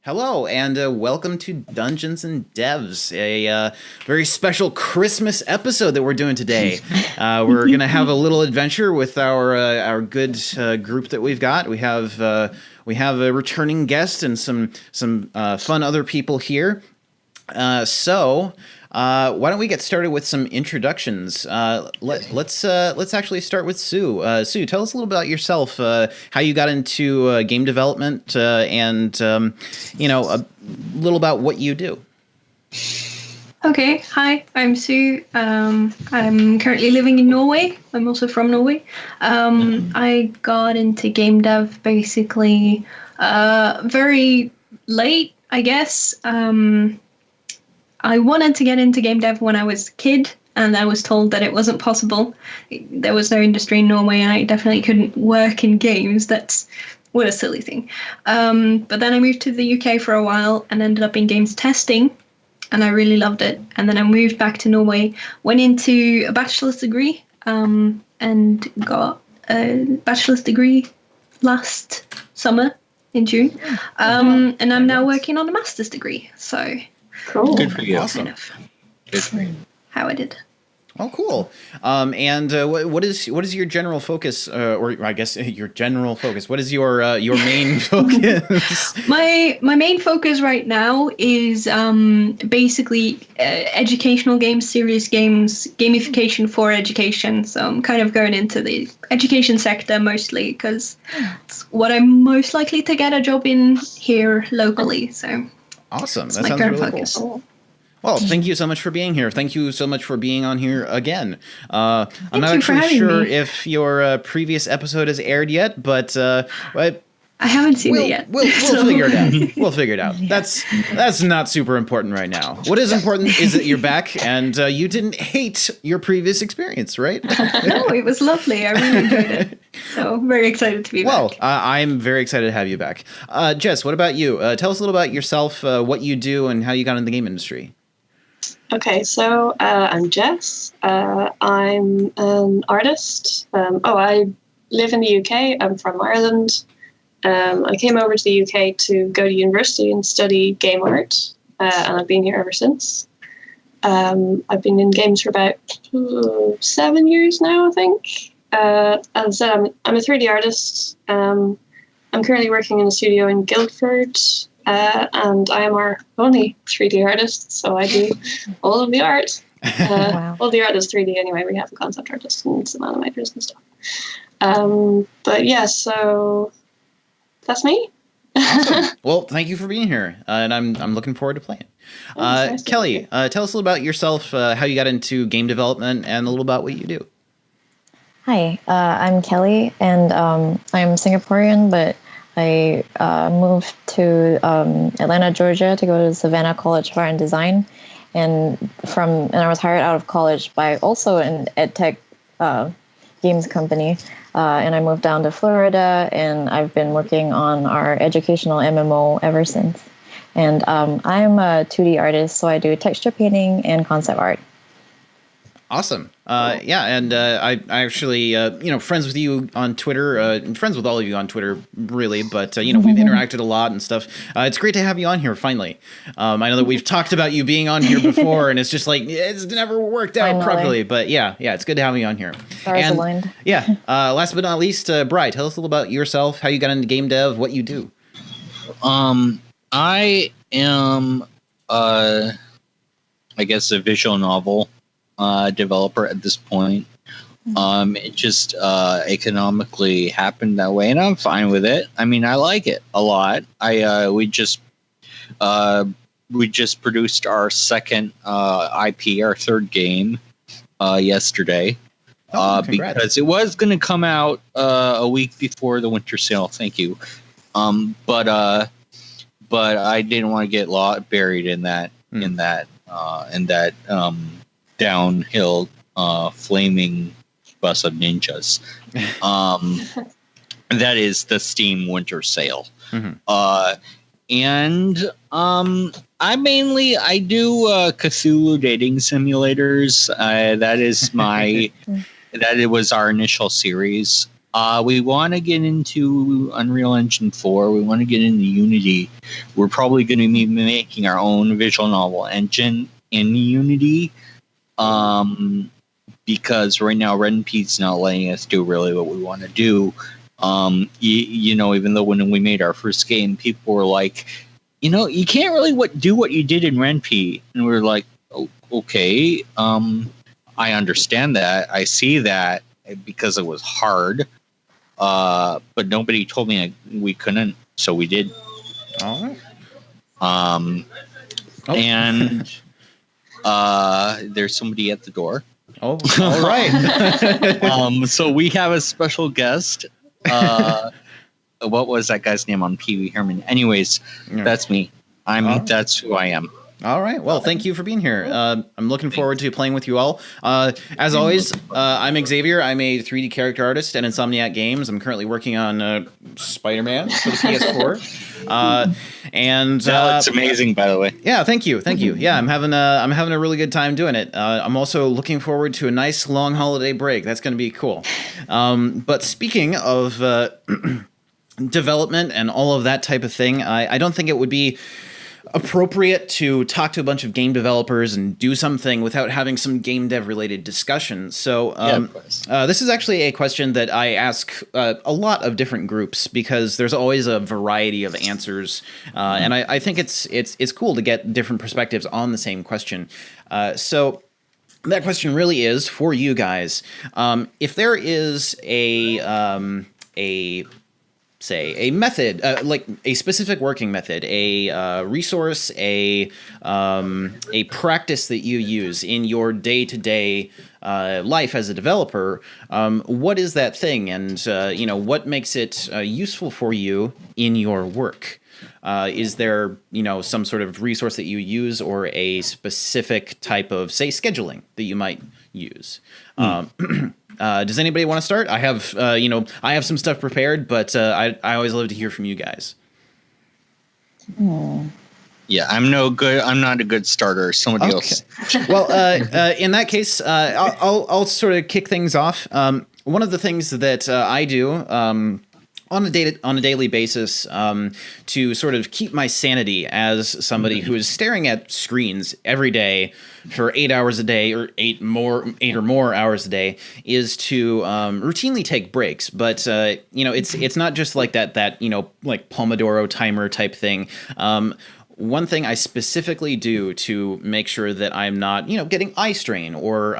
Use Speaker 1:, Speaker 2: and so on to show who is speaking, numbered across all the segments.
Speaker 1: Hello, and welcome to Dungeons and Devs, a very special Christmas episode that we're doing today. We're gonna have a little adventure with our good group that we've got. We have a returning guest and some fun other people here. So why don't we get started with some introductions? Let's actually start with Sue. Sue, tell us a little about yourself, how you got into game development, and a little about what you do.
Speaker 2: Okay, hi, I'm Sue. I'm currently living in Norway. I'm also from Norway. I got into game dev basically very late, I guess. I wanted to get into game dev when I was a kid, and I was told that it wasn't possible. There was no industry in Norway, and I definitely couldn't work in games. What a silly thing. But then I moved to the UK for a while and ended up in games testing, and I really loved it. And then I moved back to Norway, went into a bachelor's degree, and got a bachelor's degree last summer in June. And I'm now working on a master's degree, so...
Speaker 3: Cool. Good for you.
Speaker 1: Awesome.
Speaker 3: Good for you.
Speaker 2: How I did.
Speaker 1: Oh, cool. And what is your general focus, or I guess your general focus? What is your main focus?
Speaker 2: My main focus right now is basically educational games, serious games, gamification for education. So I'm kind of going into the education sector mostly because it's what I'm most likely to get a job in here locally. So.
Speaker 1: Awesome.
Speaker 2: That's
Speaker 1: that
Speaker 2: my
Speaker 1: sounds
Speaker 2: current
Speaker 1: really
Speaker 2: focus.
Speaker 1: Cool. Well, thank you so much for being here. Thank you so much for being on here again. I'm not actually sure if your previous episode has aired yet, but
Speaker 2: I haven't seen it yet.
Speaker 1: We'll figure it out. We'll figure it out. That's not super important right now. What is important is that you're back and you didn't hate your previous experience, right?
Speaker 2: No, it was lovely. I really enjoyed it. So very excited to be back.
Speaker 1: Well, I'm very excited to have you back. Jess, what about you? Tell us a little about yourself, what you do, and how you got in the game industry.
Speaker 4: Okay, so I'm Jess. I'm an artist. I live in the UK. I'm from Ireland. I came over to the UK to go to university and study game art, and I've been here ever since. I've been in games for about 7 years now, I think. As I said, I'm a 3D artist. I'm currently working in a studio in Guildford, and I am our only 3D artist, so I do all of the art.
Speaker 2: Wow.
Speaker 4: All the art is 3D anyway. We have a concept artist and some animators and stuff. But yeah, so that's me.
Speaker 1: Awesome. Well, thank you for being here, and I'm looking forward to playing.
Speaker 4: Nice
Speaker 1: Kelly, tell us a little about yourself, how you got into game development, and a little about what you do.
Speaker 5: Hi, I'm Kelly, and I'm Singaporean, but I moved to Atlanta, Georgia to go to Savannah College of Art and Design, and I was hired out of college by also an edtech games company, and I moved down to Florida, and I've been working on our educational MMO ever since. And I'm a 2D artist, so I do texture painting and concept art.
Speaker 1: Awesome. Yeah, and I actually, friends with you on Twitter, and friends with all of you on Twitter, really, but, we've interacted a lot and stuff. It's great to have you on here, finally. I know that we've talked about you being on here before, and it's just like, it's never worked out properly, but yeah, it's good to have you on here.
Speaker 5: Stars aligned.
Speaker 1: Yeah, last but not least, Bryy, tell us a little about yourself, how you got into game dev, what you do.
Speaker 3: I am, I guess, a visual novel developer at this point. It just economically happened that way, and I'm fine with it. I mean, I like it a lot. We just produced our second IP, our third game, yesterday. Because it was going to come out a week before the winter sale. Thank you. But I didn't want to get buried in that downhill flaming bus of ninjas. That is the Steam Winter Sale.
Speaker 1: Mm-hmm.
Speaker 3: And I do Cthulhu dating simulators. That is my that it was our initial series. We want to get into Unreal Engine 4. We want to get into Unity. We're probably going to be making our own visual novel engine in Unity. Because right now RenP's not letting us do really what we want to do. Even though when we made our first game, people were like, you can't really do what you did in RenP. And we were like, oh, okay, I understand that. I see that because it was hard. But nobody told me we couldn't, so we did.
Speaker 1: All right.
Speaker 3: And there's somebody at the door.
Speaker 1: Oh, all right.
Speaker 3: So we have a special guest. What was that guy's name on Pee Wee Herman? Anyways, That's me. That's who I am.
Speaker 1: All right. Well, thank you for being here. I'm looking forward to playing with you all. As always, I'm Xavier. I'm a 3D character artist at Insomniac Games. I'm currently working on Spider-Man for the PS4.
Speaker 3: It's amazing, by the way.
Speaker 1: Yeah, thank you. Yeah, I'm having a really good time doing it. I'm also looking forward to a nice long holiday break. That's going to be cool. But speaking of development and all of that type of thing, I don't think it would be appropriate to talk to a bunch of game developers and do something without having some game dev related discussion. So this is actually a question that I ask a lot of different groups because there's always a variety of answers. And I think it's cool to get different perspectives on the same question. So that question really is for you guys. If there is a method, like a specific working method, a resource, a practice that you use in your day-to-day life as a developer, what is that thing, and what makes it useful for you in your work? Is there some sort of resource that you use, or a specific type of, say, scheduling that you might use? Does anybody want to start? I have some stuff prepared, but I always love to hear from you guys.
Speaker 3: Yeah, I'm not a good starter. Somebody else.
Speaker 1: Well, in that case, I'll sort of kick things off. One of the things that I do on a daily basis to sort of keep my sanity as somebody who is staring at screens every day for 8 hours a day, or eight or more hours a day, is to routinely take breaks. But it's not just like that like Pomodoro timer type thing. One thing I specifically do to make sure that I'm not, getting eye strain, or,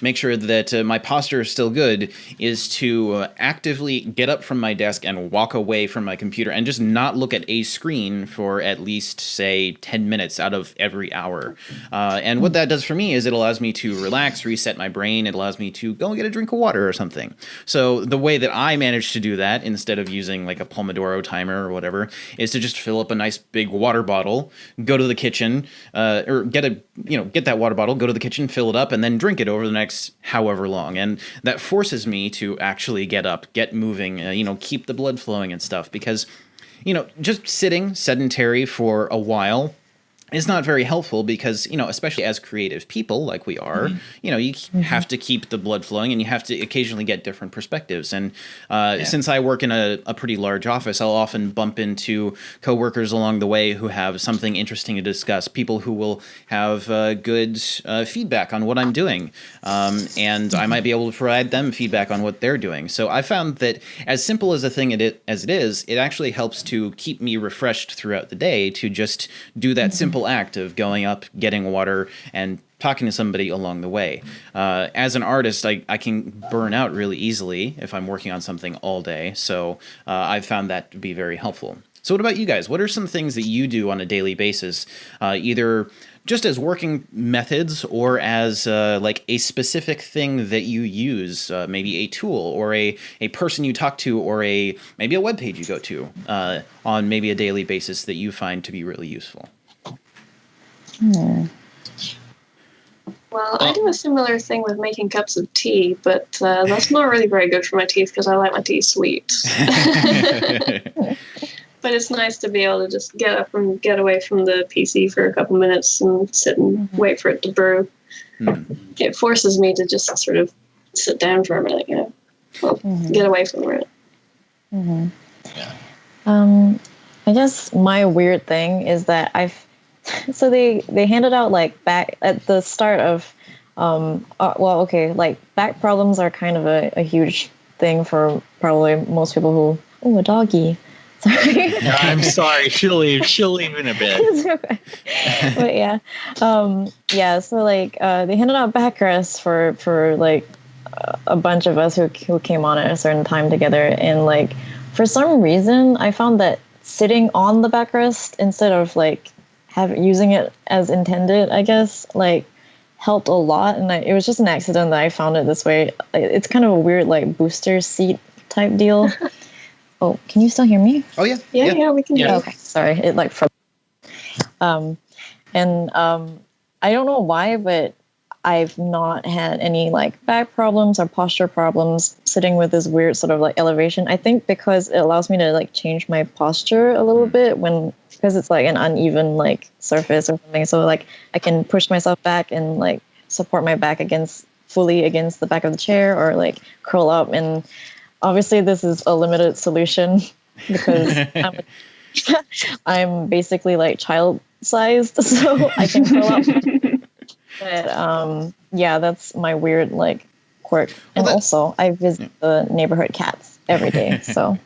Speaker 1: make sure that my posture is still good, is to actively get up from my desk and walk away from my computer and just not look at a screen for at least, say, 10 minutes out of every hour. And what that does for me is it allows me to relax, reset my brain. It allows me to go and get a drink of water or something. So the way that I manage to do that, instead of using like a Pomodoro timer or whatever, is to just fill up a nice big water bottle, go to the kitchen, or get that water bottle, go to the kitchen, fill it up, and then drink it over the next however long. And that forces me to actually get up, get moving, keep the blood flowing and stuff, because, just sitting sedentary for a while is not very helpful, because, especially as creative people like we are, you have to keep the blood flowing, and you have to occasionally get different perspectives. And since I work in a pretty large office, I'll often bump into coworkers along the way who have something interesting to discuss, people who will have good feedback on what I'm doing. And I might be able to provide them feedback on what they're doing. So I found that as simple as a thing as it is, it actually helps to keep me refreshed throughout the day, to just do that simple act of going up, getting water, and talking to somebody along the way. As an artist, I can burn out really easily if I'm working on something all day, so I've found that to be very helpful. So what about you guys? What are some things that you do on a daily basis, either just as working methods, or as like a specific thing that you use, maybe a tool, or a person you talk to, or maybe a web page you go to on maybe a daily basis that you find to be really useful?
Speaker 4: Well, I do a similar thing with making cups of tea, but that's not really very good for my teeth, because I like my tea sweet. But it's nice to be able to just get up and get away from the PC for a couple minutes and sit and wait for it to brew. It forces me to just sort of sit down for a minute, well, get away from it.
Speaker 5: Mm-hmm.
Speaker 3: Yeah.
Speaker 5: I guess my weird thing is that so they handed out like back at the start of like back problems are kind of a huge thing for probably most people a doggy. Sorry.
Speaker 3: No, I'm sorry. She'll leave in a bit.
Speaker 5: But yeah. So like they handed out back rests for like a bunch of us who came on at a certain time together, and like for some reason I found that sitting on the backrest instead of like using it as intended, I guess, like helped a lot. And it was just an accident that I found it this way. It's kind of a weird like booster seat type deal. Oh, can you still hear me?
Speaker 1: Oh yeah.
Speaker 4: Yeah, we can hear you.
Speaker 5: Okay, sorry. It like I don't know why, but I've not had any like back problems or posture problems sitting with this weird sort of like elevation. I think because it allows me to like change my posture a little bit because it's like an uneven like surface or something. So like I can push myself back and like support my back fully against the back of the chair, or like curl up. And obviously this is a limited solution because I'm basically like child sized, so I can curl up. But that's my weird like quirk. And also I visit the neighborhood cats every day. So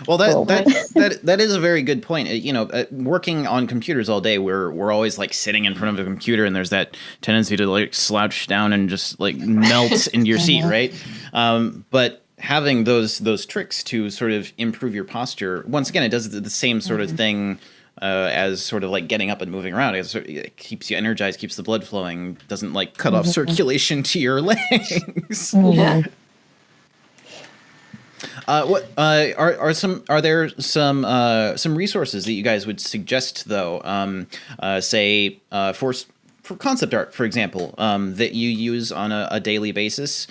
Speaker 1: well, that is a very good point. Working on computers all day, we're always like sitting in front of a computer, and there's that tendency to like slouch down and just like melt into your seat, right? But having those tricks to sort of improve your posture, once again, it does the same sort of thing as sort of like getting up and moving around. It keeps you energized, keeps the blood flowing, doesn't like cut off circulation to your legs.
Speaker 5: Yeah.
Speaker 1: Are there some resources that you guys would suggest though? Say for concept art, for example, that you use on a daily basis.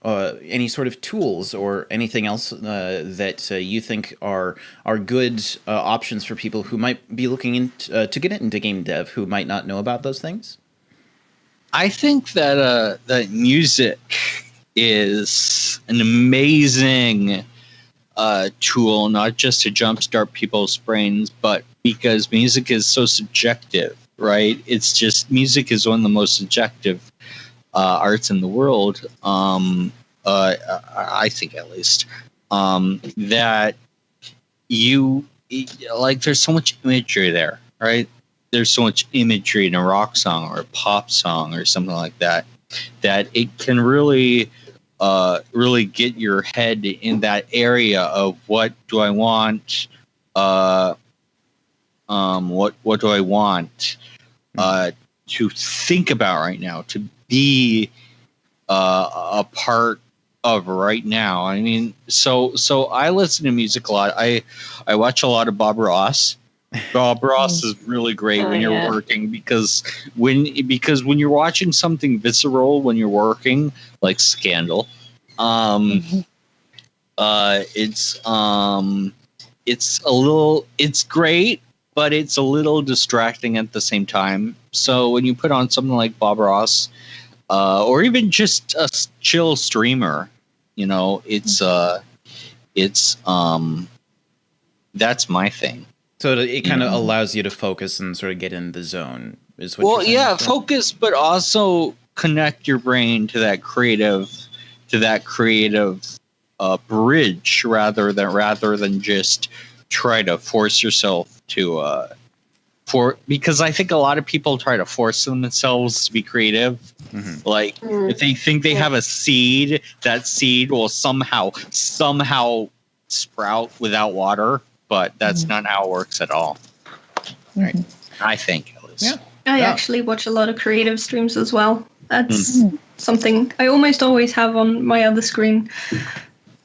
Speaker 1: Any sort of tools or anything else that you think are good options for people who might be looking to get into game dev, who might not know about those things?
Speaker 3: I think that music is an amazing tool, not just to jumpstart people's brains, but because music is so subjective, right? It's just music is one of the most subjective arts in the world. I think at least that you like. There's so much imagery there, right? There's so much imagery in a rock song or a pop song or something like that, that it can really get your head in that area of what do I want, what do I want to think about right now, to be a part of right now. I mean, so I listen to music a lot. I watch a lot of Bob Ross. Bob Ross is really great when you're working, because when you're watching something visceral when you're working, like Scandal, it's great, but it's a little distracting at the same time. So when you put on something like Bob Ross, or even just a chill streamer, that's my thing.
Speaker 1: So it kind of allows you to focus and sort of get in the zone, is what you're saying?
Speaker 3: Focus, but also connect your brain to that creative bridge, rather than just try to force yourself to because I think a lot of people try to force themselves to be creative. Mm-hmm. Like if they think they have a seed, that seed will somehow sprout without water, but that's not how it works at all. Right? I think at least.
Speaker 2: Yeah. I actually watch a lot of creative streams as well. That's something I almost always have on my other screen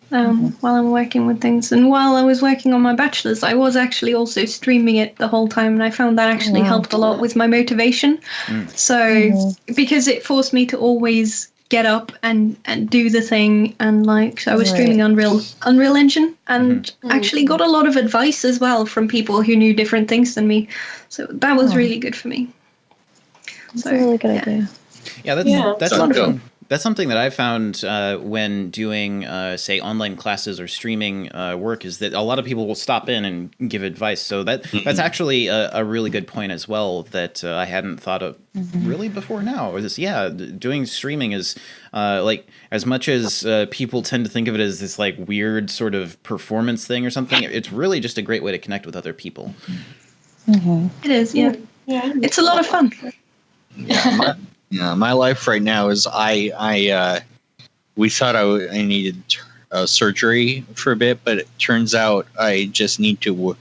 Speaker 2: while I'm working with things. And while I was working on my bachelor's, I was actually also streaming it the whole time, and I found that actually helped a lot with my motivation. So because it forced me to always get up and do the thing, and so I was streaming Unreal Engine, and actually got a lot of advice as well from people who knew different things than me. So that was really good for me.
Speaker 5: That's a really good idea.
Speaker 1: Yeah, that's a lot of fun. That's something that I found when doing, say, online classes or streaming work, is that a lot of people will stop in and give advice. So that's actually a really good point as well that I hadn't thought of really before now. Doing streaming is like, as much as people tend to think of it as this like weird sort of performance thing or something, it's really just a great way to connect with other people.
Speaker 2: It is, yeah. It's a lot of fun.
Speaker 3: My life right now is we thought I needed surgery for a bit, but it turns out I just need to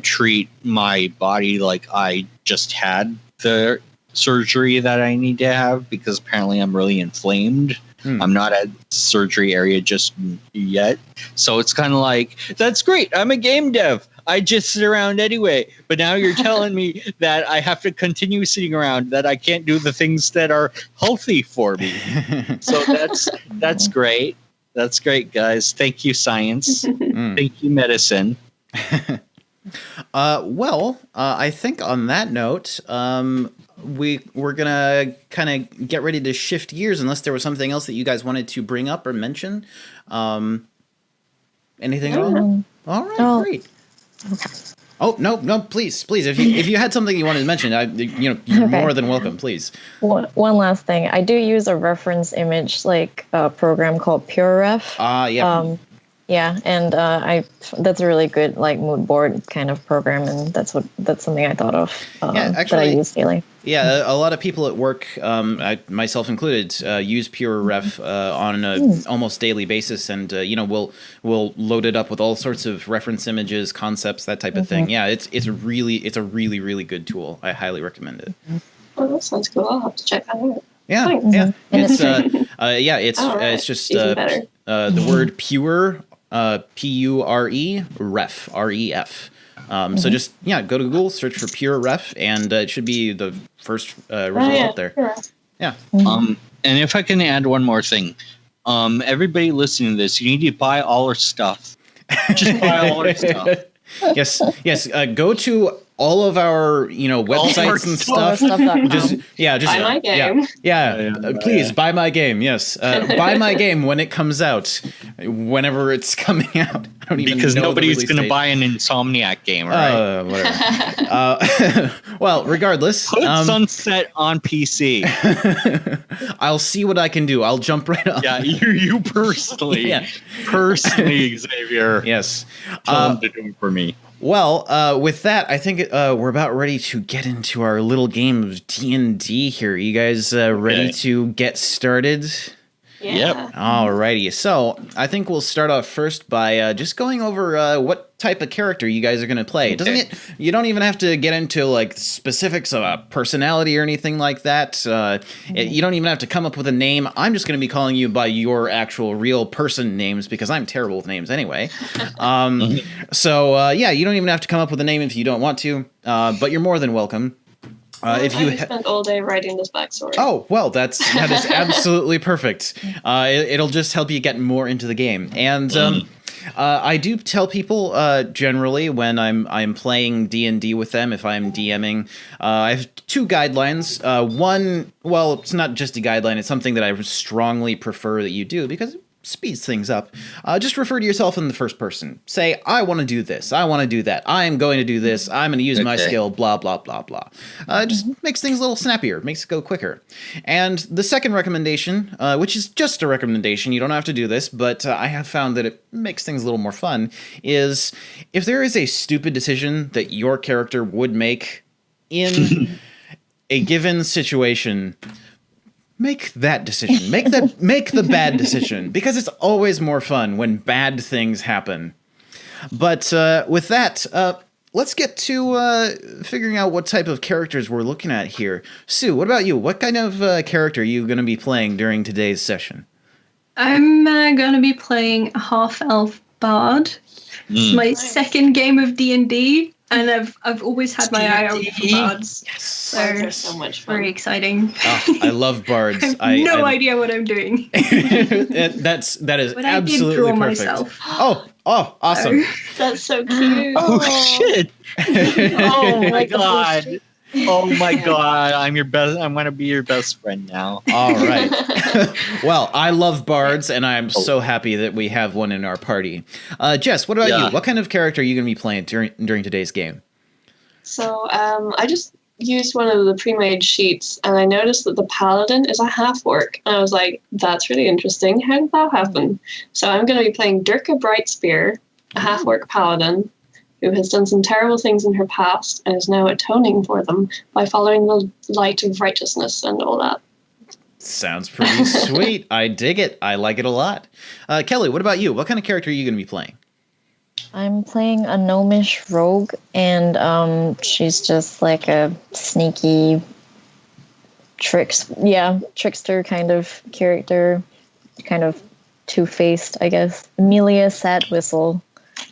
Speaker 3: treat my body like I just had the surgery that I need to have, because apparently I'm really inflamed. I'm not at surgery area just yet. So it's kind of like, that's great. I'm a game dev. I just sit around anyway. But now you're telling me that I have to continue sitting around, that I can't do the things that are healthy for me. So that's great. That's great, guys. Thank you, science. Thank you, medicine.
Speaker 1: I think on that note, we're gonna kind of get ready to shift gears, unless there was something else that you guys wanted to bring up or mention. Anything else? All right, great.
Speaker 5: Okay.
Speaker 1: Oh no! Please. If you had something you wanted to mention, you're more than welcome. Please.
Speaker 5: One last thing. I do use a reference image program called PureRef.
Speaker 1: Yeah.
Speaker 5: Yeah, and that's a really good like mood board kind of program, and that's something I thought of that I use daily.
Speaker 1: Yeah, a lot of people at work, myself included, use PureRef on an almost daily basis, and we'll load it up with all sorts of reference images, concepts, that type of thing. Yeah, it's a really good tool. I highly recommend it.
Speaker 4: Oh, that sounds cool. I'll have to check that out.
Speaker 1: Yeah,
Speaker 4: Thanks.
Speaker 1: yeah. It's just the word pure, P-U-R-E, ref, R-E-F. So just go to Google, search for PureRef, and it should be the first result out there. Sure. Yeah.
Speaker 3: And if I can add one more thing, everybody listening to this, you need to buy all our stuff. Just buy all our stuff.
Speaker 1: Yes. Go to all of our websites and stuff. Just
Speaker 4: buy my game.
Speaker 1: Please buy my game. Yes, buy my game when it comes out, whenever it's coming out. I don't even
Speaker 3: because
Speaker 1: know
Speaker 3: nobody's going to buy an Insomniac game, right?
Speaker 1: Whatever. Well, regardless,
Speaker 3: put Sunset on PC.
Speaker 1: I'll see what I can do. I'll jump right on.
Speaker 3: Yeah, you personally, personally, Xavier.
Speaker 1: Yes,
Speaker 3: tell him to do it for me.
Speaker 1: Well, with that, I think we're about ready to get into our little game of D&D here. You guys ready to get started?
Speaker 4: Yeah.
Speaker 3: Yep.
Speaker 1: Alrighty. So I think we'll start off first by just going over what type of character you guys are going to play. You don't even have to get into like specifics of a personality or anything like that. You don't even have to come up with a name. I'm just going to be calling you by your actual real person names because I'm terrible with names anyway. So you don't even have to come up with a name if you don't want to, but you're more than welcome.
Speaker 4: I spent all day writing this backstory.
Speaker 1: Oh, well, that is absolutely perfect. It'll just help you get more into the game. And I do tell people generally when I'm playing D&D with them, if I'm DMing, I have two guidelines. One, well, it's not just a guideline. It's something that I strongly prefer that you do because it speeds things up. Just refer to yourself in the first person. Say, I want to do this. I want to do that. I am going to do this. I'm going to use my skill, blah, blah, blah, blah. Just makes things a little snappier, makes it go quicker. And the second recommendation, which is just a recommendation, you don't have to do this, but I have found that it makes things a little more fun, is if there is a stupid decision that your character would make in a given situation, make that decision. Make the bad decision, because it's always more fun when bad things happen. But with that, let's get to figuring out what type of characters we're looking at here. Sue, what about you? What kind of character are you going to be playing during today's session?
Speaker 2: I'm going to be playing a half-elf bard. It's my second game of D&D. And I've always had my eye out for bards.
Speaker 1: Yes.
Speaker 2: So
Speaker 4: Bards are so much fun.
Speaker 2: Very exciting.
Speaker 1: Oh, I love bards.
Speaker 2: I have no idea what I'm doing.
Speaker 1: that is
Speaker 2: but
Speaker 1: absolutely
Speaker 2: I did draw
Speaker 1: perfect.
Speaker 2: Myself.
Speaker 1: Oh, awesome.
Speaker 4: That's so cute.
Speaker 3: Oh shit. Oh my god. Oh my god, I'm your best. I'm gonna be your best friend now.
Speaker 1: All right. Well, I love bards, and I'm so happy that we have one in our party. Jess, what about you? What kind of character are you going to be playing during today's game?
Speaker 4: So I just used one of the pre-made sheets, and I noticed that the paladin is a half-orc. And I was like, that's really interesting. How did that happen? So I'm going to be playing Durka Brightspear, a half-orc paladin, who has done some terrible things in her past and is now atoning for them by following the light of righteousness and all that.
Speaker 1: Sounds pretty sweet. I dig it. I like it a lot. Kelly, what about you? What kind of character are you going to be playing?
Speaker 5: I'm playing a gnomish rogue, and she's just like a sneaky trickster kind of character, kind of two-faced, I guess. Amelia Sad Whistle.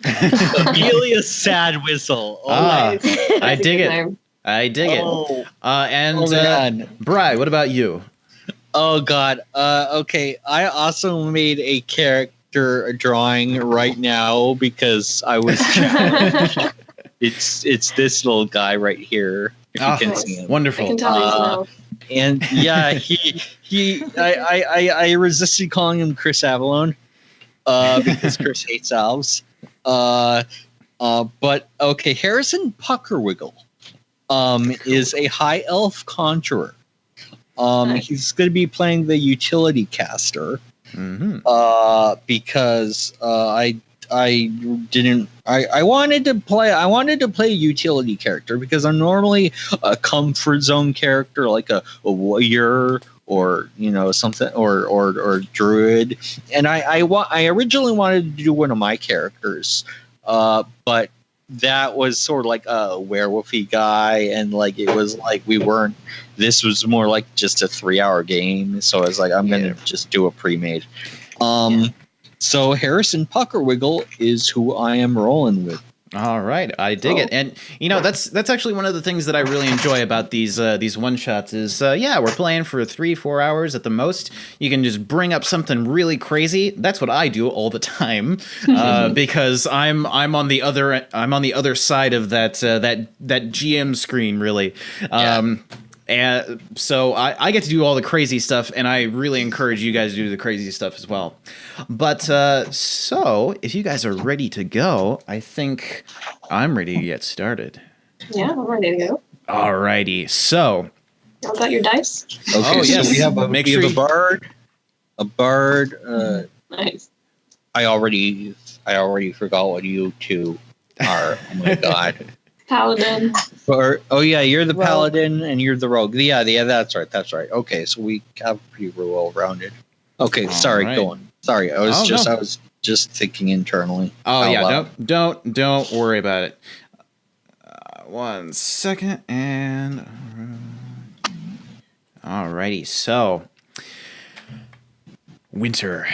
Speaker 3: Amelia Sad Whistle.
Speaker 1: I dig it.
Speaker 4: Name.
Speaker 1: I dig it. Bryy, what about you?
Speaker 3: Oh God. Okay. I also made a character drawing right now because I was challenged. It's this little guy right here. If you can see him.
Speaker 1: Wonderful.
Speaker 4: I can tell he's now.
Speaker 3: And yeah, I resisted calling him Chris Avalon because Chris hates elves. But okay, Harrison Puckerwiggle is a high elf conjurer. He's going to be playing the utility caster.
Speaker 1: Mm-hmm.
Speaker 3: Because I wanted to play a utility character because I'm normally a comfort zone character like a warrior or something or druid, and I originally wanted to do one of my characters, but that was sort of like a werewolfy guy, and like it was like this was more like just a 3-hour game, so I was like, I'm gonna just do a pre-made. So Harrison Puckerwiggle is who I am rolling with.
Speaker 1: All right, I dig it, and that's actually one of the things that I really enjoy about these one shots is we're playing for 3-4 hours at the most. You can just bring up something really crazy. That's what I do all the time because I'm on the other side of that GM screen really. And so I get to do all the crazy stuff, and I really encourage you guys to do the crazy stuff as well. But so if you guys are ready to go, I think I'm ready to get started.
Speaker 4: Yeah, I'm ready to go.
Speaker 1: Alrighty, so.
Speaker 4: Y'all got your dice?
Speaker 3: Okay,
Speaker 1: yes.
Speaker 3: So we have a bard. A bard.
Speaker 4: Nice.
Speaker 3: I already forgot what you two are. Oh my god.
Speaker 4: Paladin.
Speaker 3: You're the paladin and you're the rogue. Yeah, that's right. Okay, so we have pretty well rounded. Okay, sorry, go on. Sorry, I was just thinking internally.
Speaker 1: Oh yeah, don't worry about it. 1 second, and alrighty. So, winter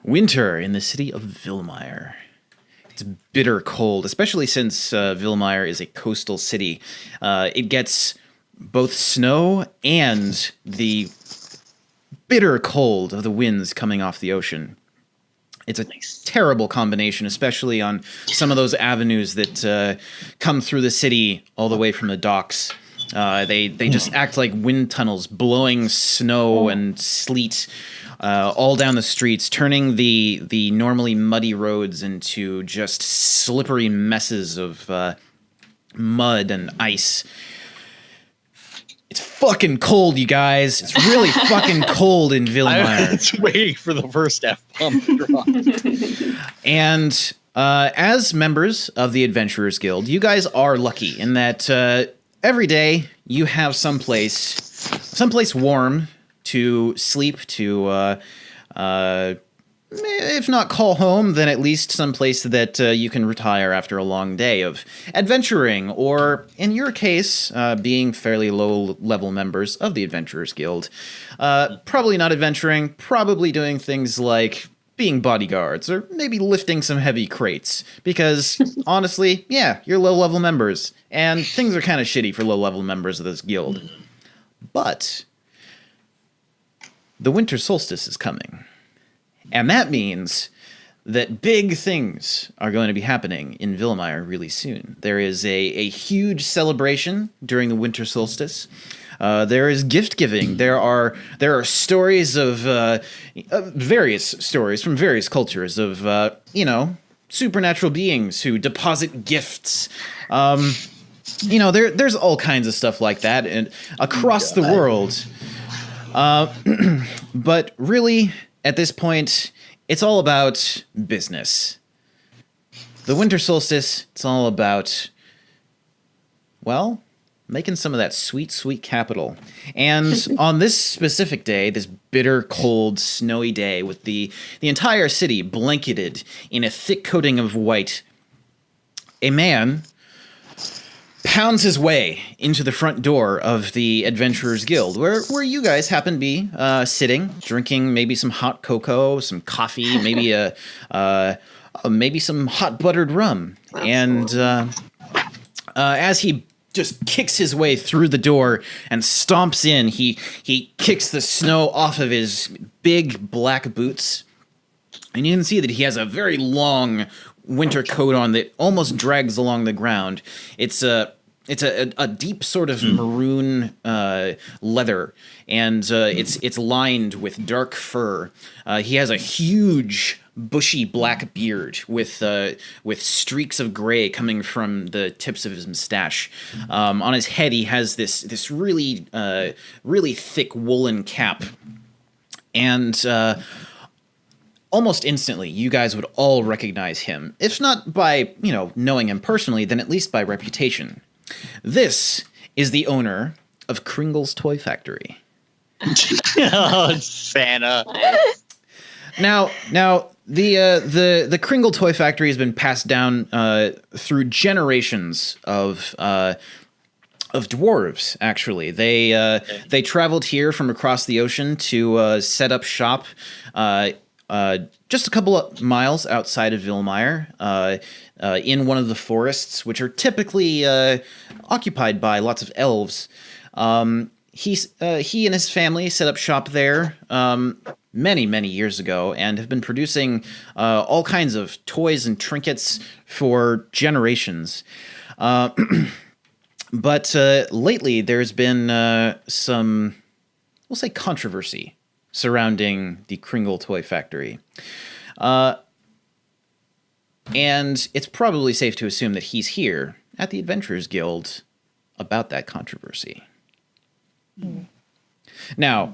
Speaker 1: in the city of Vilmire. It's bitter cold, especially since Vilmire is a coastal city. It gets both snow and the bitter cold of the winds coming off the ocean. It's a terrible combination, especially on some of those avenues that come through the city all the way from the docks. They just act like wind tunnels, blowing snow and sleet all down the streets, turning the normally muddy roads into just slippery messes of mud and ice. It's fucking cold, you guys. It's really fucking cold in Vilmire.
Speaker 3: I was waiting for the first F-bomb to drop.
Speaker 1: And as members of the Adventurers Guild, you guys are lucky in that every day you have someplace warm to sleep, to if not call home, then at least someplace that you can retire after a long day of adventuring, or in your case, being fairly low-level members of the Adventurers Guild. Probably not adventuring, probably doing things like being bodyguards, or maybe lifting some heavy crates, because honestly, you're low-level members, and things are kind of shitty for low-level members of this guild. But the winter solstice is coming. And that means that big things are going to be happening in Villemire really soon. There is a huge celebration during the winter solstice. There is gift giving. There are stories of various stories from various cultures of supernatural beings who deposit gifts. There's all kinds of stuff like that and across the world. But really, at this point, it's all about business. The winter solstice, it's all about, well, making some of that sweet, sweet capital. And on this specific day, this bitter, cold, snowy day, with the entire city blanketed in a thick coating of white, a man pounds his way into the front door of the Adventurers Guild, where you guys happen to be sitting, drinking maybe some hot cocoa, some coffee, maybe maybe some hot buttered rum. And as he just kicks his way through the door and stomps in, he kicks the snow off of his big black boots, and you can see that he has a very long winter coat on that almost drags along the ground. It's a deep sort of maroon leather, and it's lined with dark fur. He has a huge bushy black beard with streaks of gray coming from the tips of his mustache. On his head, he has this really thick woolen cap, and almost instantly, you guys would all recognize him, if not by knowing him personally, then at least by reputation. This is the owner of Kringle's Toy Factory.
Speaker 3: Oh, Santa.
Speaker 1: Now, the Kringle Toy Factory has been passed down through generations of dwarves. Actually, they traveled here from across the ocean to set up shop just a couple of miles outside of Villemire, in one of the forests, which are typically occupied by lots of elves. He and his family set up shop there many years ago and have been producing all kinds of toys and trinkets for generations. But lately, there's been some, we'll say, controversy surrounding the Kringle Toy Factory. And it's probably safe to assume that he's here at the Adventurers Guild about that controversy. Now,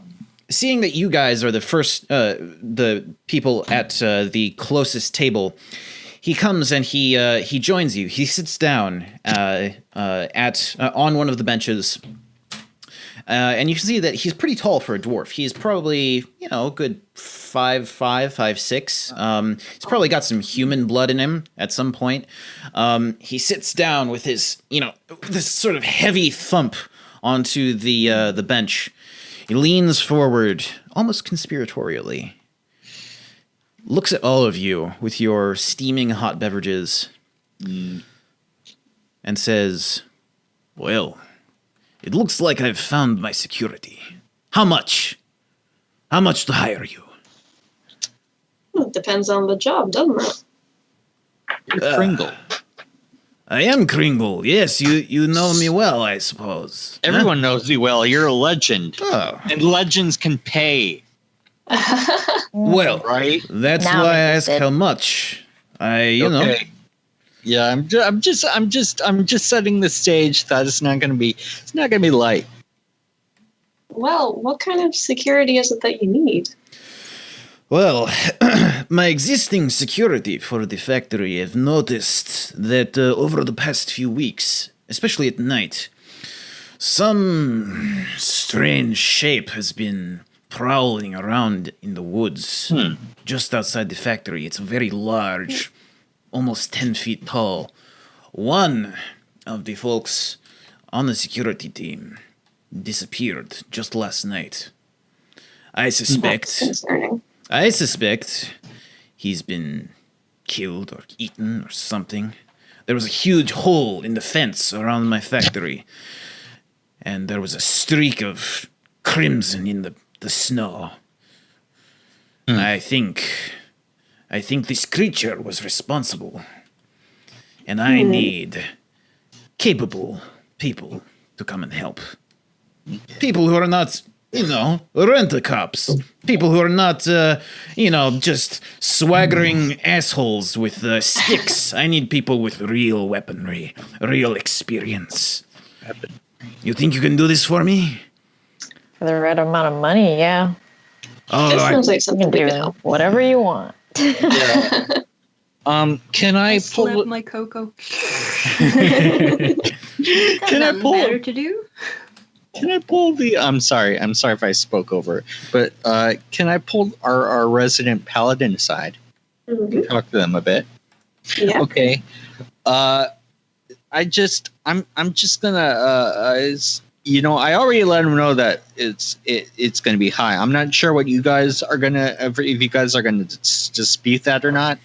Speaker 1: seeing that you guys are the first, the people at the closest table, he comes and he joins you. He sits down on one of the benches, and you can see that he's pretty tall for a dwarf. He's probably a good 5'5", 5'6". He's probably got some human blood in him at some point. He sits down with his this sort of heavy thump onto the bench. He leans forward, almost conspiratorially, looks at all of you with your steaming hot beverages, and says, "Well, it looks like I've found my security. How much? How much to hire you?"
Speaker 4: Well, it depends on the job, doesn't it?
Speaker 3: You're Kringle.
Speaker 1: I am Kringle. Yes, you know me well, I suppose.
Speaker 3: Everyone knows you well. You're a legend.
Speaker 1: Oh.
Speaker 3: And legends can pay.
Speaker 1: Well,
Speaker 3: right?
Speaker 1: That's
Speaker 5: Now
Speaker 1: why I
Speaker 5: I'm
Speaker 1: ask
Speaker 5: interested.
Speaker 1: how much. You know.
Speaker 3: Yeah, I'm just setting the stage that it's not gonna be light.
Speaker 4: Well, what kind of security is it that you need?
Speaker 1: Well, my existing security for the factory have noticed that over the past few weeks, especially at night, some strange shape has been prowling around in the woods just outside the factory. It's very large, almost 10 feet tall. One of the folks on the security team disappeared just last night. I
Speaker 4: That's
Speaker 1: suspect
Speaker 4: concerning.
Speaker 1: he's been killed or eaten or something. There was a huge hole in the fence around my factory, and there was a streak of crimson in the snow. I think I think this creature was responsible. And I need capable people to come and help. People who are not, rent-a-cops. People who are not, just swaggering assholes with sticks. I need people with real weaponry, real experience. You think you can do this for me?
Speaker 5: For the right amount of money, yeah.
Speaker 4: Oh, this sounds like something
Speaker 5: you can do whatever you want.
Speaker 3: Yeah. Can I pull
Speaker 2: slap my cocoa?
Speaker 3: Can I pull
Speaker 2: better to do?
Speaker 3: Can I pull the? I'm sorry if I spoke over, but can I pull our resident paladin aside?
Speaker 4: Mm-hmm.
Speaker 3: Talk to them a bit.
Speaker 4: Yeah.
Speaker 3: Okay. I'm just gonna I already let them know that it's gonna be high. I'm not sure what you guys are gonna if you guys are gonna dispute that or not.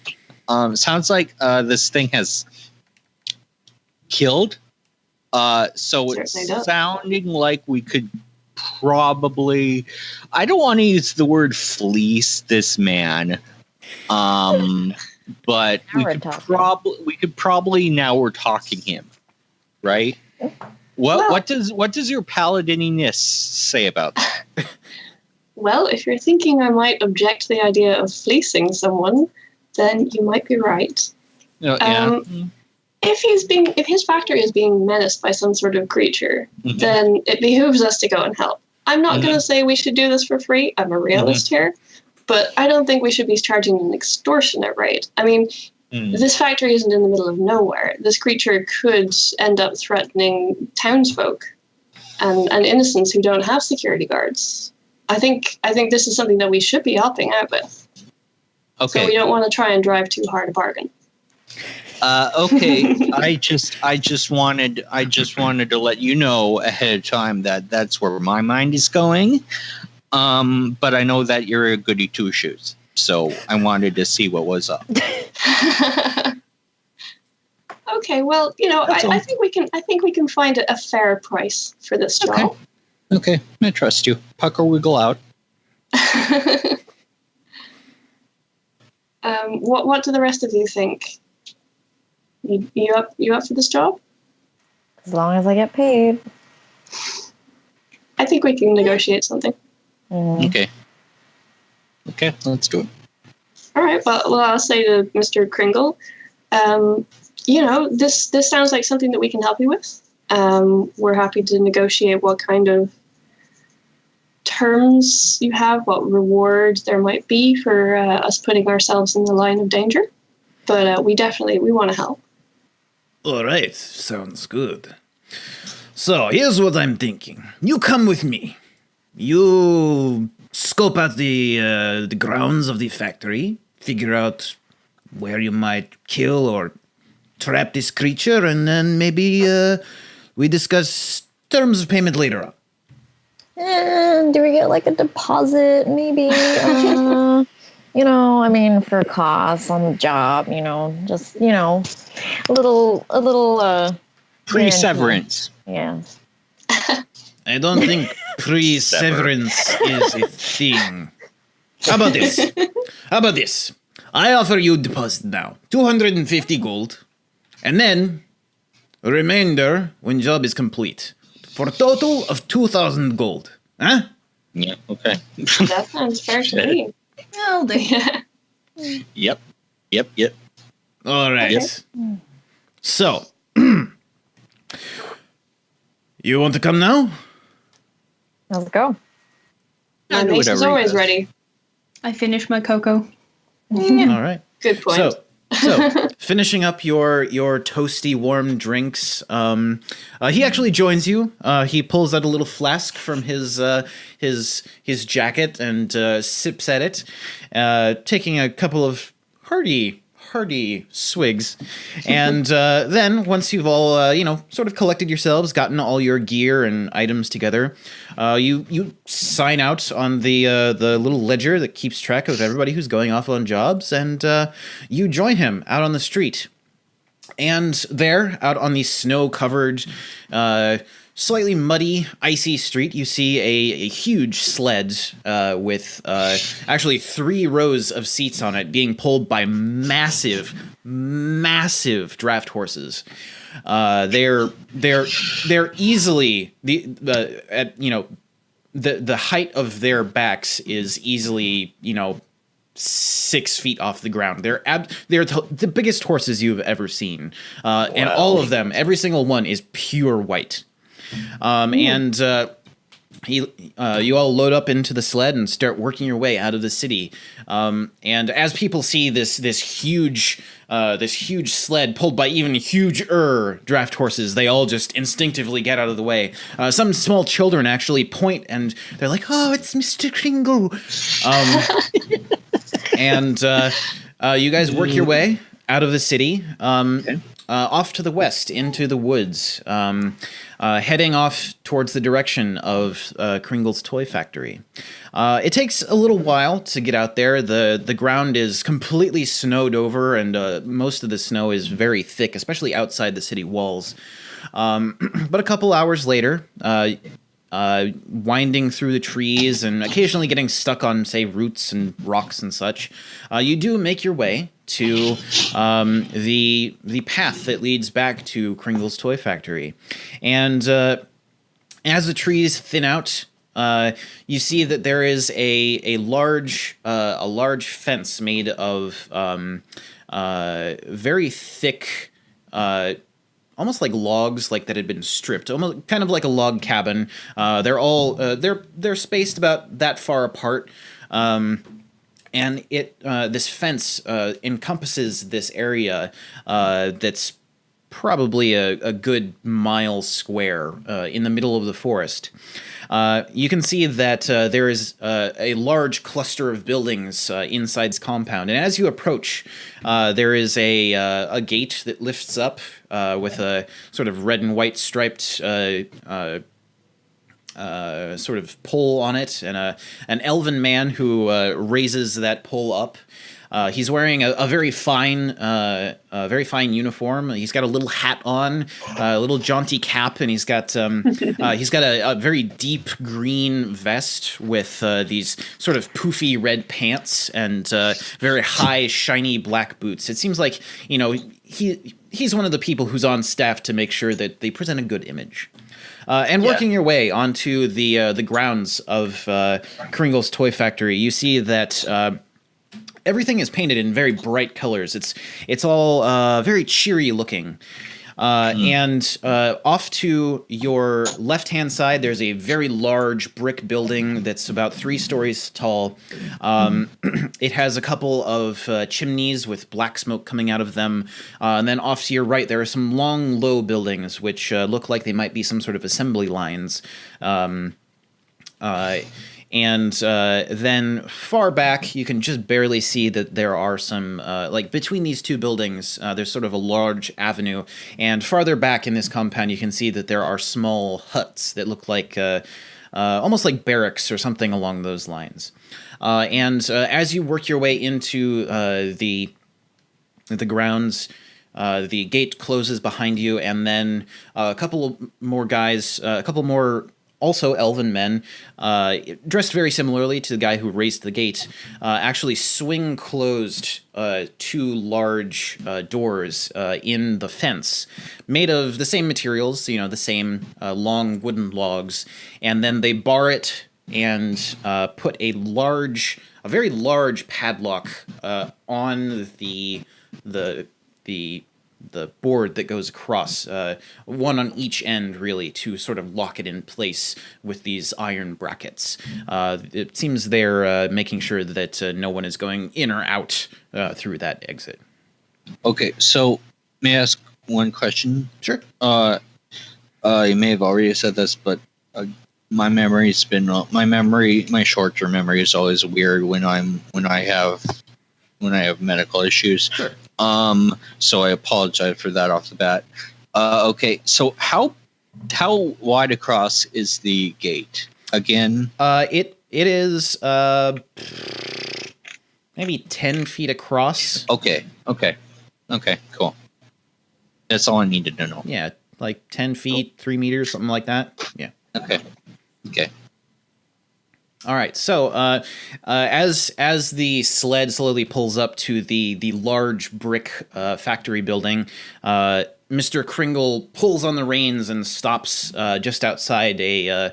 Speaker 3: Sounds like this thing has killed. So it's sounding like we could probably. I don't want to use the word fleece this man, but we could probably now we're talking him, right? What does your paladininess say about that?
Speaker 4: Well, if you're thinking I might object to the idea of fleecing someone, then you might be right.
Speaker 3: Yeah.
Speaker 4: If his factory is being menaced by some sort of creature,
Speaker 3: mm-hmm.
Speaker 4: then it behooves us to go and help. I'm not going to say we should do this for free. I'm a realist here, but I don't think we should be charging an extortionate rate. I mean, this factory isn't in the middle of nowhere. This creature could end up threatening townsfolk and innocents who don't have security guards. I think this is something that we should be helping out with.
Speaker 3: Okay.
Speaker 4: So we don't want to try and drive too hard a bargain.
Speaker 3: Okay. I just wanted to let you know ahead of time that that's where my mind is going. But I know that you're a goody two shoes, so I wanted to see what was up.
Speaker 4: Okay. Well, I think we can find a fair price for this job.
Speaker 3: Okay. I trust you. Pucker wiggle out.
Speaker 4: What do the rest of you think? You up for this job?
Speaker 5: As long as I get paid.
Speaker 4: I think we can negotiate something.
Speaker 3: Okay, let's do it.
Speaker 4: All right. Well, I'll say to Mr. Kringle, this sounds like something that we can help you with. We're happy to negotiate what kind of terms you have, what reward there might be for us putting ourselves in the line of danger. But we want to help.
Speaker 1: All right, sounds good. So here's what I'm thinking. You come with me. You scope out the grounds of the factory, figure out where you might kill or trap this creature, and then maybe we discuss terms of payment later on.
Speaker 5: Do we get like a deposit, maybe? For costs on the job, just, a little
Speaker 3: pre-severance.
Speaker 5: Yeah.
Speaker 1: I don't think pre-severance is a thing. How about this? I offer you deposit now, 250 gold, and then a remainder when job is complete, for a total of 2,000 gold. Huh?
Speaker 3: Yeah, okay.
Speaker 4: That sounds fair to me.
Speaker 2: I'll do.
Speaker 3: Yep.
Speaker 1: All right.
Speaker 4: Okay.
Speaker 1: So, you want to come now?
Speaker 5: Let's go.
Speaker 4: My mace is always ready.
Speaker 2: I finished my cocoa.
Speaker 1: All right.
Speaker 4: Good point.
Speaker 1: So finishing up your toasty warm drinks, he actually joins you. He pulls out a little flask from his jacket and sips at it, taking a couple of hearty swigs, and then once you've all sort of collected yourselves, gotten all your gear and items together, you sign out on the little ledger that keeps track of everybody who's going off on jobs, and you join him out on the street. And there, out on the snow-covered slightly muddy, icy street, you see a huge sled with actually 3 rows of seats on it being pulled by massive draft horses. They're easily the height of their backs is easily 6 feet off the ground. They're the biggest horses you've ever seen, and all of them, every single one, is pure white. And you all load up into the sled and start working your way out of the city. And as people see this huge sled pulled by even huger draft horses, they all just instinctively get out of the way. Some small children actually point and they're like, "Oh, it's Mr. Kringle." And you guys work your way out of the city, off to the west into the woods, heading off towards the direction of Kringle's toy factory. It takes a little while to get out there. The ground is completely snowed over, and most of the snow is very thick, especially outside the city walls. But a couple hours later, winding through the trees and occasionally getting stuck on, say, roots and rocks and such, you do make your way to the path that leads back to Kringle's toy factory. And as the trees thin out, you see that there is a large fence made of very thick, almost like logs, like that had been stripped, almost kind of like a log cabin. They're spaced about that far apart, and this fence encompasses this area that's probably a good mile square in the middle of the forest. You can see that there is a large cluster of buildings inside its compound, and as you approach, there is a gate that lifts up with a sort of red and white striped sort of pole on it, and an elven man who raises that pole up. He's wearing a very fine uniform. He's got a little hat on, a little jaunty cap, and he's got a very deep green vest with these sort of poofy red pants and very high shiny black boots. It seems like he's one of the people who's on staff to make sure that they present a good image. And working your way onto the grounds of Kringle's Toy Factory, you see that everything is painted in very bright colors. It's all very cheery looking. And off to your left-hand side, there's a very large brick building that's about 3 stories tall. It has a couple of chimneys with black smoke coming out of them. And then off to your right, there are some long, low buildings, which look like they might be some sort of assembly lines. And then far back, you can just barely see that there are some, between these 2 buildings, there's sort of a large avenue. And farther back in this compound, you can see that there are small huts that look like, almost like barracks or something along those lines. And as you work your way into the grounds, the gate closes behind you, and then a couple more guys, also elven men, dressed very similarly to the guy who raised the gate, actually swing closed 2 large doors in the fence, made of the same materials, the same long wooden logs, and then they bar it and put a very large padlock on the board that goes across, one on each end, really, to sort of lock it in place with these iron brackets. It seems they're making sure that no one is going in or out through that exit. Okay, so may I ask one question? Sure. You may have already said this, but my short-term memory is always weird when I have medical issues. Sure. So I apologize for that off the bat. Okay, so how wide across is the gate again? It is maybe 10 feet across. Okay, cool. That's all I needed to know. Yeah, like 10 feet, 3 meters, something like that. Yeah.
Speaker 3: Okay.
Speaker 1: All right. So as the sled slowly pulls up to the large brick factory building, Mr. Kringle pulls on the reins and stops just outside a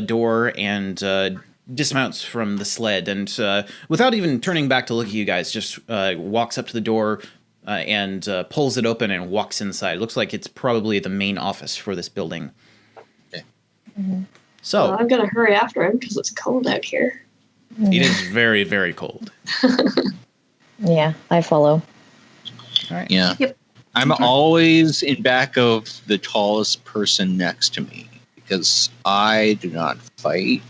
Speaker 1: door and dismounts from the sled, and without even turning back to look at you guys, just walks up to the door and pulls it open and walks inside. It looks like it's probably the main office for this building.
Speaker 3: Okay.
Speaker 5: Mm-hmm.
Speaker 1: So
Speaker 4: I'm gonna hurry after him because it's cold out here.
Speaker 1: it is very, very cold.
Speaker 5: Yeah, I follow.
Speaker 1: All right.
Speaker 3: Yeah.
Speaker 2: Yep.
Speaker 3: I'm always in back of the tallest person next to me because I do not fight.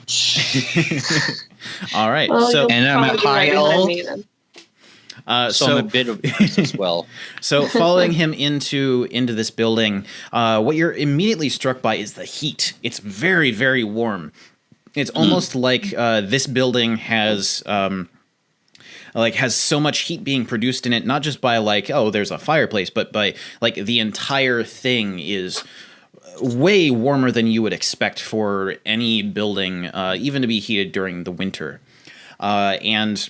Speaker 1: All right.
Speaker 4: Well,
Speaker 1: So
Speaker 4: you'll
Speaker 3: And I'm
Speaker 4: probably
Speaker 3: a
Speaker 4: be right
Speaker 3: high
Speaker 4: behind
Speaker 3: elf.
Speaker 4: me then.
Speaker 3: So I'm a bit of this as well.
Speaker 1: So following him into this building, what you're immediately struck by is the heat. It's very, very warm. It's almost like this building has has so much heat being produced in it, not just by like, oh, there's a fireplace, but by like the entire thing is way warmer than you would expect for any building, even to be heated during the winter. And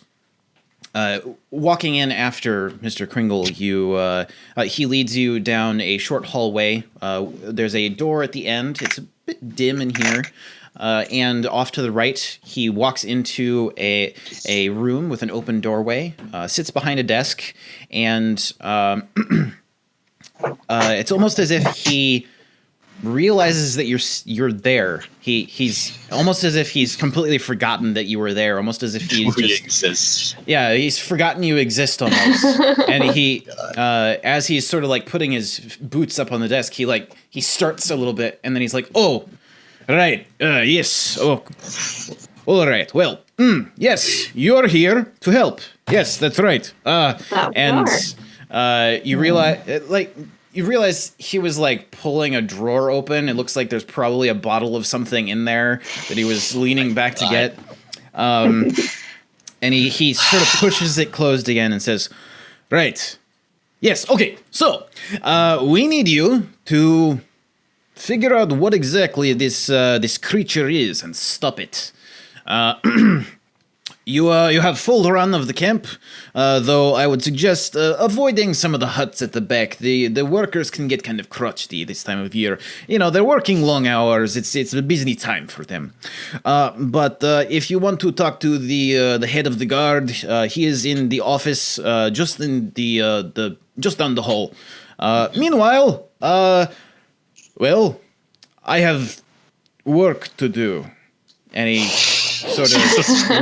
Speaker 1: walking in after Mr. Kringle, he leads you down a short hallway. There's a door at the end. It's a bit dim in here. And off to the right, he walks into a room with an open doorway, sits behind a desk, and it's almost as if he realizes that you're there. He's almost as if he's completely forgotten that you were there. Almost as if he's
Speaker 3: We
Speaker 1: just
Speaker 3: exist.
Speaker 1: yeah, he's forgotten you exist almost. And he, as he's sort of like putting his boots up on the desk, he starts a little bit, and then he's like, "Oh, right, yes, oh, all right. Well, yes, you're here to help. Yes, that's right. And you realize he was like pulling a drawer open. It looks like there's probably a bottle of something in there that he was leaning back to get. And he sort of pushes it closed again and says, "Right. Yes, okay. So, we need you to figure out what exactly this creature is and stop it. You have full run of the camp, though I would suggest avoiding some of the huts at the back. The workers can get kind of crotchety this time of year. You know, they're working long hours. It's a busy time for them. But if you want to talk to the head of the guard, he is in the office, just in just down the hall. Meanwhile, well, I have work to do." And he sort of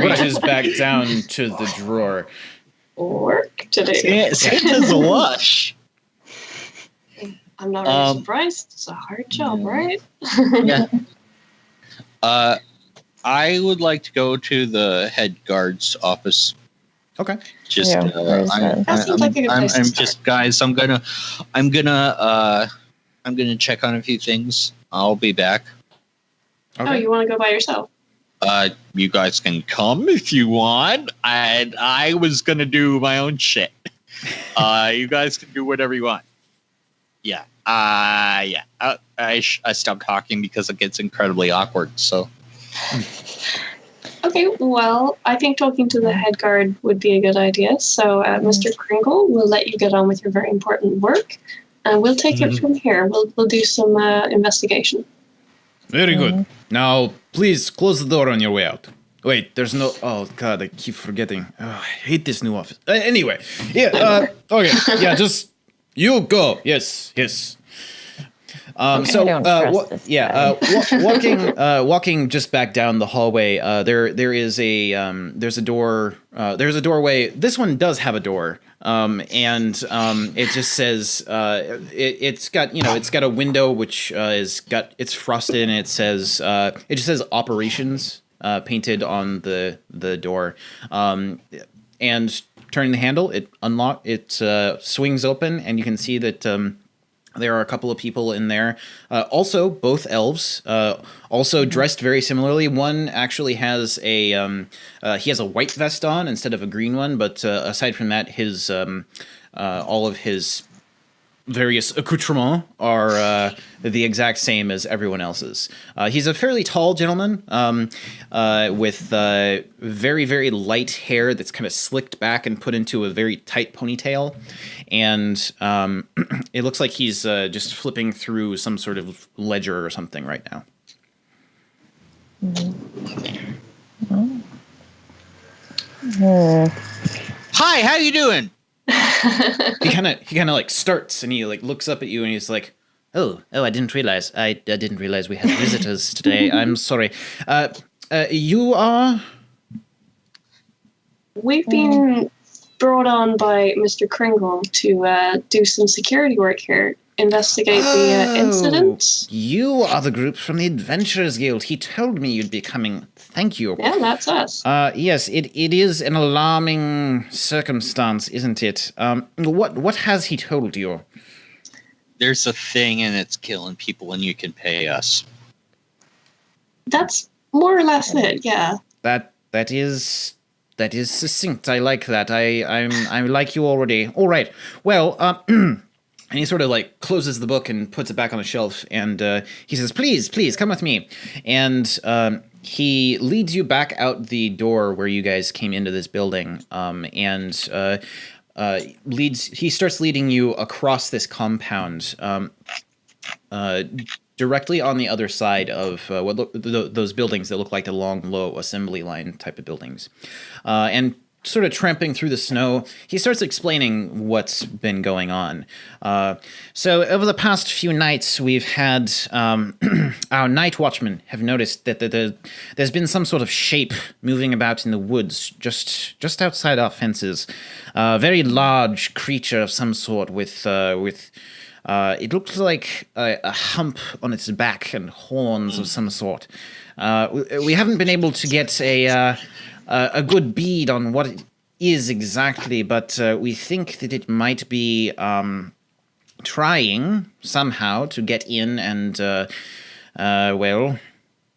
Speaker 1: reaches back down to the drawer.
Speaker 4: Work today.
Speaker 3: Santa's a lush.
Speaker 4: I'm not really surprised. It's a hard job, right?
Speaker 3: Yeah. I would like to go to the head guard's office.
Speaker 1: Okay.
Speaker 3: Just,
Speaker 5: Yeah, where's that?
Speaker 4: That seems like a good place to
Speaker 3: I'm
Speaker 4: start.
Speaker 3: just, guys. I'm gonna check on a few things. I'll be back.
Speaker 1: Okay.
Speaker 4: Oh, you want to go by yourself?
Speaker 3: You guys can come if you want. I was gonna do my own shit. You guys can do whatever you want. Yeah. Yeah. I stopped talking because it gets incredibly awkward. So.
Speaker 4: Okay, well, I think talking to the head guard would be a good idea. So, Mr. Kringle, we'll let you get on with your very important work, and we'll take it from here. We'll do some investigation.
Speaker 1: Very good. Now, please close the door on your way out. Wait, there's no... Oh, God, I keep forgetting. Oh, I hate this new office. Anyway, yeah, okay. Yeah, just... You go. Yes. Walking just back down the hallway, there's a doorway. This one does have a door, and it just says it's got a window which it's frosted, and it says it just says operations painted on the door, and turning the handle, it swings open, and you can see that. There are a couple of people in there. Also, both elves, also dressed very similarly. One actually has he has a white vest on instead of a green one. But aside from that, his all of his various accoutrements are the exact same as everyone else's. He's a fairly tall gentleman with very, very light hair that's kind of slicked back and put into a very tight ponytail. And it looks like he's just flipping through some sort of ledger or something right now.
Speaker 3: Hi, how you doing?
Speaker 1: He kind of like starts and he like looks up at you and he's like, oh, I didn't realize we had visitors today. I'm sorry. You are?
Speaker 4: We've been brought on by Mr. Kringle to do some security work here, investigate the incident.
Speaker 1: You are the group from the Adventurers Guild. He told me you'd be coming. Thank you.
Speaker 4: Yeah, that's us.
Speaker 1: Yes, it is an alarming circumstance, isn't it? What has he told you?
Speaker 3: There's a thing and it's killing people and you can pay us.
Speaker 4: That's more or less it, yeah.
Speaker 1: That is succinct. I like that. I like you already. All right. Well, and he sort of like closes the book and puts it back on the shelf, and he says, "Please, come with me." And he leads you back out the door where you guys came into this building, and he starts leading you across this compound, directly on the other side of those buildings that look like the long, low assembly line type of buildings, and sort of tramping through the snow, he starts explaining what's been going on. So over the past few nights, we've had our night watchmen have noticed that there's been some sort of shape moving about in the woods just outside our fences. A very large creature of some sort with it looks like a hump on its back and horns of some sort. We haven't been able to get a good bead on what it is exactly, but we think that it might be trying somehow to get in and, well,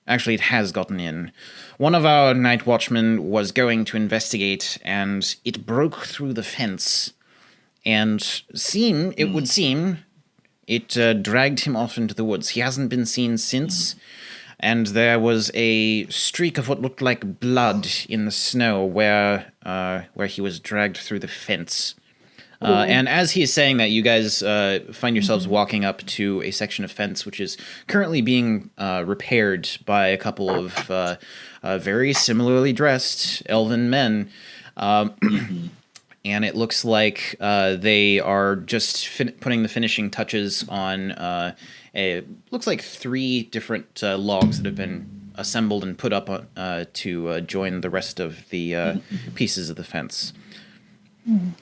Speaker 1: actually it has gotten in. One of our night watchmen was going to investigate, and it broke through the fence, and it would seem, it dragged him off into the woods. He hasn't been seen since. And there was a streak of what looked like blood in the snow where he was dragged through the fence. And as he is saying that, you guys find yourselves walking up to a section of fence which is currently being repaired by a couple of very similarly dressed elven men. And it looks like they are just putting the finishing touches on looks like 3 different logs that have been assembled and put up to join the rest of the pieces of the fence. You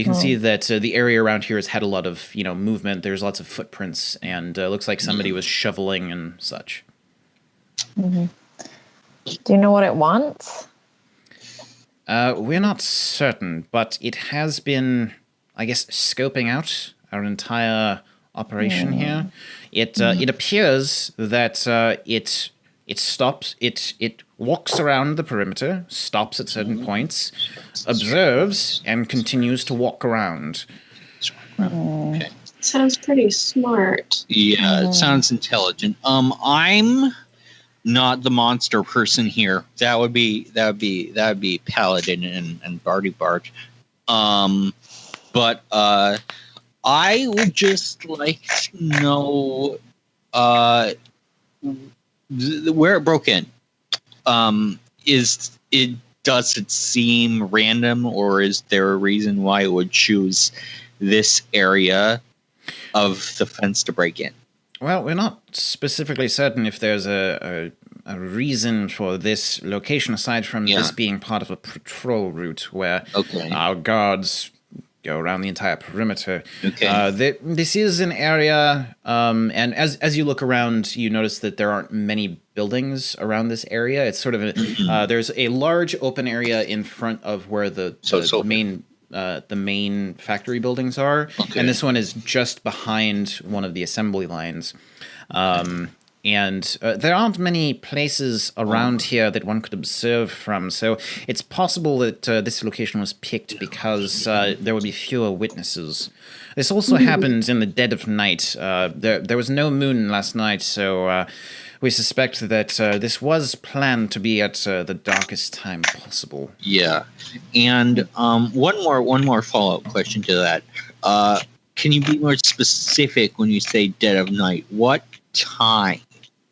Speaker 1: can see that the area around here has had a lot of movement. There's lots of footprints, and looks like somebody was shoveling and such.
Speaker 5: Mm-hmm. Do you know what it wants?
Speaker 1: We're not certain, but it has been, I guess, scoping out our entire operation here. It appears that it stops. It walks around the perimeter, stops at certain points, observes, and continues to walk around.
Speaker 3: Okay.
Speaker 4: Sounds pretty smart.
Speaker 3: Yeah, it sounds intelligent. I'm not the monster person here. That would be Paladin and Barty Bart. But I would just like to know where it broke in. Does it seem random, or is there a reason why it would choose this area of the fence to break in?
Speaker 1: Well, we're not specifically certain if there's a reason for this location aside from this being part of a patrol route where our guards go around the entire perimeter. Okay. This is an area, and as you look around, you notice that there aren't many buildings around this area. It's sort of there's a large open area in front of where the main factory buildings are, and this one is just behind one of the assembly lines. And there aren't many places around here that one could observe from, so it's possible that this location was picked because there would be fewer witnesses. This also happened in the dead of night. There was no moon last night, so we suspect that this was planned to be at the darkest time possible.
Speaker 3: Yeah, and one more follow-up question to that. Can you be more specific when you say dead of night? What time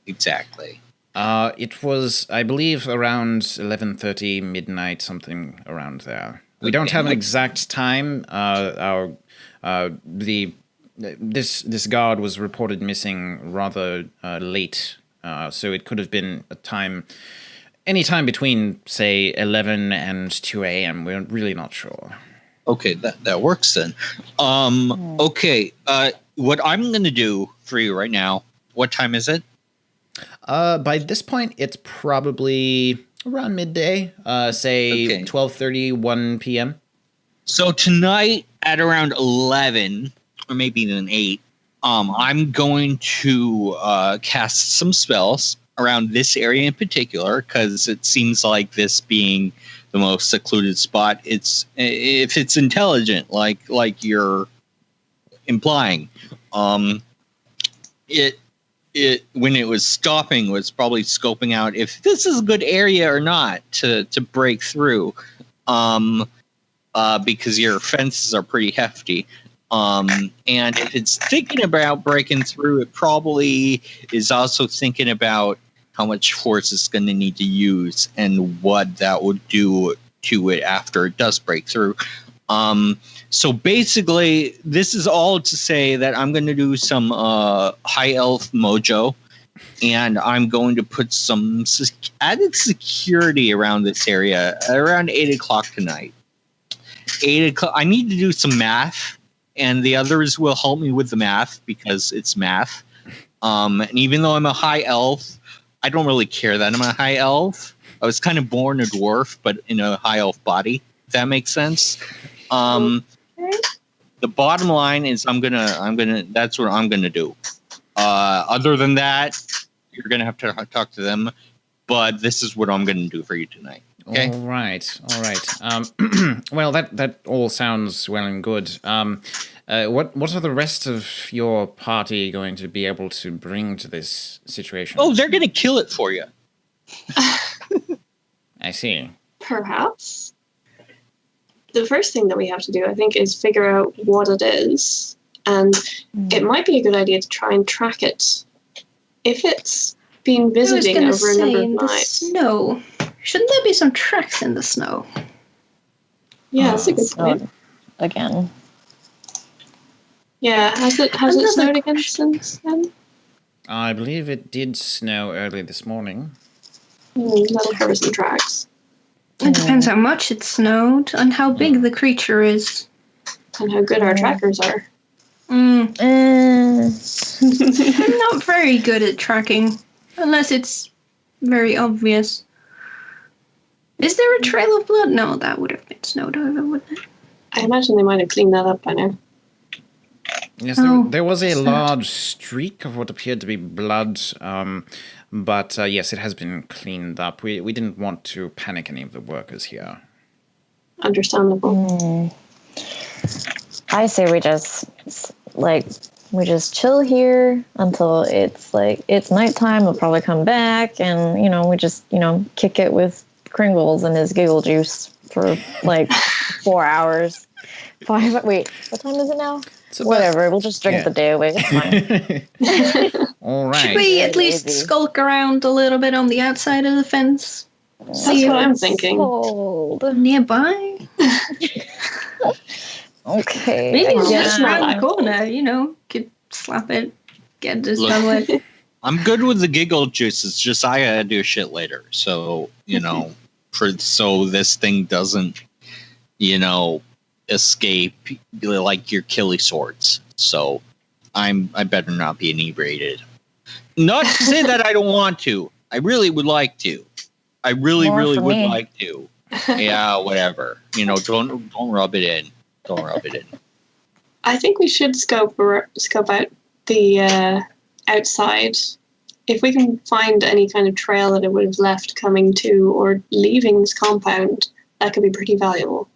Speaker 3: exactly?
Speaker 1: It was, I believe, around 11:30, midnight, something around there. We don't have an exact time. This guard was reported missing rather late, so it could have been any time between, say, 11 and 2 a.m. We're really not sure.
Speaker 3: Okay, that works then. Okay, what I'm going to do for you right now, what time is it?
Speaker 1: By this point, it's probably around midday, say 12:30, 1 p.m.
Speaker 3: So tonight at around 11, or maybe even 8, I'm going to cast some spells around this area in particular, because it seems like this being the most secluded spot, if it's intelligent, like you're implying, it when it was stopping was probably scoping out if this is a good area or not to break through, because your fences are pretty hefty. And if it's thinking about breaking through, it probably is also thinking about how much force it's going to need to use and what that would do to it after it does break through. So basically, this is all to say that I'm going to do some high elf mojo, and I'm going to put some added security around this area around 8 o'clock tonight. 8 o'clock. I need to do some math, and the others will help me with the math because it's math. And even though I'm a high elf, I don't really care that I'm a high elf. I was kind of born a dwarf, but in a high elf body. If that makes sense. The bottom line is that's what I'm gonna do. Other than that, you're gonna have to talk to them. But this is what I'm gonna do for you tonight. Okay.
Speaker 1: All right. Well, that all sounds well and good. What are the rest of your party going to be able to bring to this situation?
Speaker 3: Oh, they're going to kill it for you.
Speaker 1: I see.
Speaker 4: Perhaps. The first thing that we have to do, I think, is figure out what it is. And it might be a good idea to try and track it. If it's been visiting over a number of nights.
Speaker 2: Snow. Shouldn't there be some tracks in the snow?
Speaker 4: Yeah, that's a good point.
Speaker 5: Again.
Speaker 4: Yeah, has it snowed again since then?
Speaker 1: I believe it did snow early this morning.
Speaker 4: That'll cover some tracks.
Speaker 2: It depends how much it snowed and how big the creature is.
Speaker 4: And how good our trackers are.
Speaker 2: I'm not very good at tracking, unless it's very obvious. Is there a trail of blood? No, that would have been snowed over, wouldn't it?
Speaker 4: I imagine they might have cleaned that up by now.
Speaker 1: Yes, there was a large streak of what appeared to be blood, but yes, it has been cleaned up. We didn't want to panic any of the workers here.
Speaker 4: Understandable.
Speaker 5: I say we just chill here until it's nighttime. We'll probably come back, and we just kick it with Kringles and his giggle juice for 4 hours. Wait, what time is it now? Whatever, we'll just drink the day away. It's fine.
Speaker 1: All right.
Speaker 2: Should we at least skulk around a little bit on the outside of the fence?
Speaker 4: That's what I'm thinking.
Speaker 2: Nearby?
Speaker 5: Okay.
Speaker 2: Maybe just around the corner, could slap it, get this done with.
Speaker 3: I'm good with the giggle juice. It's just I gotta do shit later. So, so this thing doesn't, escape like your killy swords. So I better not be inebriated. Not to say that I don't want to. I really would like to. I really would like to. Yeah, whatever. Don't rub it in. Don't rub it in.
Speaker 4: I think we should scope out the outside if we can find any kind of trail that it would have left coming to or leaving this compound, that could be pretty valuable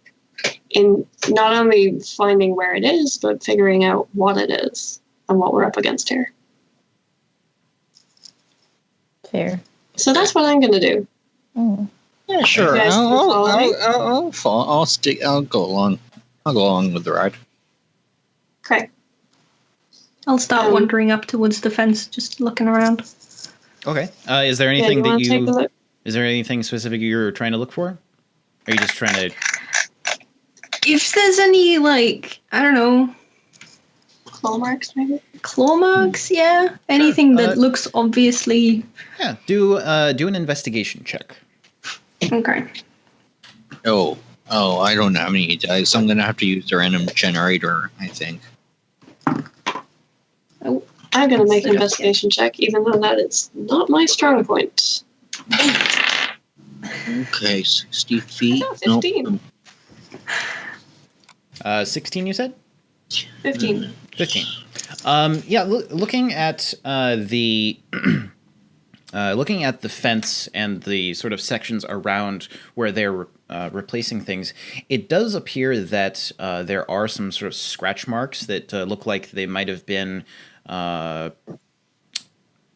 Speaker 4: in not only finding where it is, but figuring out what it is and what we're up against here.
Speaker 5: Fair.
Speaker 4: So that's what I'm going to do.
Speaker 5: Mm.
Speaker 3: Yeah, sure.
Speaker 4: You guys can follow me?
Speaker 3: I'll follow. I'll go along. I'll go along with the ride.
Speaker 4: Okay.
Speaker 2: I'll start wandering up towards the fence, just looking around.
Speaker 1: Okay. Is there anything
Speaker 4: you wanna take a look?
Speaker 1: Is there anything specific you're trying to look for? Or are you just trying to?
Speaker 2: If there's any, like, I don't know,
Speaker 4: Claw marks, maybe?
Speaker 2: claw marks, yeah, anything that looks obviously.
Speaker 1: Yeah. Do an investigation check.
Speaker 2: Okay.
Speaker 3: Oh, I don't have any dice. I'm gonna have to use the random generator, I think.
Speaker 4: I'm going to make an investigation check, even though that is not my strong point.
Speaker 3: Okay, 60 feet.
Speaker 4: Oh, 15.
Speaker 1: Nope. 16, you said?
Speaker 4: 15.
Speaker 1: 15. Yeah, looking at the looking at the fence and the sort of sections around where they're replacing things, it does appear that there are some sort of scratch marks that look like they might have been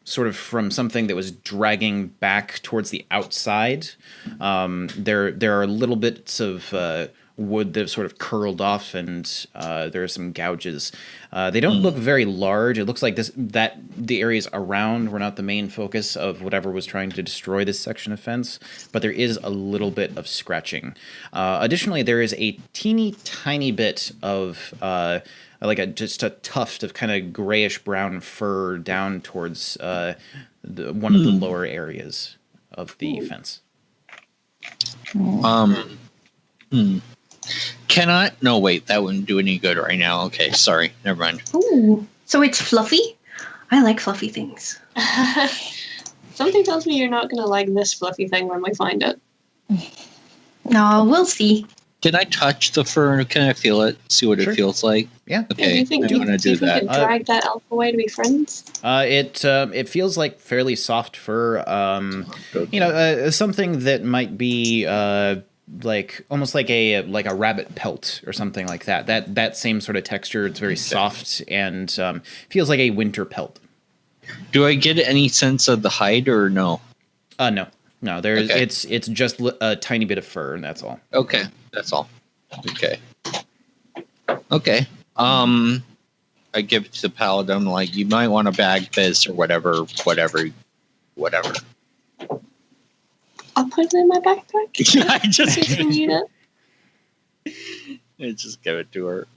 Speaker 1: sort of from something that was dragging back towards the outside. There are little bits of wood that have sort of curled off, and there are some gouges. They don't look very large. It looks like the areas around were not the main focus of whatever was trying to destroy this section of fence, but there is a little bit of scratching. Additionally, there is a teeny tiny bit of just a tuft of kind of grayish brown fur down towards one of the lower areas of the fence.
Speaker 3: Can I? No, wait, that wouldn't do any good right now. Okay, sorry, never mind.
Speaker 2: Ooh, so it's fluffy? I like fluffy things.
Speaker 4: Something tells me you're not going to like this fluffy thing when we find it.
Speaker 2: No, we'll see.
Speaker 3: Can I touch the fur? Can I feel it? See what it feels like?
Speaker 1: Yeah.
Speaker 3: Okay,
Speaker 4: do you think
Speaker 3: I'm going to do that.
Speaker 4: we could drag that elf away to be friends?
Speaker 1: It feels like fairly soft fur. Something that might be like almost like a rabbit pelt or something like that. That same sort of texture. It's very soft and feels like a winter pelt.
Speaker 3: Do I get any sense of the hide or no?
Speaker 1: No. There's
Speaker 3: Okay.
Speaker 1: it's just a tiny bit of fur, and that's all.
Speaker 3: Okay, that's all. Okay. I give it to the paladin, like, you might want to bag this or whatever.
Speaker 4: I'll put it in my backpack.
Speaker 3: I just
Speaker 4: If you need it.
Speaker 3: give it to her.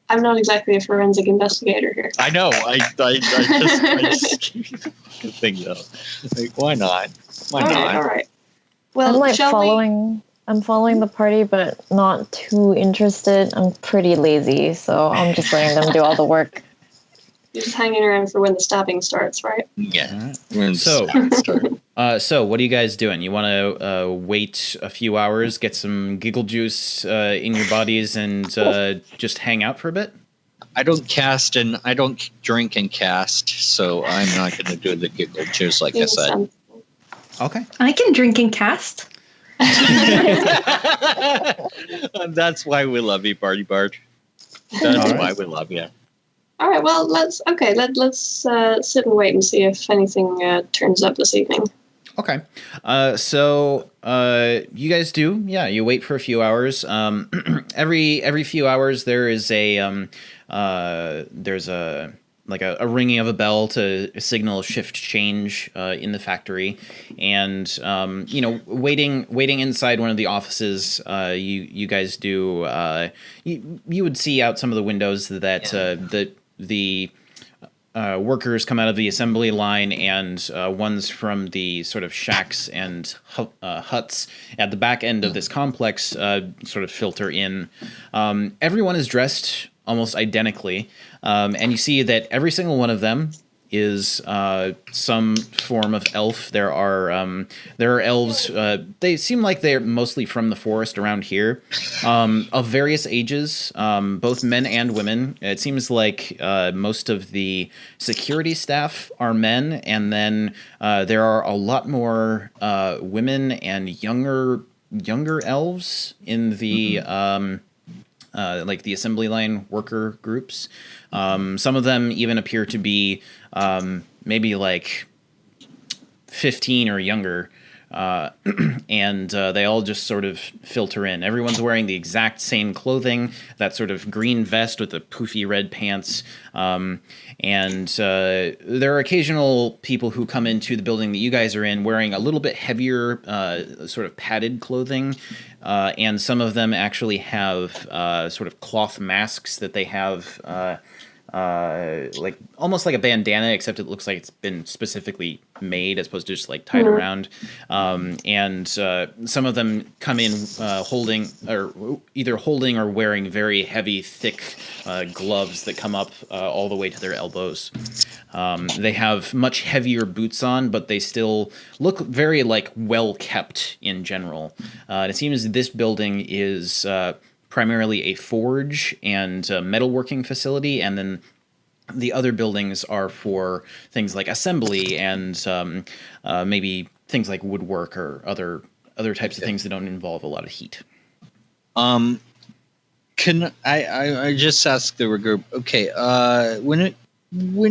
Speaker 4: I'm not exactly a forensic investigator here.
Speaker 3: I know. I just good thing though. Like, why not? Why not?
Speaker 4: All right. Well,
Speaker 5: I'm like
Speaker 4: shall
Speaker 5: following. I'm following the party, but not too interested. I'm pretty lazy, so I'm just letting them do all the work.
Speaker 4: You're just hanging around for when the stabbing starts, right?
Speaker 3: Yeah.
Speaker 1: So what are you guys doing? You want to wait a few hours, get some giggle juice in your bodies, and just hang out for a bit?
Speaker 3: I don't cast and I don't drink and cast, so I'm not going to do the giggle juice like I said.
Speaker 1: Okay.
Speaker 2: I can drink and cast.
Speaker 3: That's why we love you, Barty Bart. That's why we love you.
Speaker 4: All right. Well, let's sit and wait and see if anything turns up this evening.
Speaker 1: Okay. So you guys do, yeah. You wait for a few hours. Every few hours there is there's a ringing of a bell to signal shift change in the factory, and waiting inside one of the offices. You guys do. You would see out some of the windows that the workers come out of the assembly line, and ones from the sort of shacks and huts at the back end of this complex sort of filter in. Everyone is dressed almost identically, and you see that every single one of them is some form of elf. There are elves. They seem like they're mostly from the forest around here, of various ages, both men and women. It seems like most of the security staff are men, and then there are a lot more women and younger elves in the like the assembly line worker groups. Some of them even appear to be maybe like 15 or younger. And they all just sort of filter in. Everyone's wearing the exact same clothing, that sort of green vest with the poofy red pants. And there are occasional people who come into the building that you guys are in wearing a little bit heavier, sort of padded clothing. And some of them actually have sort of cloth masks that they have like almost like a bandana, except it looks like it's been specifically made as opposed to just like tied around. And some of them come in holding or wearing very heavy, thick gloves that come up all the way to their elbows. They have much heavier boots on, but they still look very like well kept in general. It seems this building is primarily a forge and metalworking facility, and then the other buildings are for things like assembly and maybe things like woodwork or other types of things that don't involve a lot of heat.
Speaker 3: Can I just ask the group? Okay, when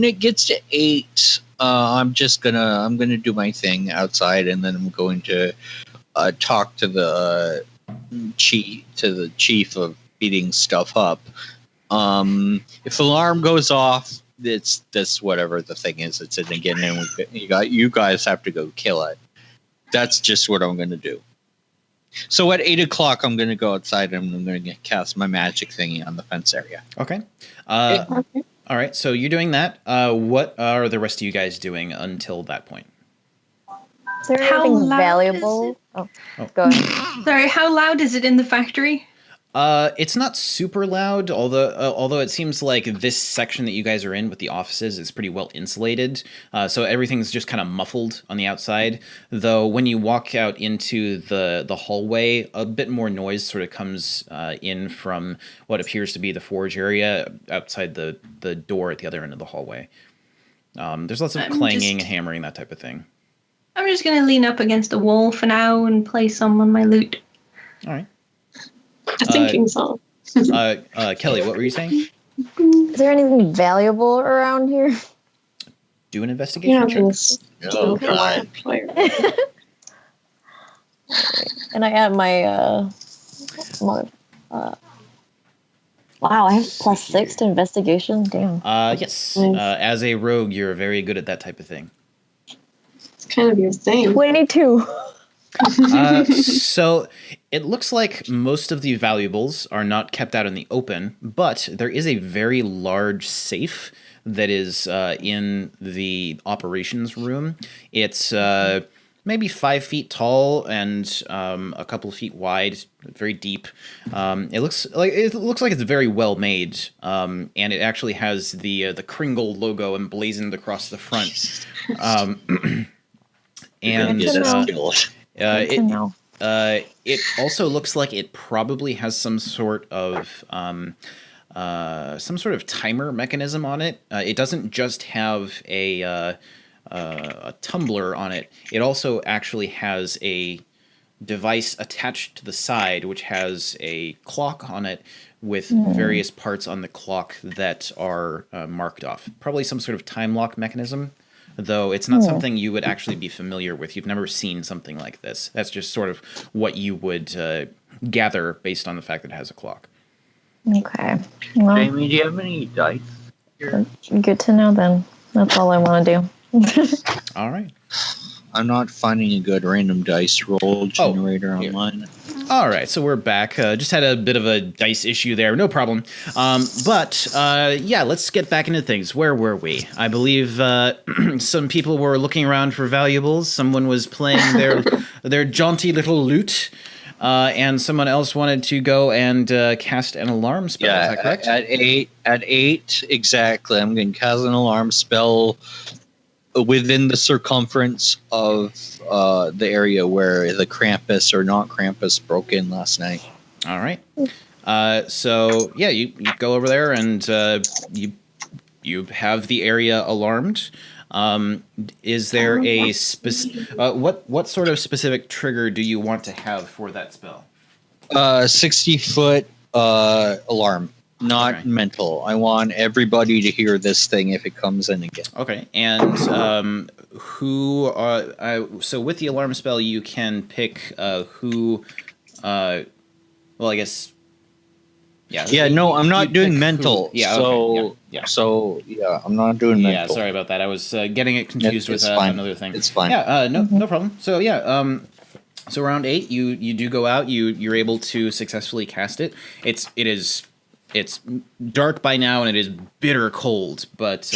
Speaker 3: it gets to 8, I'm gonna do my thing outside, and then I'm going to talk to the chief of beating stuff up. If alarm goes off, it's this whatever the thing is. It's in again, and you guys have to go kill it. That's just what I'm going to do. So at 8 o'clock, I'm going to go outside and I'm going to cast my magic thingy on the fence area.
Speaker 1: Okay. All right. So you're doing that. What are the rest of you guys doing until that point?
Speaker 5: Is there anything valuable? Oh, go ahead.
Speaker 2: Sorry, how loud is it in the factory?
Speaker 1: It's not super loud, although it seems like this section that you guys are in with the offices is pretty well insulated. So everything's just kind of muffled on the outside. Though when you walk out into the hallway, a bit more noise sort of comes in from what appears to be the forge area outside the door at the other end of the hallway. There's lots of clanging and hammering, that type of thing.
Speaker 2: I'm just going to lean up against the wall for now and play some on my lute.
Speaker 1: All right.
Speaker 4: A thinking song.
Speaker 1: Kelly, what were you saying?
Speaker 5: Is there anything valuable around here?
Speaker 1: Do an investigation check.
Speaker 3: Oh, God.
Speaker 5: And I add my wow, I have +6 to investigation. Damn.
Speaker 1: Yes. As a rogue, you're very good at that type of thing.
Speaker 4: It's kind of your thing.
Speaker 5: 22.
Speaker 1: So it looks like most of the valuables are not kept out in the open, but there is a very large safe that is in the operations room. It's maybe 5 feet tall and a couple of feet wide, very deep. It looks like it's very well made, and it actually has the Kringle logo emblazoned across the front. And it also looks like it probably has some sort of timer mechanism on it. It doesn't just have a tumbler on it. It also actually has a device attached to the side, which has a clock on it with various parts on the clock that are marked off. Probably some sort of time lock mechanism. Though it's not something you would actually be familiar with. You've never seen something like this. That's just sort of what you would gather based on the fact that it has a clock.
Speaker 5: Okay. Well,
Speaker 3: Jamie, do you have any dice?
Speaker 5: Good to know then. That's all I want to do.
Speaker 1: All right.
Speaker 3: I'm not finding a good random dice roll generator online.
Speaker 1: All right, so we're back. Just had a bit of a dice issue there. No problem. But let's get back into things. Where were we? I believe some people were looking around for valuables. Someone was playing their jaunty little lute. And someone else wanted to go and cast an alarm spell.
Speaker 3: Yeah,
Speaker 1: is that correct?
Speaker 3: At 8 exactly. I'm going to cast an alarm spell within the circumference of the area where the Krampus or not Krampus broke in last night.
Speaker 1: All right. So yeah, you go over there and you have the area alarmed. Is there a what sort of specific trigger do you want to have for that spell?
Speaker 3: 60-foot alarm, not mental. I want everybody to hear this thing if it comes in again.
Speaker 1: Okay, and so with the alarm spell, you can pick who. Well, I guess. Yeah.
Speaker 3: Yeah. No, I'm not doing mental.
Speaker 1: Yeah.
Speaker 3: So.
Speaker 1: Okay, yeah.
Speaker 3: So yeah, I'm not doing mental.
Speaker 1: Yeah. Sorry about that. I was getting it confused with another thing.
Speaker 3: It's fine.
Speaker 1: Yeah. No problem. So yeah. So around 8, you do go out. You're able to successfully cast it. It's dark by now and it is bitter cold. But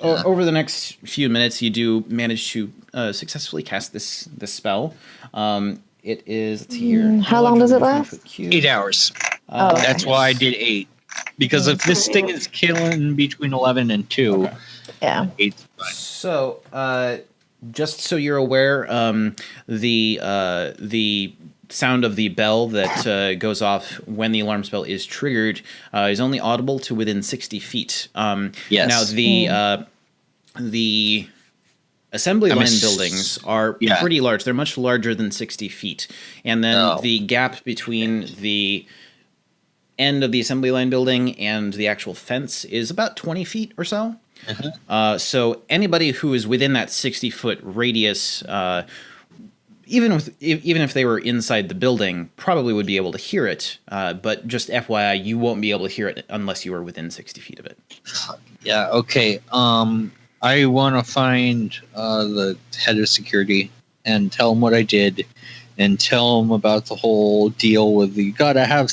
Speaker 1: over the next few minutes, you do manage to successfully cast this spell. It is, let's see here.
Speaker 5: How long does it last?
Speaker 3: 8 hours.
Speaker 5: Okay.
Speaker 3: That's why I did 8. Because if this thing is killing between 11 and 2,
Speaker 5: yeah.
Speaker 3: 8's fine.
Speaker 1: So, just so you're aware, the sound of the bell that goes off when the alarm spell is triggered is only audible to within 60 feet.
Speaker 3: Yes.
Speaker 1: Now, the assembly line buildings are pretty large. They're much larger than 60 feet. And then the gap between the end of the assembly line building and the actual fence is about 20 feet or so. So anybody who is within that 60-foot radius, even if they were inside the building, probably would be able to hear it. But just FYI, you won't be able to hear it unless you are within 60 feet of it.
Speaker 3: Yeah, okay. I want to find the head of security and tell him what I did and tell him about the whole deal with you got to have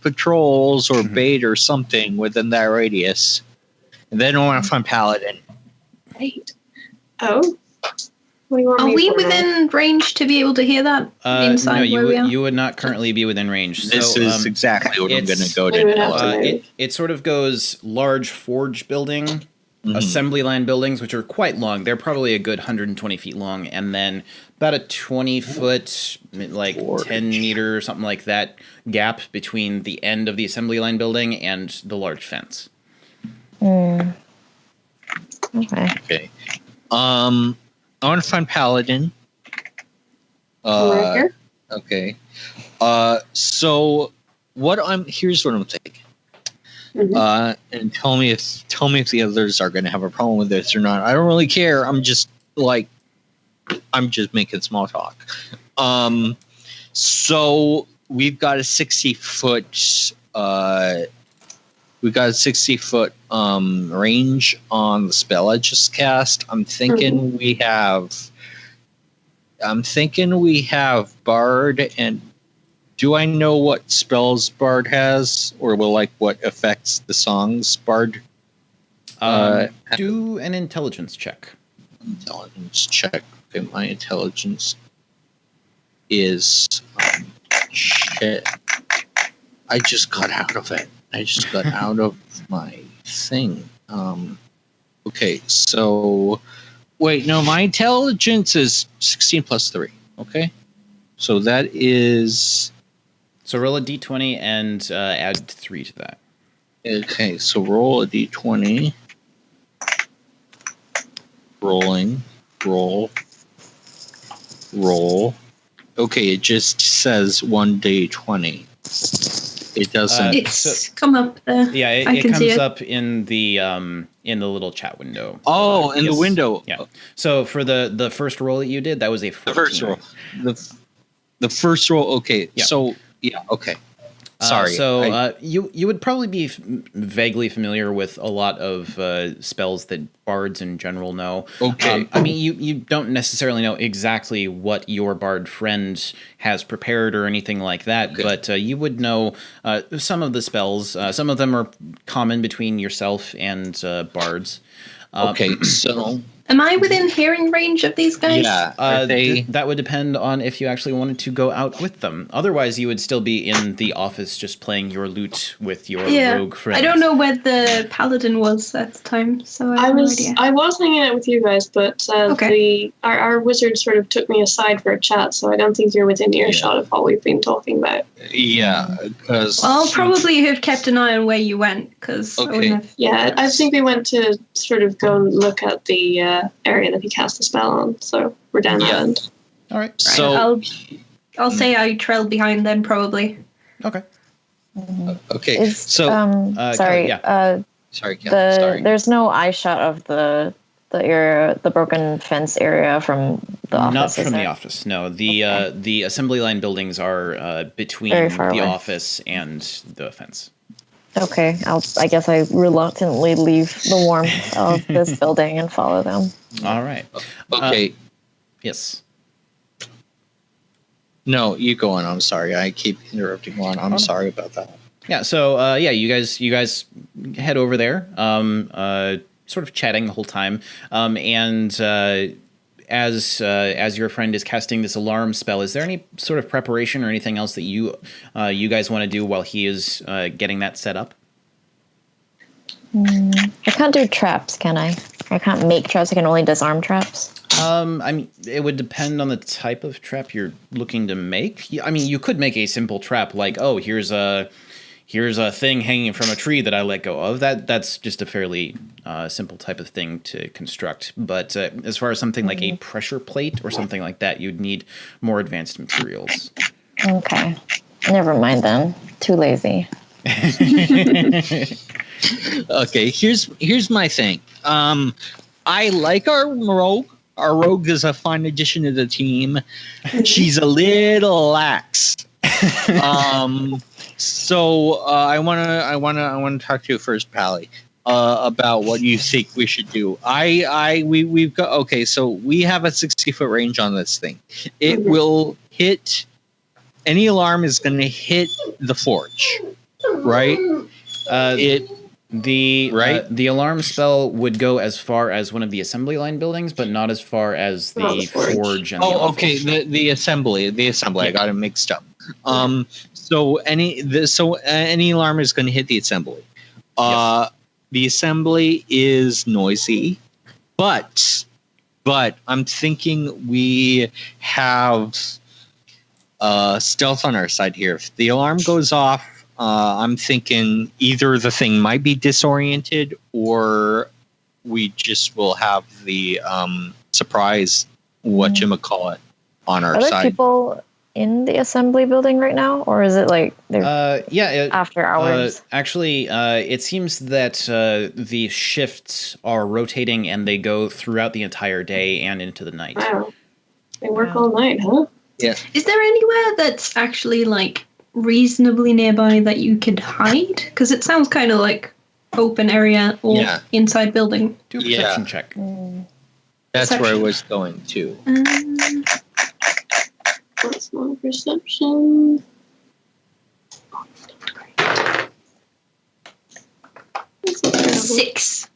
Speaker 3: patrols or bait or something within that radius. And then I want to find Paladin.
Speaker 4: Right. Oh. What do you want
Speaker 2: Are
Speaker 4: me
Speaker 2: we
Speaker 4: for
Speaker 2: within range to be able to hear that inside where we are?
Speaker 1: You would not currently be within range.
Speaker 3: This is exactly what I'm going to go to.
Speaker 1: It sort of goes large forge building, assembly line buildings, which are quite long. They're probably a good 120 feet long, and then about a 20-foot, like forge. 10 meter or something like that gap between the end of the assembly line building and the large fence.
Speaker 5: Okay.
Speaker 3: Okay. I want to find Paladin.
Speaker 4: Right here?
Speaker 3: Okay. So here's what I'm thinking. And tell me if the others are going to have a problem with this or not. I don't really care. I'm just making small talk. So we've got a 60-foot range on the spell I just cast. I'm thinking we have Bard, and do I know what spells Bard has, or what affects the songs Bard?
Speaker 1: Do an intelligence check.
Speaker 3: Intelligence check. Okay, my intelligence is shit. I just got out of it. I just got out of my thing. Okay, so wait, no, my intelligence is 16 plus 3. Okay, so that is.
Speaker 1: So roll a d20 and add 3 to that.
Speaker 3: Okay, so roll a d20. Rolling. Roll. Okay, it just says 1d20. It doesn't.
Speaker 2: It's come up there.
Speaker 1: Yeah, it comes up in the little chat window.
Speaker 3: Oh, in the window.
Speaker 1: Yeah. So for the first roll that you did, that was a 14.
Speaker 3: The first roll. The first roll. Okay. Yeah. So yeah. Okay. Sorry.
Speaker 1: You would probably be vaguely familiar with a lot of spells that bards in general know.
Speaker 3: Okay.
Speaker 1: I mean, you don't necessarily know exactly what your bard friend has prepared or anything like that, but you would know some of the spells. Some of them are common between yourself and bards.
Speaker 3: Okay, so
Speaker 2: Am I within hearing range of these guys?
Speaker 3: Yeah,
Speaker 1: that would depend on if you actually wanted to go out with them. Otherwise, you would still be in the office just playing your lute with your rogue friends.
Speaker 2: I don't know where the paladin was at the time, so I have no idea.
Speaker 4: I was hanging out with you guys, but our wizard sort of took me aside for a chat, so I don't think you're within earshot of what we've been talking about.
Speaker 3: Yeah, because...
Speaker 2: Well, I'll probably have kept an eye on where you went, because I wouldn't have...
Speaker 4: Yeah, I think we went to sort of go and look at the area that he cast the spell on, so we're down the end.
Speaker 1: All right.
Speaker 3: So
Speaker 2: I'll say I trailed behind them, probably.
Speaker 1: Okay.
Speaker 3: Okay.
Speaker 1: Sorry.
Speaker 3: Sorry, Ken. Sorry.
Speaker 5: There's no eye shot of the area, the broken fence area from the office.
Speaker 1: Not from the office. No, the assembly line buildings are between the office and the fence.
Speaker 5: Okay, I guess I reluctantly leave the warmth of this building and follow them.
Speaker 1: All right.
Speaker 3: Okay.
Speaker 1: Yes.
Speaker 3: No, you go on. I'm sorry. I keep interrupting Juan. I'm sorry about that.
Speaker 1: Yeah. So you guys head over there. Sort of chatting the whole time. And as your friend is casting this alarm spell, is there any sort of preparation or anything else that you guys want to do while he is getting that set up?
Speaker 5: I can't do traps, can I? I can't make traps. I can only disarm traps.
Speaker 1: I mean, it would depend on the type of trap you're looking to make. I mean, you could make a simple trap like, oh, here's a thing hanging from a tree that I let go of. That's just a fairly simple type of thing to construct. But as far as something like a pressure plate or something like that, you'd need more advanced materials.
Speaker 5: Okay. Never mind then. Too lazy.
Speaker 3: Okay, here's my thing. I like our rogue. Our rogue is a fine addition to the team. She's a little lax. So I wanna talk to you first, Pally, about what you think we should do. We've got so we have a 60-foot range on this thing. It will hit any alarm is going to hit the forge, right?
Speaker 1: The alarm spell would go as far as one of the assembly line buildings, but not as far as the forge and the office.
Speaker 3: Okay, the assembly. Yeah. I got it mixed up. So any alarm is going to hit the assembly.
Speaker 1: Yes.
Speaker 3: The assembly is noisy, but I'm thinking we have stealth on our side here. If the alarm goes off, I'm thinking either the thing might be disoriented or we just will have the surprise whatchamacallit on our side.
Speaker 5: Are there people in the assembly building right now, or is it like they're after hours?
Speaker 1: Actually, it seems that the shifts are rotating and they go throughout the entire day and into the night.
Speaker 4: Wow. They work all night, huh?
Speaker 3: Yeah.
Speaker 2: Is there anywhere that's actually like reasonably nearby that you could hide? Because it sounds kind of like open area or inside building.
Speaker 1: Do a perception check.
Speaker 3: That's where I was going to.
Speaker 4: What's my perception?
Speaker 2: 6.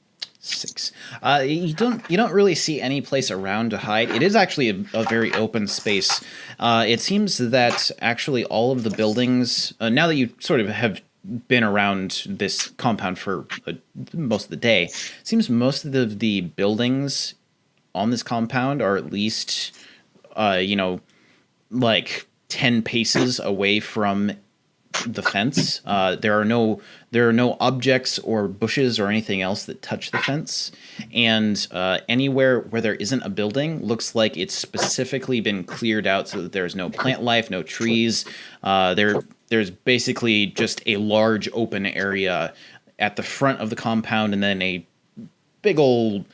Speaker 1: You don't really see any place around to hide. It is actually a very open space. It seems that actually all of the buildings, now that you sort of have been around this compound for most of the day, it seems most of the buildings on this compound are at least, like 10 paces away from the fence. There are no objects or bushes or anything else that touch the fence, and anywhere where there isn't a building looks like it's specifically been cleared out so that there's no plant life, no trees. There's basically just a large open area at the front of the compound, and then a big old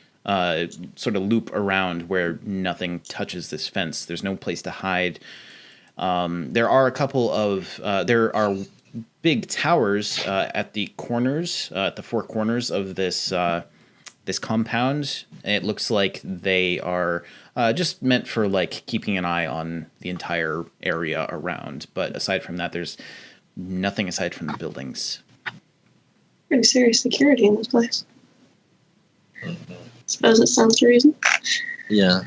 Speaker 1: sort of loop around where nothing touches this fence. There's no place to hide. There are a couple of there are big towers at the corners, at the four corners of this compound. It looks like they are just meant for like keeping an eye on the entire area around. But aside from that, there's nothing aside from the buildings.
Speaker 4: Pretty serious security in this place. suppose it stands to reason.
Speaker 3: Yeah.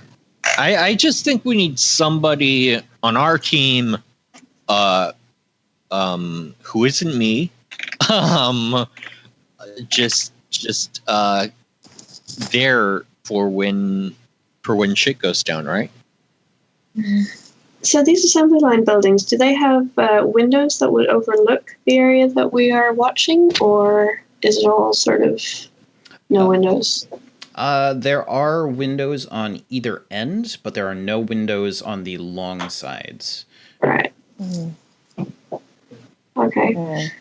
Speaker 3: I just think we need somebody on our team who isn't me. Just there for when shit goes down, right?
Speaker 4: So these assembly line buildings, do they have windows that would overlook the area that we are watching, or is it all sort of no windows?
Speaker 1: There are windows on either end, but there are no windows on the long sides.
Speaker 4: Right. Okay.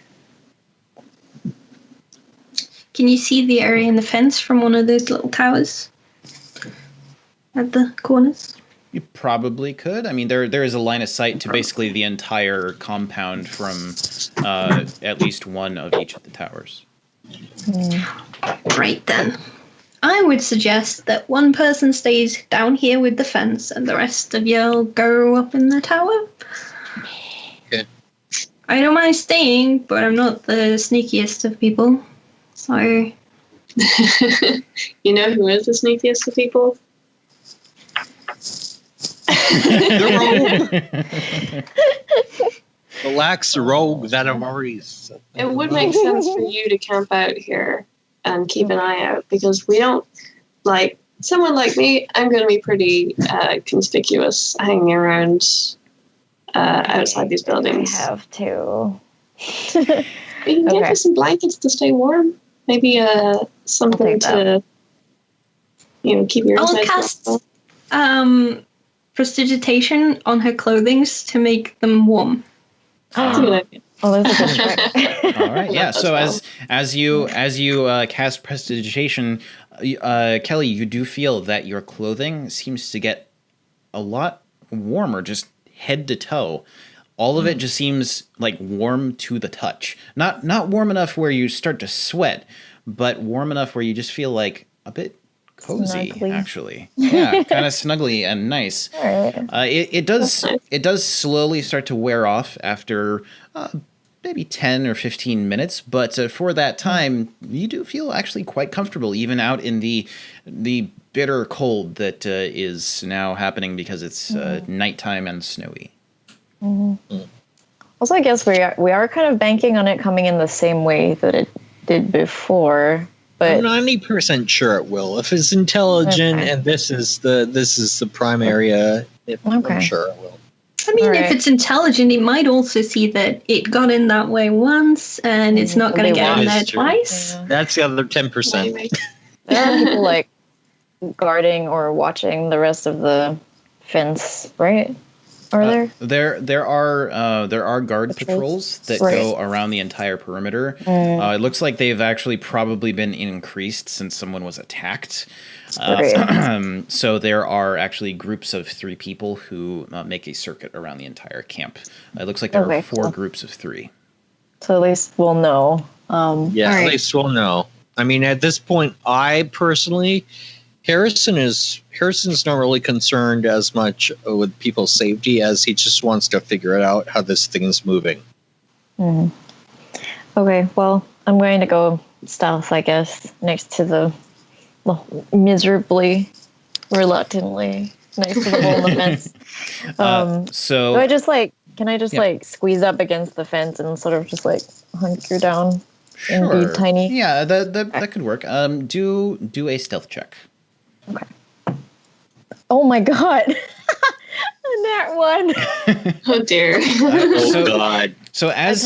Speaker 2: Can you see the area in the fence from one of those little towers at the corners?
Speaker 1: You probably could. I mean, there is a line of sight to basically the entire compound from at least one of each of the towers.
Speaker 2: Right then. I would suggest that one person stays down here with the fence and the rest of y'all go up in the tower.
Speaker 3: Okay.
Speaker 2: I don't mind staying, but I'm not the sneakiest of people. So...
Speaker 4: You know who is the sneakiest of people?
Speaker 3: The lax rogue that I've already said.
Speaker 4: It would make sense for you to camp out here and keep an eye out, because we don't, like, someone like me, I'm going to be pretty conspicuous hanging around outside these buildings.
Speaker 5: I have to.
Speaker 4: You can get you some blankets to stay warm. Maybe something to, keep your insides warm.
Speaker 2: I'll cast prestidigitation on her clothings to make them warm.
Speaker 4: That's a good idea.
Speaker 5: Oh, that's a good trick.
Speaker 1: All right, yeah. So as you cast prestidigitation, Kelly, you do feel that your clothing seems to get a lot warmer, just head to toe. All of it just seems like warm to the touch. Not warm enough where you start to sweat, but warm enough where you just feel like a bit cozy,
Speaker 5: snuggly.
Speaker 1: Actually. Yeah, kind of snuggly and nice.
Speaker 5: All right.
Speaker 1: It does slowly start to wear off after maybe 10 or 15 minutes, but for that time, you do feel actually quite comfortable, even out in the bitter cold that is now happening because it's nighttime and snowy.
Speaker 5: Also, I guess we are kind of banking on it coming in the same way that it did before. But
Speaker 3: I'm 90% sure it will. If it's intelligent and this is the prime area, I'm sure it will.
Speaker 2: I mean, if it's intelligent, it might also see that it got in that way once and it's not going to get in there twice.
Speaker 3: Yeah. That's the other 10%.
Speaker 5: There are people like guarding or watching the rest of the fence, right? Are there?
Speaker 1: There are guard patrols that go around the entire perimeter. It looks like they've actually probably been increased since someone was attacked. So there are actually groups of 3 people who make a circuit around the entire camp. It looks like there are 4 groups of 3.
Speaker 5: So at least we'll know.
Speaker 3: At least we'll know. I mean, at this point, I personally... Harrison's not really concerned as much with people's safety as he just wants to figure out how this thing is moving.
Speaker 5: Okay, well, I'm going to go stealth, I guess, next to the miserably, reluctantly next to the hole in the fence.
Speaker 1: So
Speaker 5: do I just can I just squeeze up against the fence and sort of just hunker down and be tiny?
Speaker 1: Yeah, that could work. Do a stealth check.
Speaker 5: Okay. Oh my god. That one.
Speaker 4: Oh dear.
Speaker 3: God.
Speaker 1: So as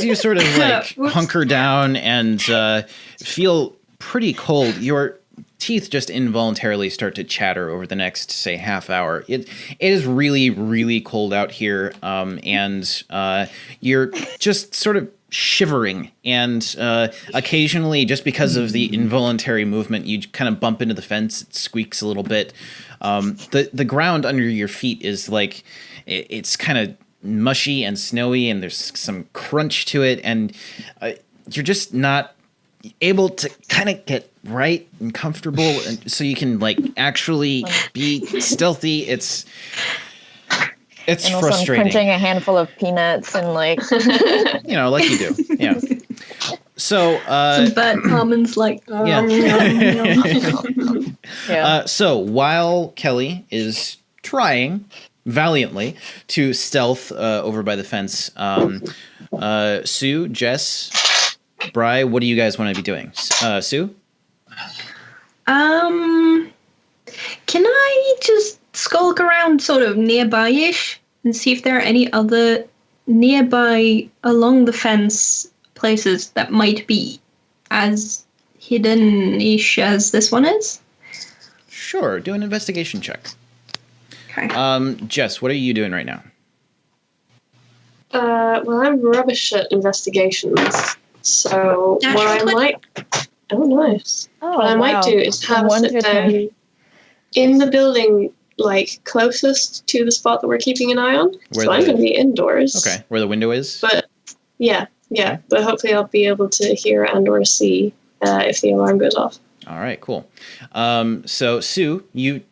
Speaker 1: you sort of hunker down and feel pretty cold, your teeth just involuntarily start to chatter over the next, say, half hour. It is really, really cold out here, and you're just sort of shivering, and occasionally, just because of the involuntary movement, you kind of bump into the fence. It squeaks a little bit. The ground under your feet is it's kind of mushy and snowy, and there's some crunch to it, and you're just not able to kind of get right and comfortable, and so you can actually be stealthy. It's
Speaker 5: and also
Speaker 1: frustrating.
Speaker 5: I'm crunching a handful of peanuts and like
Speaker 1: you do. Yeah. So,
Speaker 2: some bad comments like,
Speaker 1: so while Kelly is trying valiantly to stealth over by the fence, Sue, Jess, Bryy, what do you guys want to be doing? Sue?
Speaker 2: Can I just skulk around sort of nearby-ish and see if there are any other nearby along the fence places that might be as hidden-ish as this one is?
Speaker 1: Sure, do an investigation check.
Speaker 2: Okay.
Speaker 1: Jess, what are you doing right now?
Speaker 4: Well, I'm rubbish at investigations, so what I might... Oh, nice. What I might do is have a sit down in the building, like, closest to the spot that we're keeping an eye on. So I'm going to be indoors.
Speaker 1: Okay, where the window is?
Speaker 4: But, yeah.
Speaker 1: Okay.
Speaker 4: But hopefully I'll be able to hear and or see if the alarm goes off.
Speaker 1: All right, cool. So, Sue, you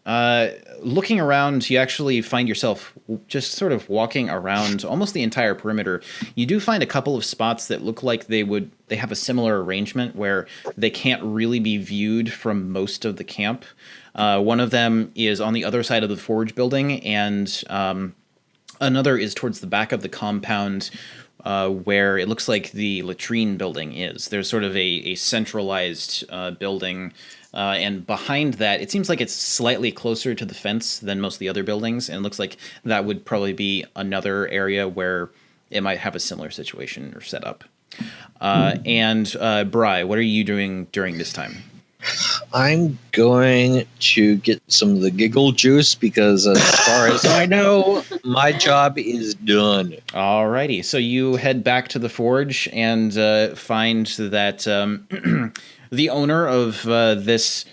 Speaker 1: looking around, you actually find yourself just sort of walking around almost the entire perimeter. You do find a couple of spots that look like they have a similar arrangement where they can't really be viewed from most of the camp. One of them is on the other side of the forge building, and another is towards the back of the compound, where it looks like the latrine building is. There's sort of a centralized building, and behind that, it seems like it's slightly closer to the fence than most of the other buildings, and it looks like that would probably be another area where it might have a similar situation or setup. And Bryy, what are you doing during this time?
Speaker 3: I'm going to get some of the giggle juice because as far as I know, my job is done.
Speaker 1: Alrighty, so you head back to the forge and find that the owner of this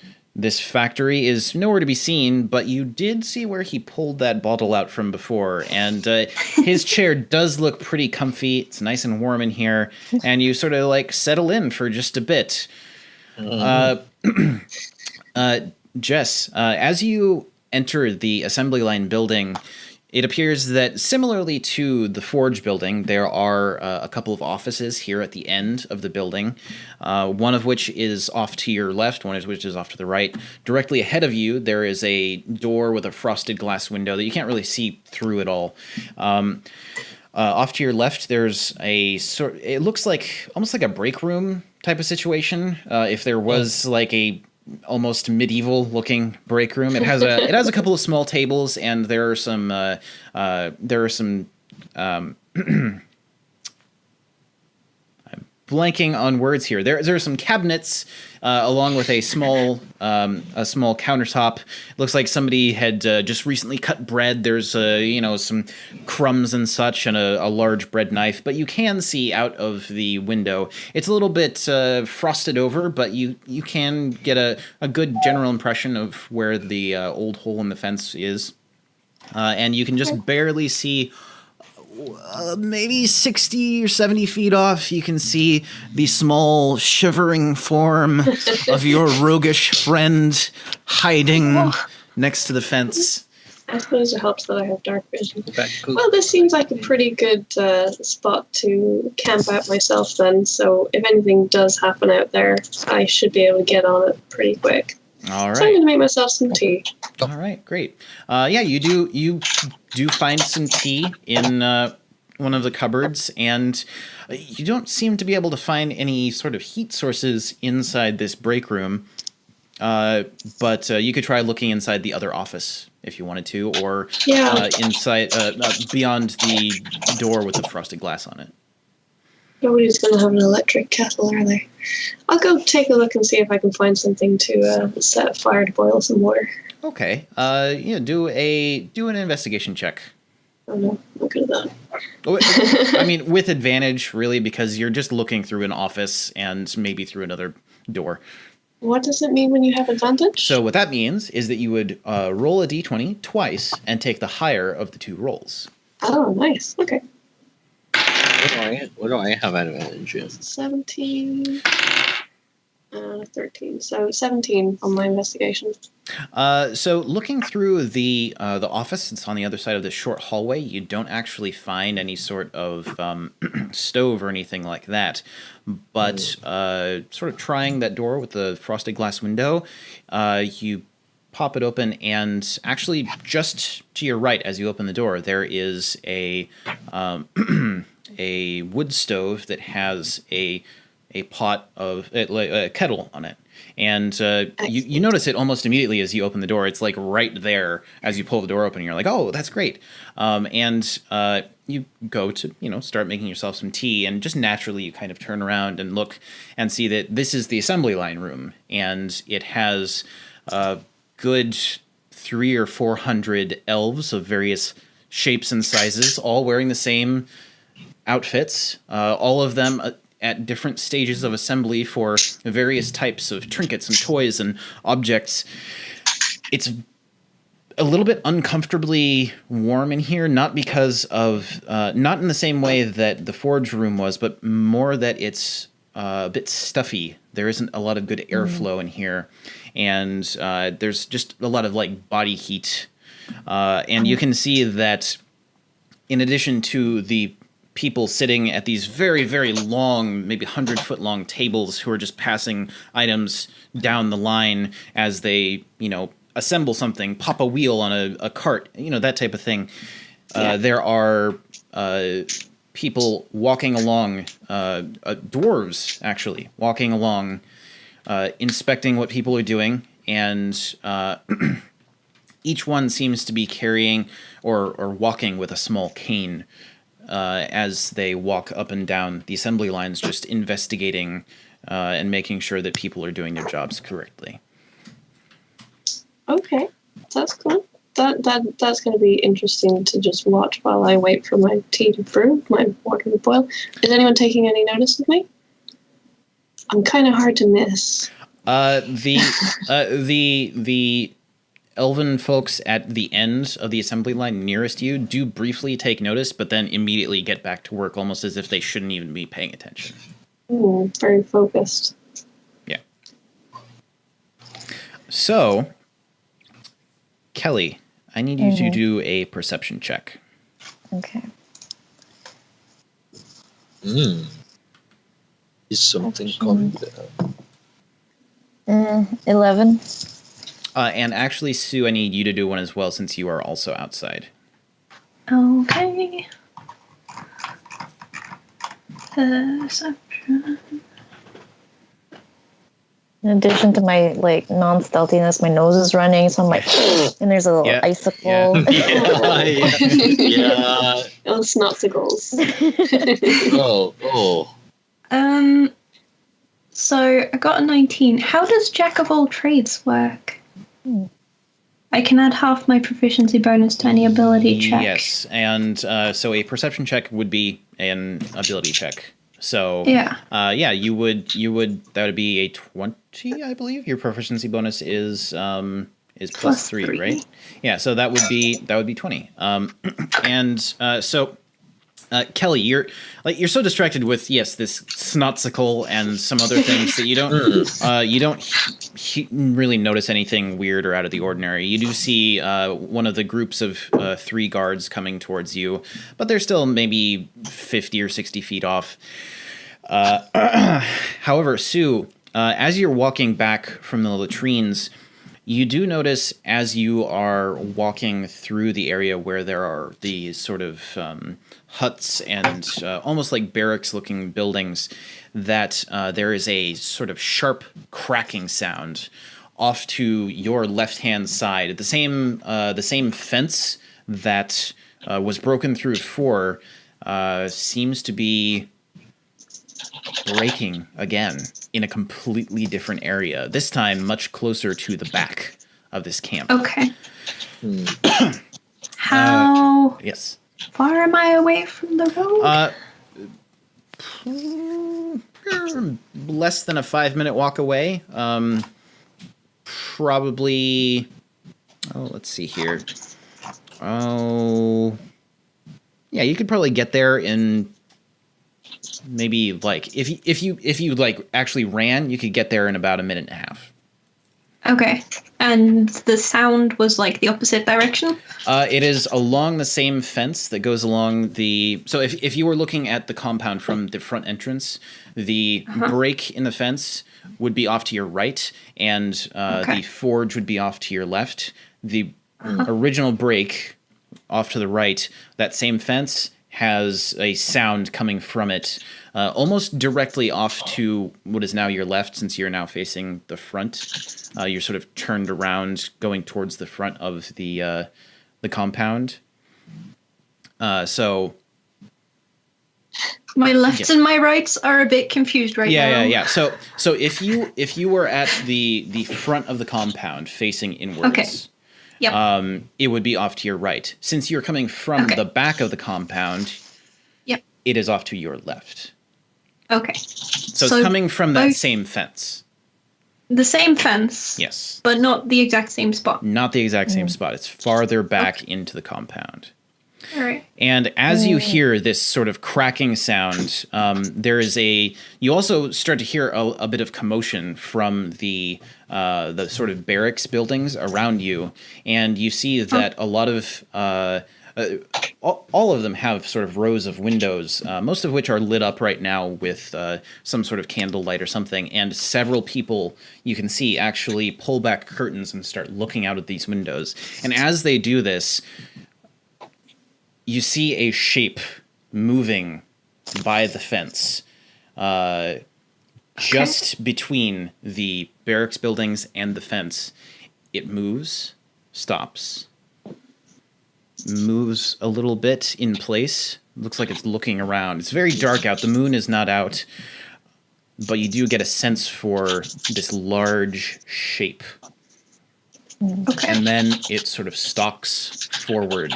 Speaker 1: factory is nowhere to be seen, but you did see where he pulled that bottle out from before, and his chair does look pretty comfy. It's nice and warm in here, and you sort of like settle in for just a bit. Jess, as you enter the assembly line building, it appears that similarly to the forge building, there are a couple of offices here at the end of the building, one of which is off to your left, one of which is off to the right. Directly ahead of you, there is a door with a frosted glass window that you can't really see through at all. Off to your left, there's it looks like almost like a break room type of situation. If there was like a almost medieval looking break room, it has a couple of small tables, and there are some I'm blanking on words here. There are some cabinets along with a small countertop. It looks like somebody had just recently cut bread. There's some crumbs and such, and a large bread knife. But you can see out of the window. It's a little bit frosted over, but you can get a good general impression of where the old hole in the fence is, and you can just barely see. Maybe 60 or 70 feet off, you can see the small shivering form of your roguish friend hiding next to the fence.
Speaker 4: I suppose it helps that I have dark vision. Well, this seems like a pretty good spot to camp out myself then, so if anything does happen out there, I should be able to get on it pretty quick.
Speaker 1: All right.
Speaker 4: So I'm going to make myself some tea.
Speaker 1: All right, great. You do find some tea in one of the cupboards, and you don't seem to be able to find any sort of heat sources inside this break room. But you could try looking inside the other office if you wanted to, or inside beyond the door with the frosted glass on it.
Speaker 4: Nobody's going to have an electric kettle, are they? I'll go take a look and see if I can find something to set a fire to boil some water.
Speaker 1: Okay. Do an investigation check.
Speaker 4: Oh no, I'm good at that.
Speaker 1: I mean, with advantage, really, because you're just looking through an office and maybe through another door.
Speaker 4: What does it mean when you have advantage?
Speaker 1: So what that means is that you would roll a d20 twice and take the higher of the two rolls.
Speaker 4: Oh, nice. Okay.
Speaker 3: What do I have advantage in?
Speaker 4: 17. 13. So 17 on my investigation.
Speaker 1: So looking through the office, it's on the other side of this short hallway. You don't actually find any sort of stove or anything like that. But sort of trying that door with the frosted glass window, you pop it open, and actually just to your right as you open the door, there is a a wood stove that has a pot of a kettle on it. And you notice it almost immediately as you open the door. It's like right there as you pull the door open. And you're like, oh, that's great. And you go to, start making yourself some tea. And just naturally, you kind of turn around and look and see that this is the assembly line room. And it has a good 300 or 400 elves of various shapes and sizes, all wearing the same outfits, all of them at different stages of assembly for various types of trinkets and toys and objects. It's a little bit uncomfortably warm in here, not because of, not in the same way that the forge room was, but more that it's a bit stuffy. There isn't a lot of good airflow in here, and there's just a lot of body heat. And you can see that in addition to the people sitting at these very, very long, maybe 100-foot long tables who are just passing items down the line as they, assemble something, pop a wheel on a cart, that type of thing. There are people walking along, dwarves actually, walking along, inspecting what people are doing, and each one seems to be carrying or walking with a small cane as they walk up and down the assembly lines, just investigating and making sure that people are doing their jobs correctly.
Speaker 4: Okay, that's cool. That's going to be interesting to just watch while I wait for my tea to brew, my water to boil. Is anyone taking any notice of me? I'm kind of hard to miss.
Speaker 1: The elven folks at the end of the assembly line nearest you do briefly take notice, but then immediately get back to work, almost as if they shouldn't even be paying attention.
Speaker 4: Very focused.
Speaker 1: Yeah. So, Kelly, I need you to do a perception check.
Speaker 5: Okay.
Speaker 3: Is something coming down?
Speaker 5: 11.
Speaker 1: And actually, Sue, I need you to do one as well, since you are also outside.
Speaker 2: Okay. Perception.
Speaker 5: In addition to my non-stealthiness, my nose is running, so I'm and there's a little icicle.
Speaker 3: Yeah.
Speaker 4: Oh, snotsicles.
Speaker 3: Oh.
Speaker 2: So I got a 19. How does Jack of all trades work? I can add half my proficiency bonus to any ability check.
Speaker 1: Yes, and so a perception check would be an ability check. So you would that would be a 20, I believe. Your proficiency bonus is plus 3, right? Yeah, so that would be 20. So Kelly, you're so distracted with this snotsicle and some other things that you don't really notice anything weird or out of the ordinary. You do see one of the groups of 3 guards coming towards you, but they're still maybe 50 or 60 feet off. However, Sue, as you're walking back from the latrines, you do notice as you are walking through the area where there are these sort of huts and almost like barracks-looking buildings that there is a sort of sharp cracking sound off to your left-hand side. The same fence that was broken through before seems to be breaking again in a completely different area, this time much closer to the back of this camp.
Speaker 2: Okay. How
Speaker 1: yes.
Speaker 2: far am I away from the road?
Speaker 1: Less than a 5-minute walk away. Probably, let's see here. Yeah, you could probably get there in maybe like if you like actually ran, you could get there in about a minute and a half.
Speaker 2: Okay. And the sound was like the opposite direction?
Speaker 1: It is along the same fence that goes along the... So if you were looking at the compound from the front entrance, the break in the fence would be off to your right, and the forge would be off to your left. The original break off to the right, that same fence has a sound coming from it almost directly off to what is now your left, since you're now facing the front. You're sort of turned around going towards the front of the compound. So
Speaker 2: my lefts and my rights are a bit confused now.
Speaker 1: Yeah. So if you were at the front of the compound facing inwards, it would be off to your right. Since you're coming from the back of the compound, it is off to your left.
Speaker 2: Okay.
Speaker 1: So it's coming from that same fence.
Speaker 2: The same fence?
Speaker 1: Yes.
Speaker 2: But not the exact same spot?
Speaker 1: Not the exact same spot. It's farther back into the compound.
Speaker 2: All right.
Speaker 1: And as you hear this sort of cracking sound, there is you also start to hear a bit of commotion from the sort of barracks buildings around you, and you see that a lot of all of them have sort of rows of windows, most of which are lit up right now with some sort of candlelight or something, and several people you can see actually pull back curtains and start looking out at these windows. And as they do this, you see a shape moving by the fence, just between the barracks buildings and the fence. It moves, stops, moves a little bit in place. Looks like it's looking around. It's very dark out. The moon is not out, but you do get a sense for this large shape.
Speaker 2: Okay.
Speaker 1: And then it sort of stalks forward.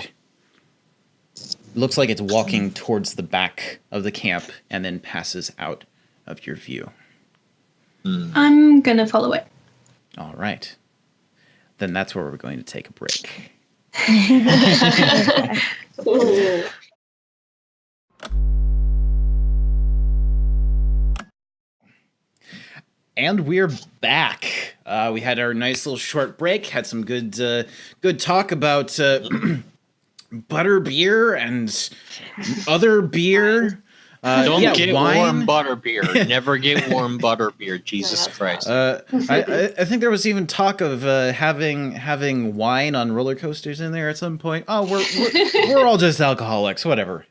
Speaker 1: Looks like it's walking towards the back of the camp and then passes out of your view.
Speaker 2: I'm gonna follow it.
Speaker 1: All right. Then that's where we're going to take a break. And we're back. We had our nice little short break, had some good talk about butter beer and other beer.
Speaker 3: Don't get
Speaker 1: wine.
Speaker 3: warm butter beer. Never get warm butter beer. Jesus Christ.
Speaker 1: I think there was even talk of having wine on roller coasters in there at some point. Oh, we're all just alcoholics, whatever.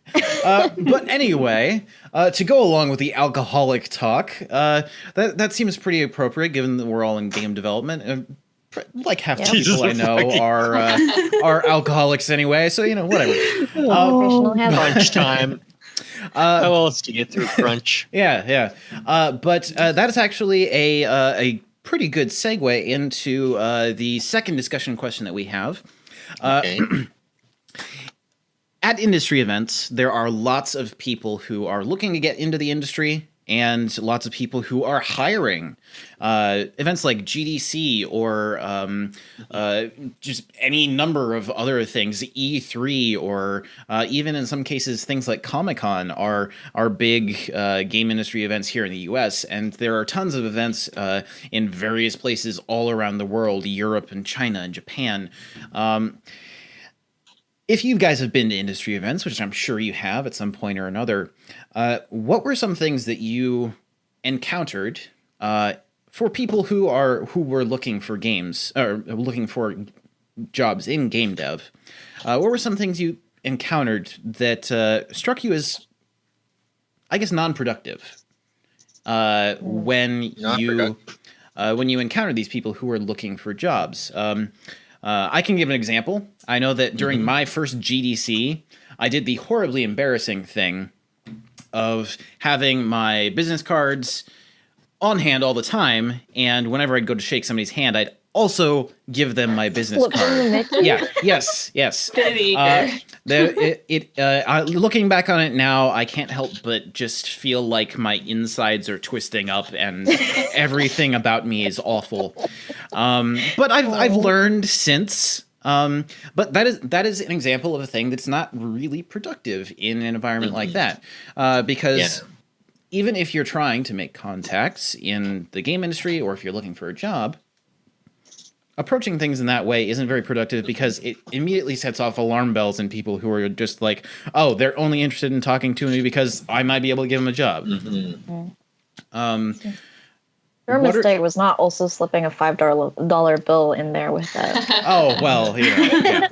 Speaker 1: But anyway, to go along with the alcoholic talk, that seems pretty appropriate given that we're all in game development. Like half the people I know are alcoholics anyway, so whatever.
Speaker 3: Crunch time. How else do you get through crunch?
Speaker 1: Yeah. But that is actually a pretty good segue into the second discussion question that we have.
Speaker 3: Okay.
Speaker 1: At industry events, there are lots of people who are looking to get into the industry, and lots of people who are hiring. Events like GDC or just any number of other things, E3, or even in some cases things like Comic-Con are big game industry events here in the US. And there are tons of events in various places all around the world, Europe and China and Japan. If you guys have been to industry events, which I'm sure you have at some point or another, what were some things that you encountered for people who were looking for games or looking for jobs in game dev? What were some things you encountered that struck you as, I guess, non-productive when you encountered these people who were looking for jobs? I can give an example. I know that during my first GDC, I did the horribly embarrassing thing of having my business cards on hand all the time, and whenever I'd go to shake somebody's hand, I'd also give them my business card. Yes. Looking back on it now, I can't help but just feel like my insides are twisting up and everything about me is awful. But I've learned since. But that is an example of a thing that's not really productive in an environment like that, because even if you're trying to make contacts in the game industry or if you're looking for a job, approaching things in that way isn't very productive because it immediately sets off alarm bells in people who are just like, oh, they're only interested in talking to me because I might be able to give them a job.
Speaker 5: Your mistake was not also slipping a $5 bill in there with that.
Speaker 1: Oh, well, yeah.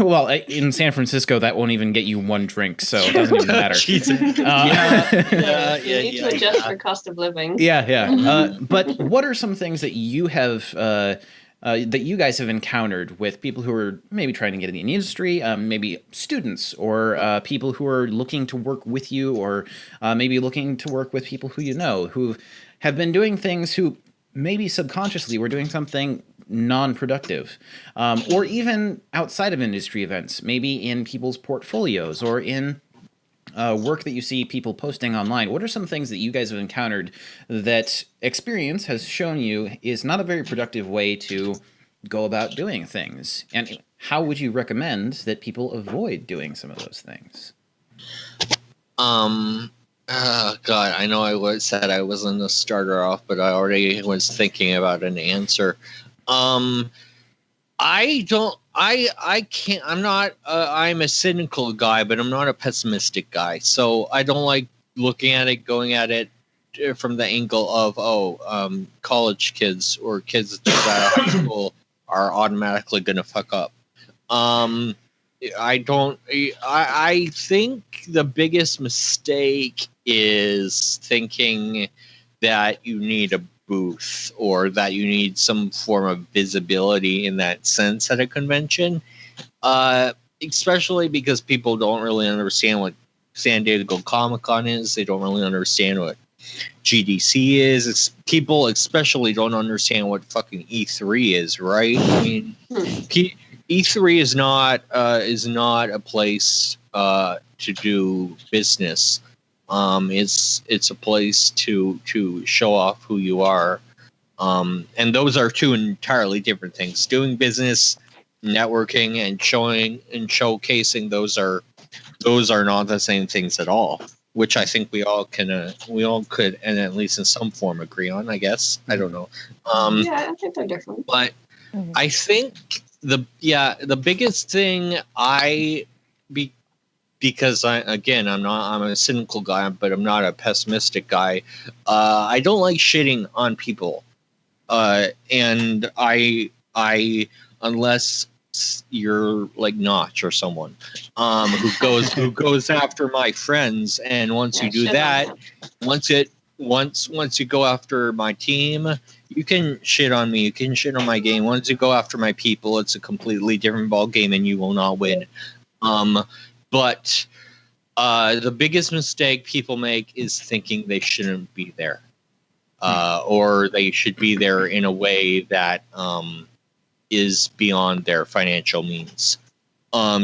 Speaker 1: Well, in San Francisco, that won't even get you one drink, so it doesn't even matter.
Speaker 4: You need to adjust for cost of living.
Speaker 1: Yeah. But what are some things that you have that you guys have encountered with people who are maybe trying to get in the industry, maybe students or people who are looking to work with you, or maybe looking to work with people who you know who have been doing things who maybe subconsciously were doing something non-productive, or even outside of industry events, maybe in people's portfolios or in work that you see people posting online? What are some things that you guys have encountered that experience has shown you is not a very productive way to go about doing things? And how would you recommend that people avoid doing some of those things?
Speaker 3: God, I know I said I wasn't a starter off, but I already was thinking about an answer. I'm a cynical guy, but I'm not a pessimistic guy. So I don't like going at it from the angle of, college kids or kids that are out of high school are automatically going to fuck up. I think the biggest mistake is thinking that you need a booth or that you need some form of visibility in that sense at a convention, especially because people don't really understand what San Diego Comic-Con is. They don't really understand what GDC is. People especially don't understand what fucking E3 is, right? I mean, E3 is not a place to do business. It's a place to show off who you are, and those are two entirely different things. Doing business, networking, and showcasing those are not the same things at all. Which I think we all could, and at least in some form, agree on. I guess I don't know.
Speaker 4: I think they're different.
Speaker 3: But I think the biggest thing because I'm a cynical guy, but I'm not a pessimistic guy. I don't like shitting on people, and I unless you're like Notch or someone who goes after my friends, and once you do that, once you go after my team, you can shit on me, you can shit on my game. Once you go after my people, it's a completely different ball game, and you will not win. But the biggest mistake people make is thinking they shouldn't be there, or they should be there in a way that is beyond their financial means.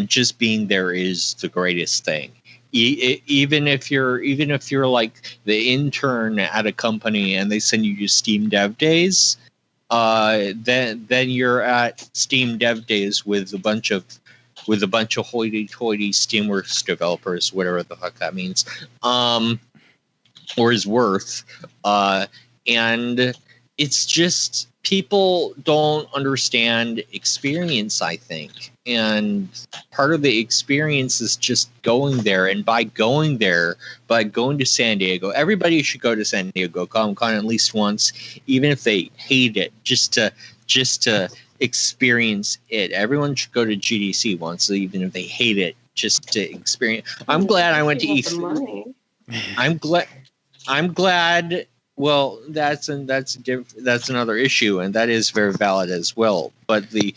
Speaker 3: Just being there is the greatest thing. Even if you're like the intern at a company and they send you to Steam Dev Days, then you're at Steam Dev Days with a bunch of hoity-toity Steamworks developers, whatever the fuck that means, or is worth. And it's just people don't understand experience, I think. And part of the experience is just going there. And by going to San Diego, everybody should go to San Diego Comic-Con at least once, even if they hate it, just to experience it. Everyone should go to GDC once, even if they hate it, just to experience. I'm glad I went to E3. I'm glad. Well, that's another issue, and that is very valid as well. But the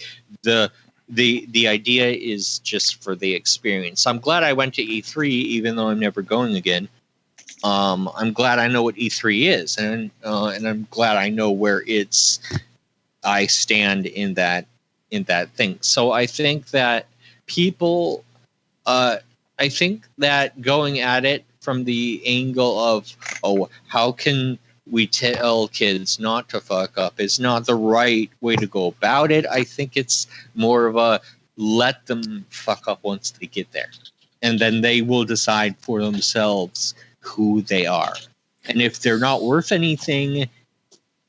Speaker 3: idea is just for the experience. I'm glad I went to E3, even though I'm never going again. I'm glad I know what E3 is, and I'm glad I know where I stand in that thing. So I think that people, I think that going at it from the angle of, how can we tell kids not to fuck up is not the right way to go about it. I think it's more of a let them fuck up once they get there, and then they will decide for themselves who they are. And if they're not worth anything,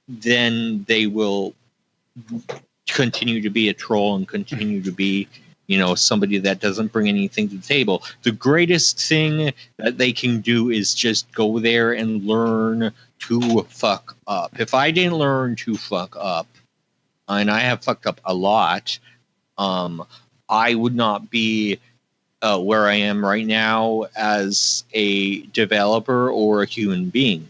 Speaker 3: then they will continue to be a troll and continue to be, somebody that doesn't bring anything to the table. The greatest thing that they can do is just go there and learn to fuck up. If I didn't learn to fuck up, and I have fucked up a lot, I would not be where I am right now as a developer or a human being.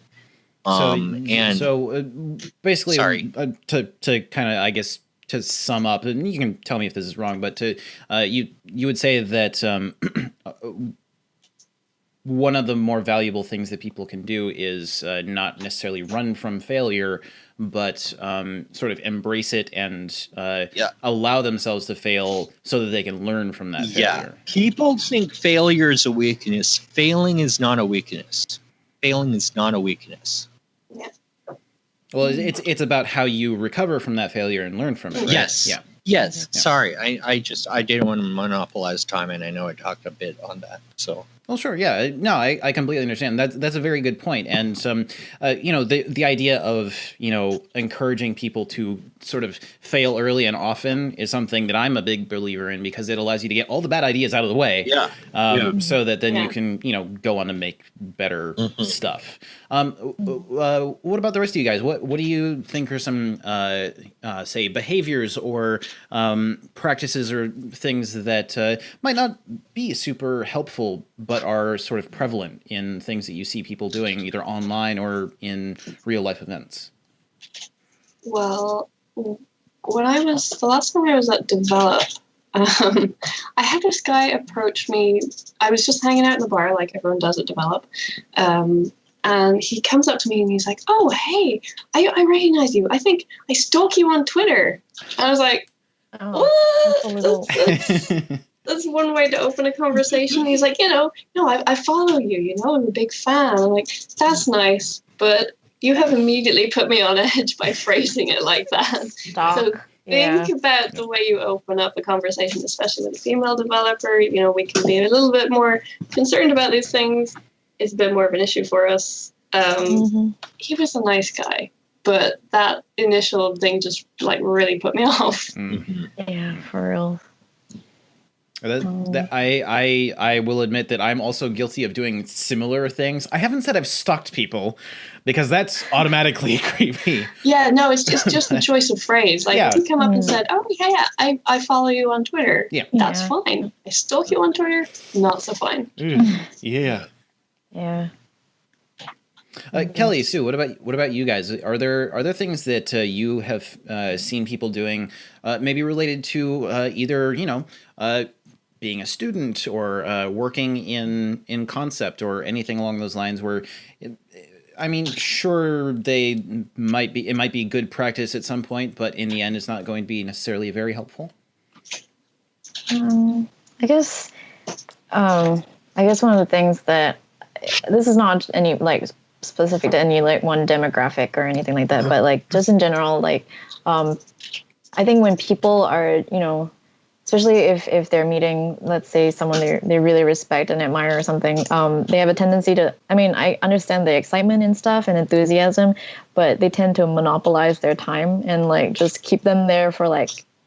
Speaker 1: Basically,
Speaker 3: sorry.
Speaker 1: To kind of, I guess, to sum up, and you can tell me if this is wrong, but you would say that one of the more valuable things that people can do is not necessarily run from failure, but sort of embrace it and allow themselves to fail so that they can learn from that failure.
Speaker 3: Yeah, people think failure is a weakness. Failing is not a weakness. Failing is not a weakness.
Speaker 4: Yeah.
Speaker 1: Well, it's about how you recover from that failure and learn from it, right?
Speaker 3: Yes.
Speaker 1: Yeah.
Speaker 3: Yes. Yeah. Sorry, I didn't want to monopolize time, and I know I talked a bit on that. So.
Speaker 1: Well, sure. Yeah. No, I completely understand. That's a very good point. And the idea of, encouraging people to sort of fail early and often is something that I'm a big believer in, because it allows you to get all the bad ideas out of the way. So that then you can, go on to make better stuff. What about the rest of you guys? What do you think are some, say, behaviors or practices or things that might not be super helpful, but are sort of prevalent in things that you see people doing either online or in real life events?
Speaker 4: Well, the last time I was at Develop, I had this guy approach me. I was just hanging out in the bar like everyone does at Develop. And he comes up to me and he's like, "Oh, hey, I recognize you. I think I stalk you on Twitter." I was like, "What?" That's one way to open a conversation. He's like, I follow you, I'm a big fan. I'm like, that's nice, but you have immediately put me on edge by phrasing it like that. So think about the way you open up a conversation, especially with a female developer. We can be a little bit more concerned about these things. It's a bit more of an issue for us. He was a nice guy, but that initial thing just really put me off.
Speaker 5: Yeah, for real.
Speaker 1: I will admit that I'm also guilty of doing similar things. I haven't said I've stalked people, because that's automatically creepy.
Speaker 4: Yeah, no, it's just the choice of phrase. If you come up and said, "Oh, yeah, I follow you on Twitter," that's fine. I stalk you on Twitter, not so fine.
Speaker 1: Yeah. Kelly, Sue, what about you guys? Are there things that you have seen people doing, maybe related to either being a student or working in concept or anything along those lines, where sure, it might be good practice at some point, but in the end it's not going to be necessarily very helpful?
Speaker 5: I guess one of the things that, this is not any specific to any one demographic or anything like that, but just in general, I think when people are, especially if they're meeting, let's say, someone they really respect and admire or something, they have a tendency to, I understand the excitement and stuff and enthusiasm, but they tend to monopolize their time and just keep them there for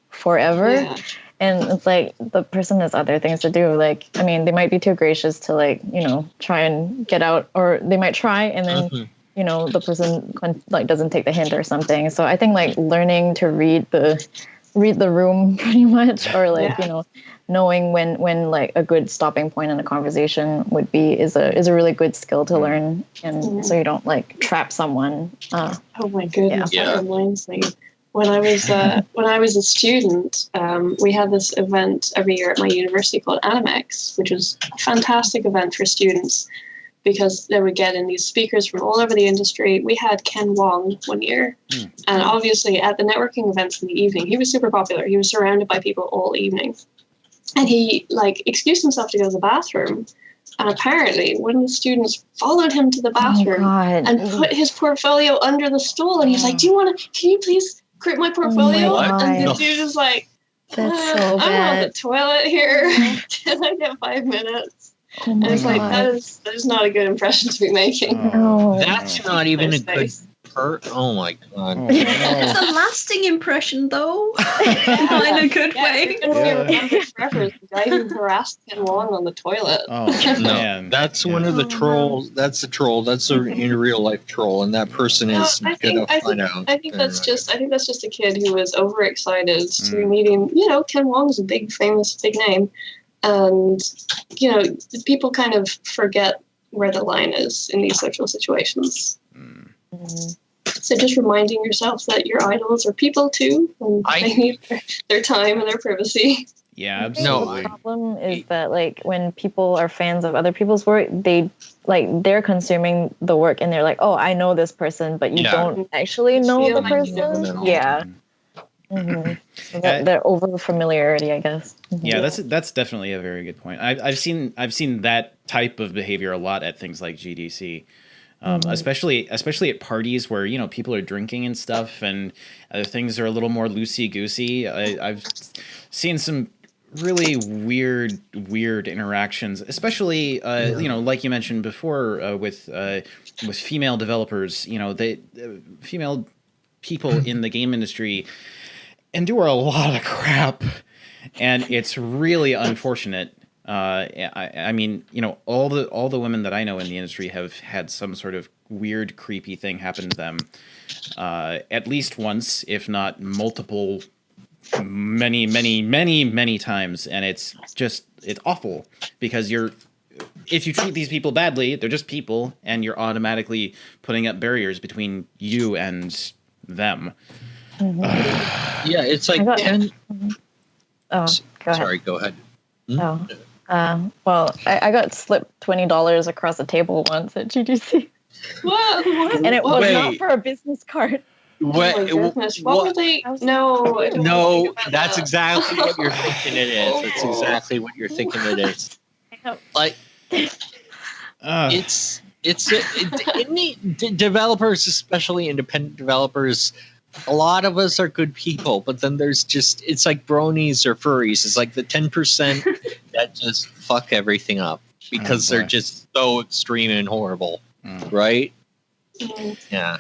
Speaker 5: forever. Yeah. And it's the person has other things to do. They might be too gracious to try and get out, or they might try and then, the person doesn't take the hint or something. So I think learning to read the room pretty much, or knowing when a good stopping point in a conversation would be is a really good skill to learn, and so you don't trap someone.
Speaker 4: Oh my goodness, that reminds me. When I was a student, we had this event every year at my university called Animex, which was a fantastic event for students because they would get in these speakers from all over the industry. We had Ken Wong one year, and obviously at the networking events in the evening, he was super popular. He was surrounded by people all evening, and he excused himself to go to the bathroom. And apparently, one of the students followed him to the bathroom and put his portfolio under the stool, and he's like, can you please grip my portfolio? And the dude is like,
Speaker 5: that's so
Speaker 4: I'm on the toilet here. Can I get 5 minutes?
Speaker 5: Oh
Speaker 4: And
Speaker 5: my
Speaker 4: it's like
Speaker 5: god.
Speaker 4: that is not a good impression to be making.
Speaker 5: No.
Speaker 3: That's not even a good
Speaker 4: Space.
Speaker 3: Oh my god.
Speaker 1: Oh,
Speaker 2: It's
Speaker 1: no.
Speaker 2: a lasting impression, though. Not in a good way.
Speaker 4: You're gonna
Speaker 1: Yeah.
Speaker 4: be remembered forever as the guy who harassed Ken Wong on the toilet.
Speaker 1: Oh,
Speaker 3: No,
Speaker 1: man.
Speaker 3: that's one
Speaker 1: Yeah.
Speaker 3: of the
Speaker 2: Oh, no.
Speaker 3: trolls. That's a troll. That's a in real life troll, and that person
Speaker 4: No,
Speaker 3: is gonna find out.
Speaker 4: I think that's just a kid who was overexcited to be
Speaker 1: Mm.
Speaker 4: meeting. Ken Wong's a big, famous, big name, and people kind of forget where the line is in these social situations.
Speaker 1: Mm.
Speaker 5: Mhm.
Speaker 4: So just reminding yourself that your idols are people too, and they need their time and their privacy.
Speaker 1: Yeah,
Speaker 5: No,
Speaker 1: absolutely.
Speaker 5: the problem is that like when people are fans of other people's work, they're consuming the work and they're like, oh, I know this person, but you
Speaker 3: Yeah.
Speaker 5: don't actually know
Speaker 4: Feel
Speaker 5: the
Speaker 4: like you know
Speaker 5: person.
Speaker 3: them.
Speaker 5: Yeah. Mm-hmm. So they're over familiarity, I guess. Mhm.
Speaker 1: Yeah, that's definitely a very good point. I've seen that type of behavior a lot at things like GDC, especially at parties where people are drinking and stuff, and things are a little more loosey goosey. I've seen some really weird interactions, especially like you mentioned before with female developers. Female people in the game industry endure a lot of crap, and it's really unfortunate. I mean, all the women that I know in the industry have had some sort of weird, creepy thing happen to them, at least once, if not multiple, many times, and it's awful because if you treat these people badly, they're just people, and you're automatically putting up barriers between you and them.
Speaker 3: Yeah, it's like
Speaker 5: I got-
Speaker 3: 10.
Speaker 5: Oh, go ahead.
Speaker 3: Sorry, go ahead.
Speaker 5: Oh. Well, I got slipped $20 across the table once at GDC,
Speaker 4: What?
Speaker 5: and it was
Speaker 3: Wait.
Speaker 5: not for a business card.
Speaker 3: What?
Speaker 4: Oh my goodness. What were they?
Speaker 5: I was-
Speaker 4: No. I don't wanna
Speaker 3: No,
Speaker 4: think about
Speaker 3: that's
Speaker 4: that.
Speaker 3: exactly what you're thinking it is. That's exactly what you're thinking it is. Like it's developers, especially independent developers. A lot of us are good people, but then there's it's like bronies or furries. It's like the 10% that just fuck everything up because they're just so extreme and horrible, right? Yeah.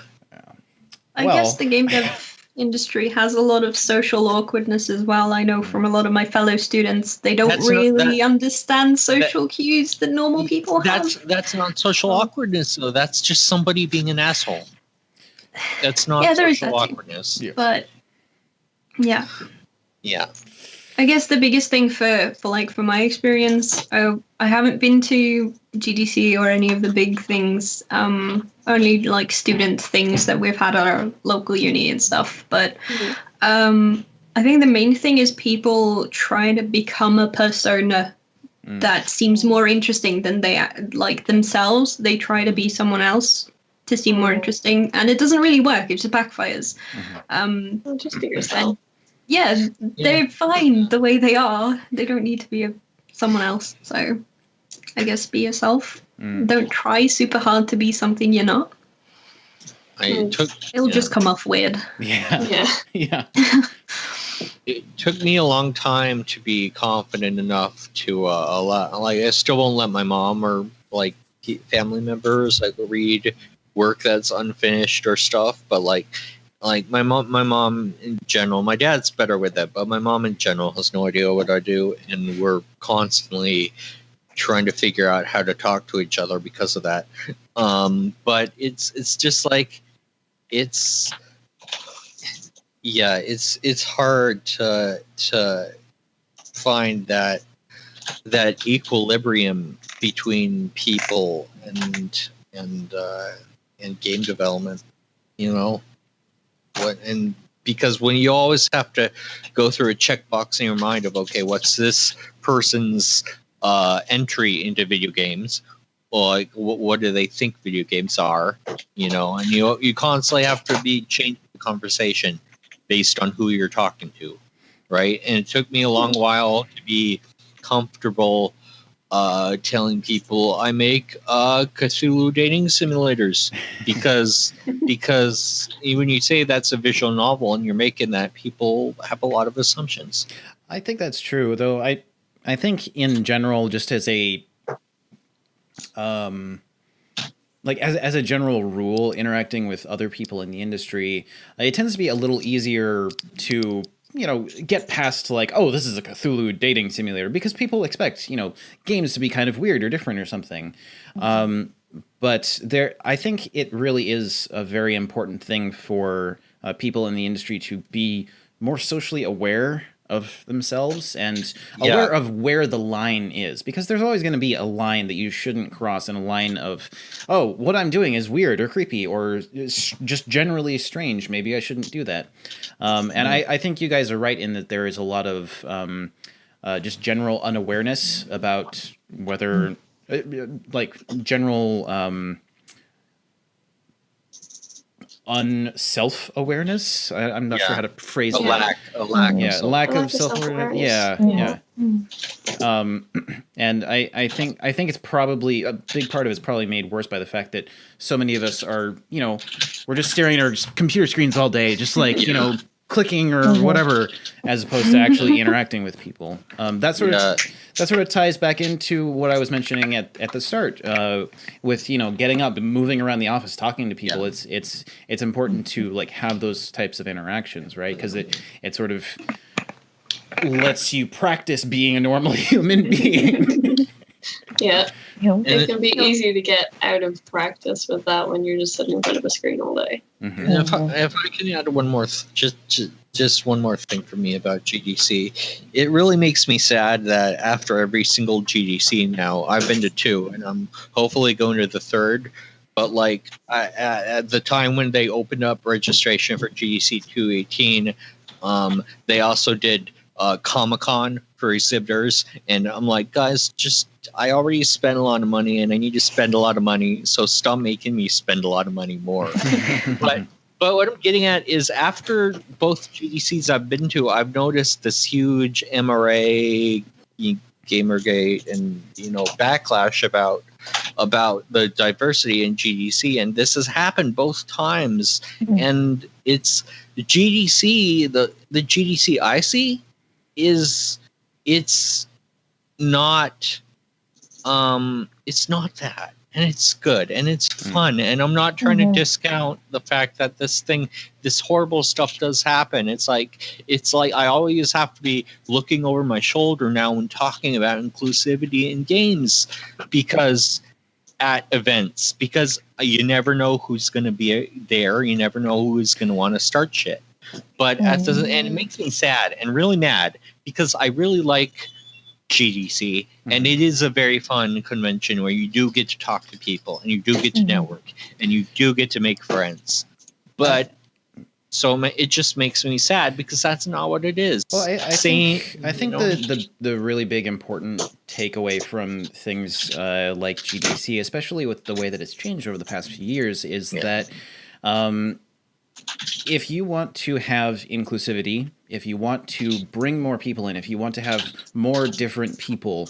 Speaker 2: I guess the game dev industry has a lot of social awkwardness as well. I know from a lot of my fellow students, they don't understand social cues that normal people have.
Speaker 3: That's not social awkwardness, though. That's just somebody being an asshole. That's not social awkwardness.
Speaker 1: Yeah.
Speaker 2: But yeah.
Speaker 3: Yeah.
Speaker 2: I guess the biggest thing for my experience, I haven't been to GDC or any of the big things, only like student things that we've had at our local uni and stuff. But I think the main thing is people trying to become a persona that seems more interesting than they like themselves. They try to be someone else to seem more interesting, and it doesn't really work. It just backfires.
Speaker 4: Just be yourself.
Speaker 2: Yeah, they're fine the way they are. They don't need to be someone else. So I guess be yourself. Don't try super hard to be something you're not. It'll just come off weird.
Speaker 1: Yeah.
Speaker 3: It took me a long time to be confident enough to I still won't let my mom or like family members read work that's unfinished or stuff, but like my mom in general, my dad's better with it, but my mom in general has no idea what I do, and we're constantly trying to figure out how to talk to each other because of that. But it's just like it's hard to find that equilibrium between people and game development, and because when you always have to go through a checkbox in your mind of, okay, what's this person's entry into video games, or like what do they think video games are, and you constantly have to be changing the conversation based on who you're talking to, right? And it took me a long while to be comfortable telling people I make Cthulhu dating simulators because when you say that's a visual novel and you're making that, people have a lot of assumptions.
Speaker 1: I think that's true, though. I think in general, just as a like as a general rule, interacting with other people in the industry, it tends to be a little easier to, you know, get past like, oh, this is a Cthulhu dating simulator, because people expect, you know, games to be kind of weird or different or something. But I think it really is a very important thing for people in the industry to be more socially aware of themselves and aware of where the line is, because there's always going to be a line that you shouldn't cross, and a line of, oh, what I'm doing is weird or creepy or just generally strange. Maybe I shouldn't do that. And I think you guys are right in that there is a lot of just general unawareness about whether like general unself-awareness. I'm not sure how to phrase it.
Speaker 3: A lack
Speaker 1: of self-awareness. Yeah. And I think it's probably a big part of it's probably made worse by the fact that so many of us are, you know, we're just staring at our computer screens all day, just like, you know, clicking or whatever, as opposed to actually interacting with people. That sort of ties back into what I was mentioning at the start, with, you know, getting up and moving around the office, talking to people. It's important to like have those types of interactions, right? Because it sort of lets you practice being a normal human being.
Speaker 4: Yeah. It can be easy to get out of practice with that when you're just sitting in front of a screen all day.
Speaker 1: Mm-hmm.
Speaker 3: And if I can add one more, just one more thing for me about GDC, it really makes me sad that after every single GDC now, I've been to 2, and I'm hopefully going to the 3rd. But like at the time when they opened up registration for GDC 218, they also did Comic-Con for exhibitors, and I'm like, guys, I already spent a lot of money and I need to spend a lot of money, so stop making me spend a lot of money more. but what I'm getting at is after both GDCs I've been to, I've noticed this huge MRA, Gamergate, and, you know, backlash about the diversity in GDC, and this has happened both times. And it's the GDC, the GDC I see it's not that, and it's good and it's fun, and I'm not trying to discount the fact that this horrible stuff does happen. It's like I always have to be looking over my shoulder now when talking about inclusivity in games, because at events, because you never know who's going to be there, you never know who's going to want to start shit. But and it makes me sad and really mad, because I really like GDC, and it is a very fun convention where you do get to talk to people, and you do get to network, and you do get to make friends. But so it just makes me sad, because that's not what it is.
Speaker 1: Well, I think the really big important takeaway from things like GDC, especially with the way that it's changed over the past few years, is that if you want to have inclusivity, if you want to bring more people in, if you want to have more different people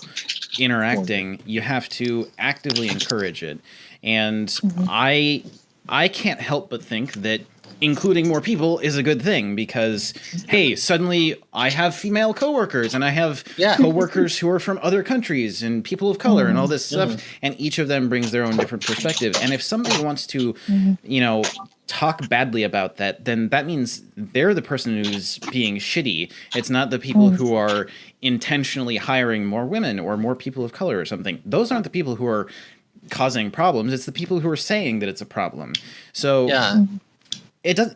Speaker 1: interacting, you have to actively encourage it. And I can't help but think that including more people is a good thing, because, hey, suddenly I have female coworkers, and I have coworkers who are from other countries, and people of color, and all this stuff, and each of them brings their own different perspective. And if somebody wants to, you know, talk badly about that, then that means they're the person who's being shitty. It's not the people who are intentionally hiring more women or more people of color or something. Those aren't the people who are causing problems. It's the people who are saying that it's a problem. So it does.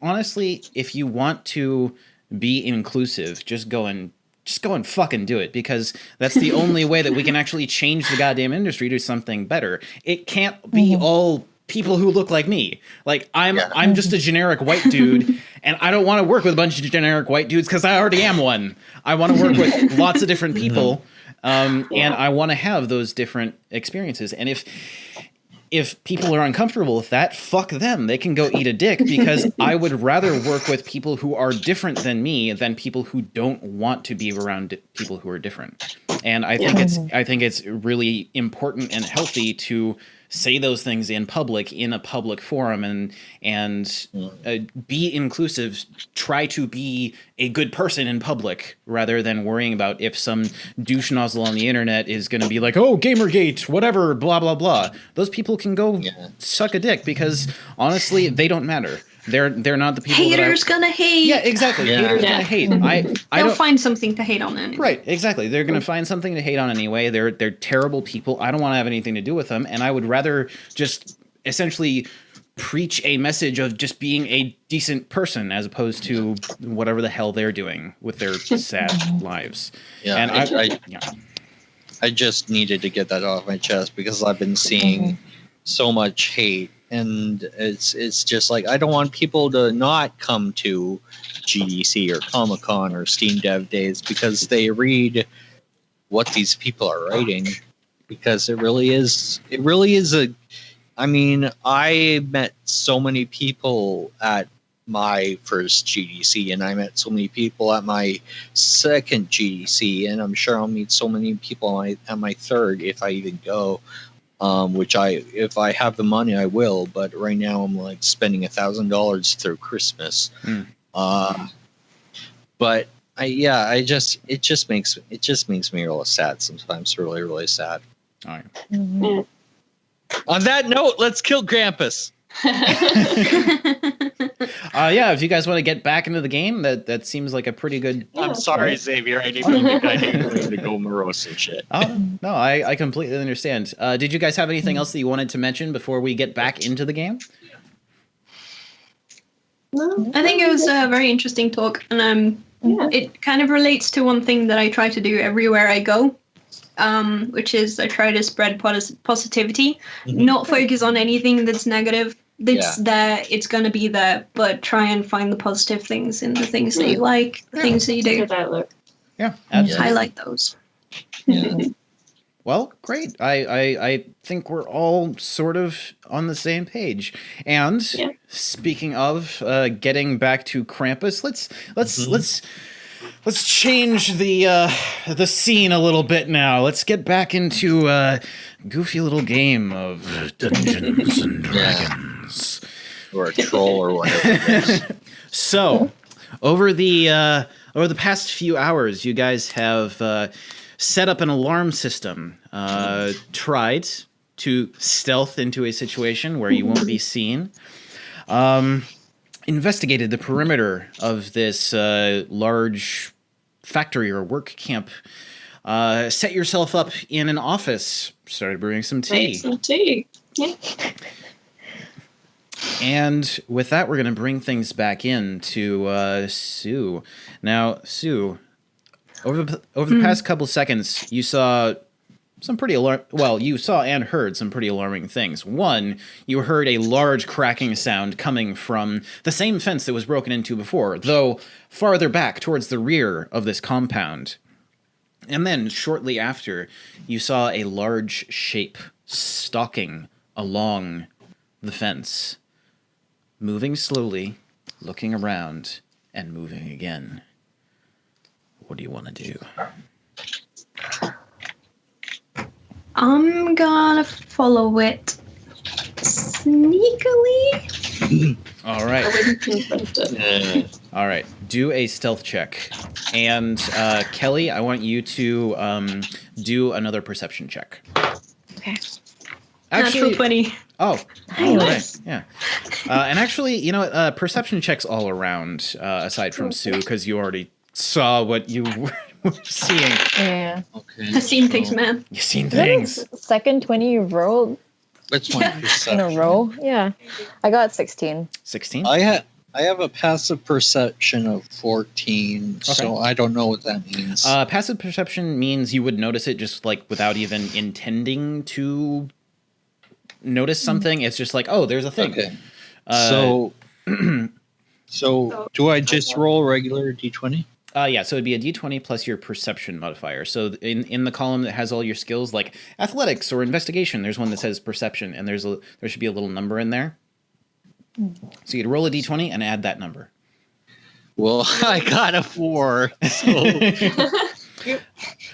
Speaker 1: Honestly, if you want to be inclusive, just go and fucking do it, because that's the only way that we can actually change the goddamn industry to something better. It can't be all people who look like me. Like I'm just a generic white dude, and I don't want to work with a bunch of generic white dudes, because I already am one. I want to work with lots of different people, and I want to have those different experiences. And if people are uncomfortable with that, fuck them. They can go eat a dick, because I would rather work with people who are different than me than people who don't want to be around people who are different. And I think it's really important and healthy to say those things in public, in a public forum, and be inclusive. Try to be a good person in public rather than worrying about if some douche nozzle on the internet is going to be like, oh, Gamergate, whatever, blah, blah, blah. Those people can go suck a dick because honestly, they don't matter. They're not the people.
Speaker 2: Haters gonna hate.
Speaker 1: Yeah, exactly.
Speaker 3: Yeah.
Speaker 1: Haters gonna hate.
Speaker 2: They'll find something to hate on anyway.
Speaker 1: Right, exactly. They're gonna find something to hate on anyway. They're terrible people. I don't want to have anything to do with them, and I would rather just essentially preach a message of just being a decent person as opposed to whatever the hell they're doing with their sad lives.
Speaker 3: Yeah,
Speaker 1: and
Speaker 3: I just needed to get that off my chest because I've been seeing so much hate. And it's just like, I don't want people to not come to GDC or Comic-Con or Steam Dev Days because they read what these people are writing, because it really is I mean, I met so many people at my first GDC, and I met so many people at my second GDC, and I'm sure I'll meet so many people at my third if I even go. Which if I have the money, I will. But right now, I'm like spending $1,000 through Christmas. But it just makes me real sad sometimes. Really, really sad.
Speaker 1: All right.
Speaker 4: Yeah.
Speaker 3: On that note, let's kill Krampus.
Speaker 1: If you guys want to get back into the game, that seems like a pretty good.
Speaker 3: I'm sorry, Xavier. I didn't think I needed to go morose and shit.
Speaker 1: Oh no, I completely understand. Did you guys have anything else that you wanted to mention before we get back into the game?
Speaker 4: No,
Speaker 2: I think it was a very interesting talk, and it kind of relates to one thing that I try to do everywhere I go, which is I try to spread positivity, not focus on anything that's negative. It's going to be there, but try and find the positive things in the things that you like, the things that you do.
Speaker 4: Good outlook.
Speaker 1: Yeah, absolutely.
Speaker 2: Highlight those.
Speaker 3: Yeah.
Speaker 1: Well, great. I think we're all sort of on the same page. And speaking of getting back to Krampus, let's change the scene a little bit now. Let's get back into a goofy little game of Dungeons and Dragons.
Speaker 3: Or a troll or whatever it is.
Speaker 1: So, over the past few hours, you guys have set up an alarm system, tried to stealth into a situation where you won't be seen, investigated the perimeter of this large factory or work camp, set yourself up in an office, started brewing some tea.
Speaker 4: Made some tea. Yeah.
Speaker 1: And with that, we're going to bring things back in to Sue. Now, Sue, over the past couple seconds, you saw some pretty you saw and heard some pretty alarming things. One, you heard a large cracking sound coming from the same fence that was broken into before, though farther back towards the rear of this compound. And then, shortly after, you saw a large shape stalking along the fence, moving slowly, looking around, and moving again. What do you want to do?
Speaker 2: I'm gonna follow it sneakily.
Speaker 1: All right.
Speaker 4: I wouldn't confront it.
Speaker 1: All right. Do a stealth check. And Kelly, I want you to do another perception check.
Speaker 5: Okay.
Speaker 2: Natural 20.
Speaker 1: Oh,
Speaker 5: Nice.
Speaker 1: right. Yeah. And actually, you know what? Perception checks all around, aside from Sue, because you already saw what you were seeing.
Speaker 5: Yeah.
Speaker 3: Okay.
Speaker 2: I've seen things, man.
Speaker 1: You've seen
Speaker 5: Is that
Speaker 1: things.
Speaker 5: the second 20 you've rolled
Speaker 3: Which one?
Speaker 5: in a row? Yeah. I got 16.
Speaker 1: 16?
Speaker 3: I have a passive perception of 14, so I don't know what that means.
Speaker 1: Passive perception means you would notice it just like without even intending to notice something. It's just like, oh, there's a thing.
Speaker 3: Okay. So do I just roll regular d20?
Speaker 1: Yeah, so it'd be a d20 plus your perception modifier. So in the column that has all your skills, like athletics or investigation, there's one that says perception, and there should be a little number in there. So you'd roll a d20 and add that number.
Speaker 3: Well, I got a 4. So
Speaker 4: You're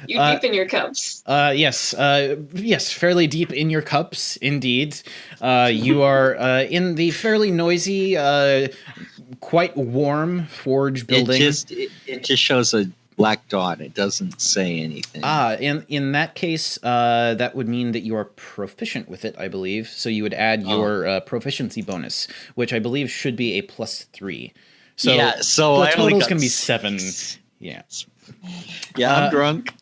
Speaker 4: deep in your cups.
Speaker 1: Yes, fairly deep in your cups, indeed. You are in the fairly noisy, quite warm forge building.
Speaker 3: It just shows a black dot. It doesn't say anything.
Speaker 1: In that case, that would mean that you are proficient with it, I believe. So you would add your proficiency bonus, which I believe should be a +3. So
Speaker 3: yeah, so
Speaker 1: the
Speaker 3: I
Speaker 1: totals can be 7. Yeah.
Speaker 3: Yeah, I'm drunk.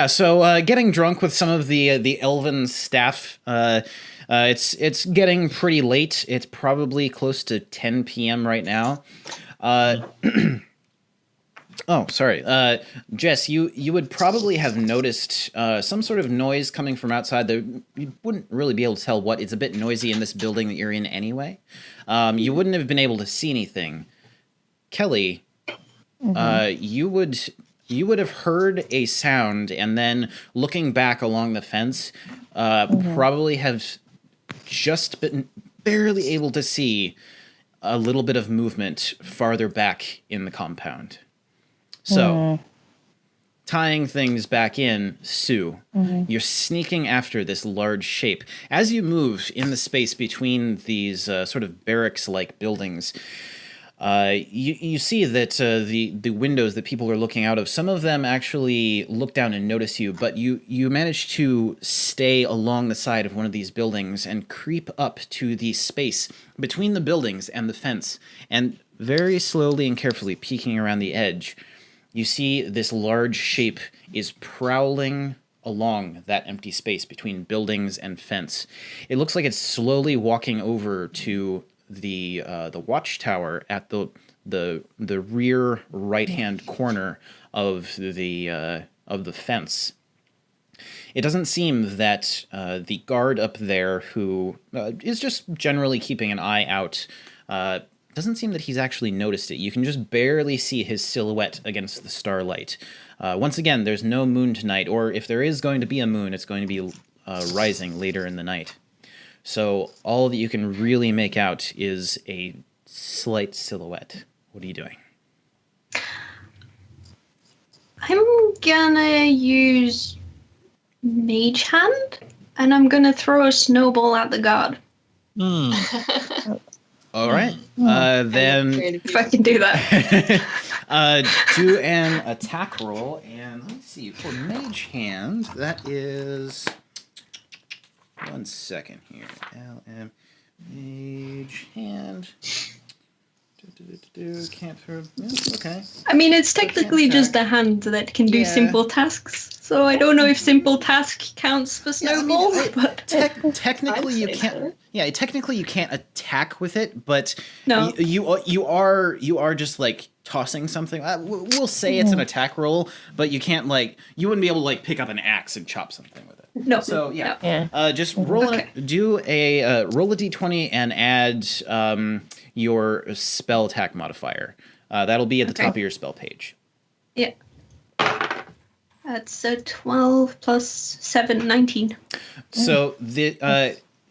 Speaker 1: So getting drunk with some of the elven staff. It's getting pretty late. It's probably close to 10 p.m. right now. Oh, sorry. Jess, you would probably have noticed some sort of noise coming from outside. You wouldn't really be able to tell what. It's a bit noisy in this building that you're in anyway. You wouldn't have been able to see anything. Kelly, you would have heard a sound, and then looking back along the fence, probably have just been barely able to see a little bit of movement farther back in the compound. So, tying things back in, Sue, you're sneaking after this large shape. As you move in the space between these sort of barracks-like buildings, you see that the windows that people are looking out of, some of them actually look down and notice you, but you manage to stay along the side of one of these buildings and creep up to the space between the buildings and the fence, and very slowly and carefully peeking around the edge, you see this large shape is prowling along that empty space between buildings and fence. It looks like it's slowly walking over to the watchtower at the rear right-hand corner of the fence. It doesn't seem that the guard up there, who is just generally keeping an eye out, doesn't seem that he's actually noticed it. You can just barely see his silhouette against the starlight. Once again, there's no moon tonight, or if there is going to be a moon, it's going to be rising later in the night. So all that you can really make out is a slight silhouette. What are you doing?
Speaker 2: I'm gonna use Mage Hand, and I'm gonna throw a snowball at the guard.
Speaker 1: All right. Then
Speaker 2: if I can do that.
Speaker 1: do an attack roll, and let's see, for Mage Hand, that is 1 second here. LM Mage Hand. Can't throw. Okay.
Speaker 2: I mean, it's technically just a hand that can do simple tasks. So I don't know if simple task counts for snowball, but
Speaker 1: technically you can't. Yeah, technically you can't attack with it, but
Speaker 2: no.
Speaker 1: you are just like tossing something. We'll say it's an attack roll, but you can't you wouldn't be able to pick up an axe and chop something with it.
Speaker 2: No.
Speaker 1: So just roll do a roll a d20 and add your spell attack modifier. That'll be at the top of your spell page.
Speaker 2: Yeah. That's 12 plus 7, 19.
Speaker 1: So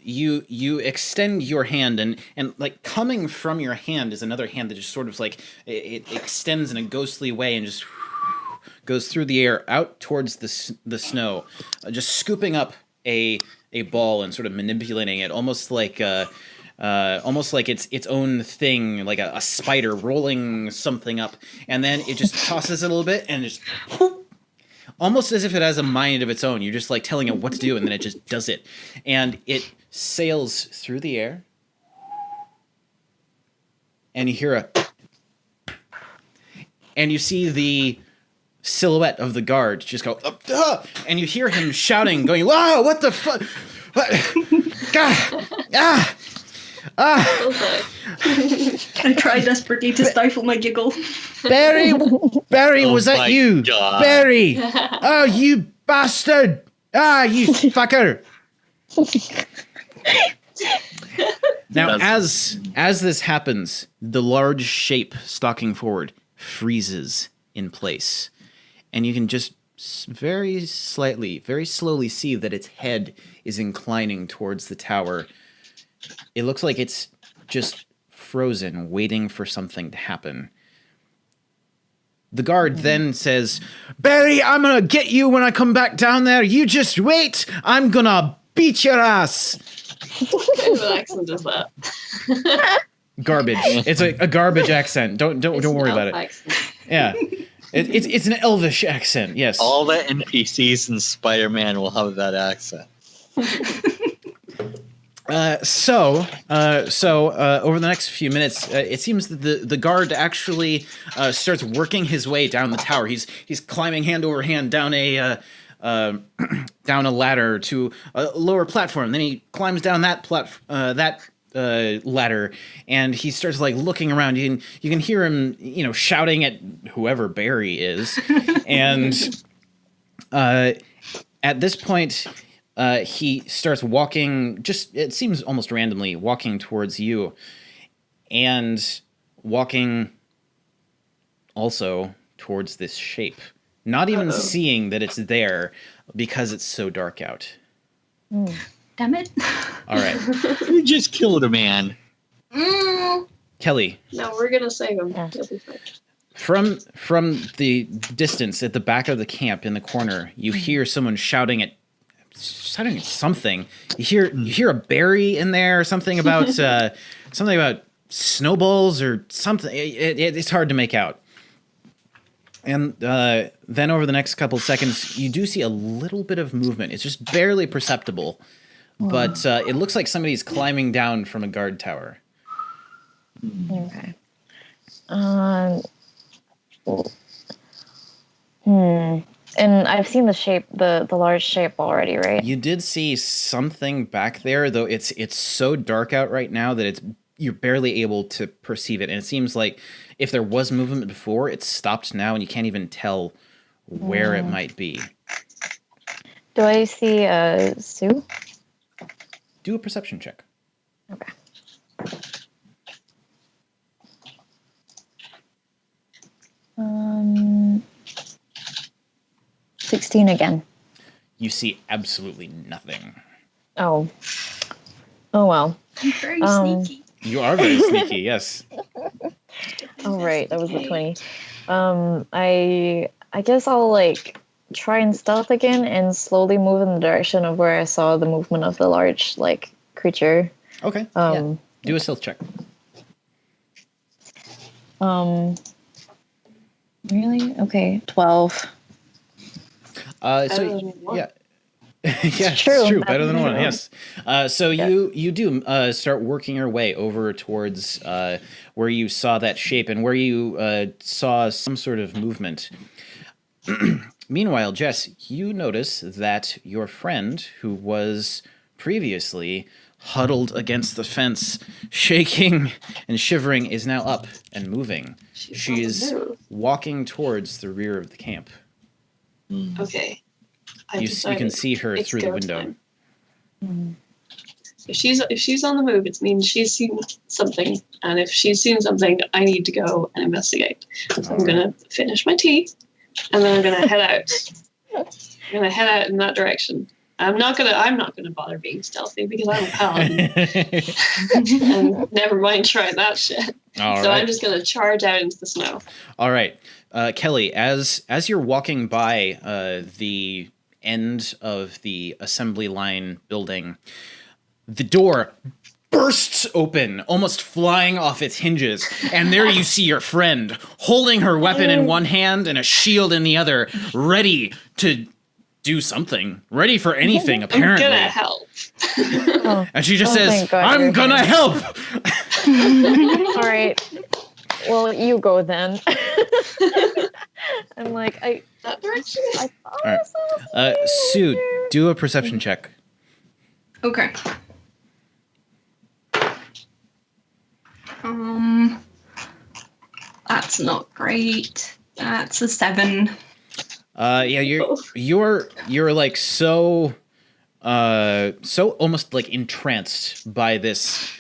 Speaker 1: you extend your hand and coming from your hand is another hand that just sort of it extends in a ghostly way and just goes through the air out towards the snow, just scooping up a ball and sort of manipulating it, almost like it's its own thing, like a spider rolling something up, and then it just tosses it a little bit and just almost as if it has a mind of its own. You're just telling it what to do, and then it just does it, and it sails through the air, and you hear and you see the silhouette of the guard just go, and you hear him shouting, going, "Wow, what the fuck?
Speaker 2: I try desperately to stifle my giggle.
Speaker 1: Barry, was that you?
Speaker 3: God.
Speaker 1: Barry! Oh, you bastard! You fucker! Now, as this happens, the large shape stalking forward freezes in place, and you can just very slowly see that its head is inclining towards the tower. It looks like it's just frozen, waiting for something to happen. The guard then says, "Barry, I'm gonna get you when I come back down there. You just wait. I'm gonna beat your ass."
Speaker 4: What kind of an accent is that?
Speaker 1: Garbage. It's a garbage accent. Don't worry about it.
Speaker 4: Accent.
Speaker 1: Yeah. It's an Elvish accent. Yes.
Speaker 3: All the NPCs in Spider-Man will have that accent.
Speaker 1: So over the next few minutes, it seems that the guard actually starts working his way down the tower. He's climbing hand over hand down a ladder to a lower platform. Then he climbs down that ladder, and he starts like looking around. You can hear him, shouting at whoever Barry is, and at this point. He starts walking, it seems almost randomly, walking towards you, and walking also towards this shape. Not even seeing that it's there because it's so dark out.
Speaker 2: Damn it.
Speaker 1: All right.
Speaker 3: You just killed a man.
Speaker 1: Kelly.
Speaker 4: No, we're going to save him.
Speaker 5: Yeah.
Speaker 4: He'll be fine.
Speaker 1: From the distance at the back of the camp in the corner, you hear someone shouting at something. You hear a Barry in there, or something about snowballs or something. It's hard to make out. And then over the next couple seconds, you do see a little bit of movement. It's just barely perceptible, but it looks like somebody's climbing down from a guard tower.
Speaker 5: Okay. And I've seen the shape, the large shape already, right?
Speaker 1: You did see something back there, though it's so dark out right now that you're barely able to perceive it. And it seems like if there was movement before, it's stopped now, and you can't even tell where it might be.
Speaker 5: Do I see Sue?
Speaker 1: Do a perception check.
Speaker 5: Okay. 16 again.
Speaker 1: You see absolutely nothing.
Speaker 5: Oh well.
Speaker 2: I'm very sneaky.
Speaker 1: You are very sneaky, yes.
Speaker 5: Oh right, that was the 20. I guess I'll like try and stealth again and slowly move in the direction of where I saw the movement of the large like creature.
Speaker 1: Okay. Do a stealth check.
Speaker 5: Really? Okay, 12.
Speaker 1: Yeah, it's
Speaker 5: True.
Speaker 1: true. Better than one. Yes. You do start working your way over towards where you saw that shape and where you saw some sort of movement. Meanwhile, Jess, you notice that your friend, who was previously huddled against the fence, shaking and shivering, is now up and moving. She is walking towards the rear of the camp.
Speaker 4: Okay.
Speaker 1: You can see her through the window.
Speaker 4: Time. If she's on the move, it means she's seen something, and if she's seen something, I need to go and investigate. So I'm gonna finish my tea, and then I'm gonna head out. I'm gonna head out in that direction. I'm not gonna bother being stealthy because I'm a paladin. And never mind trying that shit. I'm just gonna charge out into the snow.
Speaker 1: All right. Kelly, as you're walking by the end of the assembly line building, the door bursts open, almost flying off its hinges, and there you see your friend holding her weapon in one hand and a shield in the other, ready to do something, ready for anything, apparently.
Speaker 4: I'm gonna help.
Speaker 1: And she just says, I'm gonna help!
Speaker 5: All right. Well, you go then. I'm like,
Speaker 4: that direction.
Speaker 5: I thought
Speaker 1: right. Sue, do a perception check.
Speaker 2: Okay. That's not great. That's a 7.
Speaker 1: You're like so almost like entranced by this.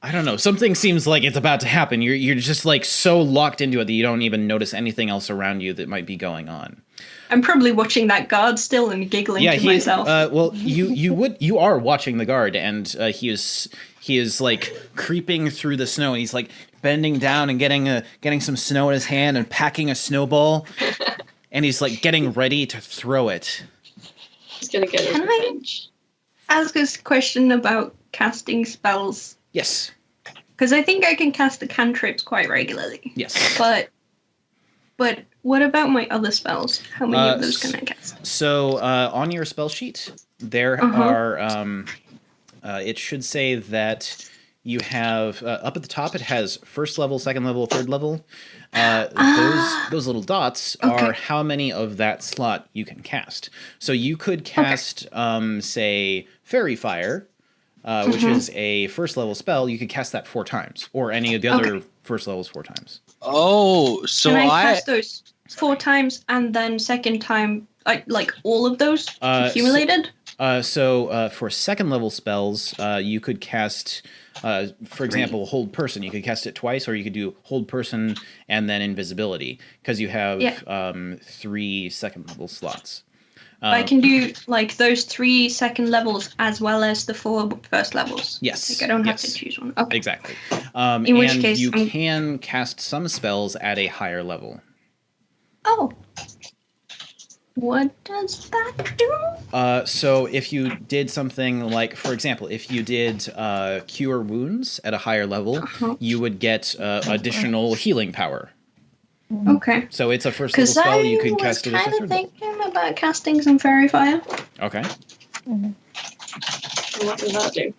Speaker 1: I don't know. Something seems like it's about to happen. You're just like so locked into it that you don't even notice anything else around you that might be going on.
Speaker 2: I'm probably watching that guard still and giggling to myself.
Speaker 1: Well, you are watching the guard, and he is like creeping through the snow, and he's like bending down and getting some snow in his hand and packing a snowball, and he's like getting ready to throw it.
Speaker 4: He's gonna get his revenge.
Speaker 2: Ask us a question about casting spells?
Speaker 1: Yes.
Speaker 2: Because I think I can cast the cantrips quite regularly.
Speaker 1: Yes.
Speaker 2: But what about my other spells? How many of those can I cast?
Speaker 1: So on your spell sheet, there are. It should say that you have up at the top. It has first level, second level, third level. Those little dots are how many of that slot you can cast. So you could cast, say, Fairy Fire, which is a first level spell. You could cast that 4 times, or any of the other first levels 4 times.
Speaker 3: Oh, so
Speaker 2: can I cast those 4 times and then second time, like all of those accumulated?
Speaker 1: So for second level spells, you could cast, for example, Hold Person. You could cast it twice, or you could do Hold Person and then Invisibility, because you have 3 second level slots.
Speaker 2: I can do like those 3 second levels as well as the 4 first levels.
Speaker 1: Yes.
Speaker 2: Like I don't have to choose one. Okay.
Speaker 1: Exactly.
Speaker 2: In which case,
Speaker 1: you can cast some spells at a higher level.
Speaker 2: Oh. What does that do?
Speaker 1: So if you did something like, for example, if you did Cure Wounds at a higher level, you would get additional healing power.
Speaker 2: Okay.
Speaker 1: So it's a first level spell. You could cast it as a third level.
Speaker 2: thinking about casting some Fairy Fire.
Speaker 1: Okay.
Speaker 4: What does that do?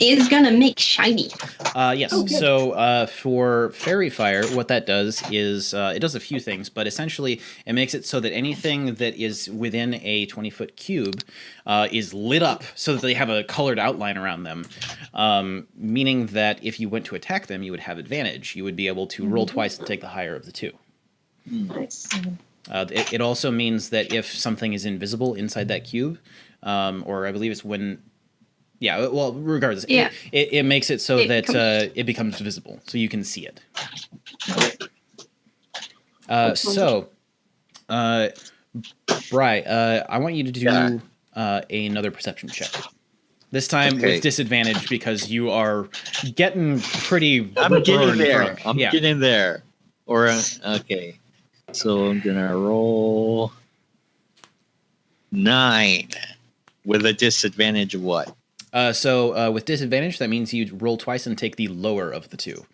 Speaker 2: It's gonna make shiny.
Speaker 1: Yes. So for Fairy Fire, what that does is it does a few things, but essentially it makes it so that anything that is within a 20-foot cube is lit up so that they have a colored outline around them, meaning that if you went to attack them, you would have advantage. You would be able to roll twice and take the higher of the 2.
Speaker 4: Nice.
Speaker 1: It also means that if something is invisible inside that cube, or I believe it's when... Yeah, well, regardless, it makes it so that it becomes visible, so you can see it. Bryy, I want you to do another perception check. This time with disadvantage because you are getting pretty.
Speaker 3: I'm getting there.
Speaker 1: Drunk.
Speaker 3: I'm getting there. Or okay, so I'm gonna roll 9 with a disadvantage of what?
Speaker 1: So with disadvantage, that means you roll twice and take the lower of the 2.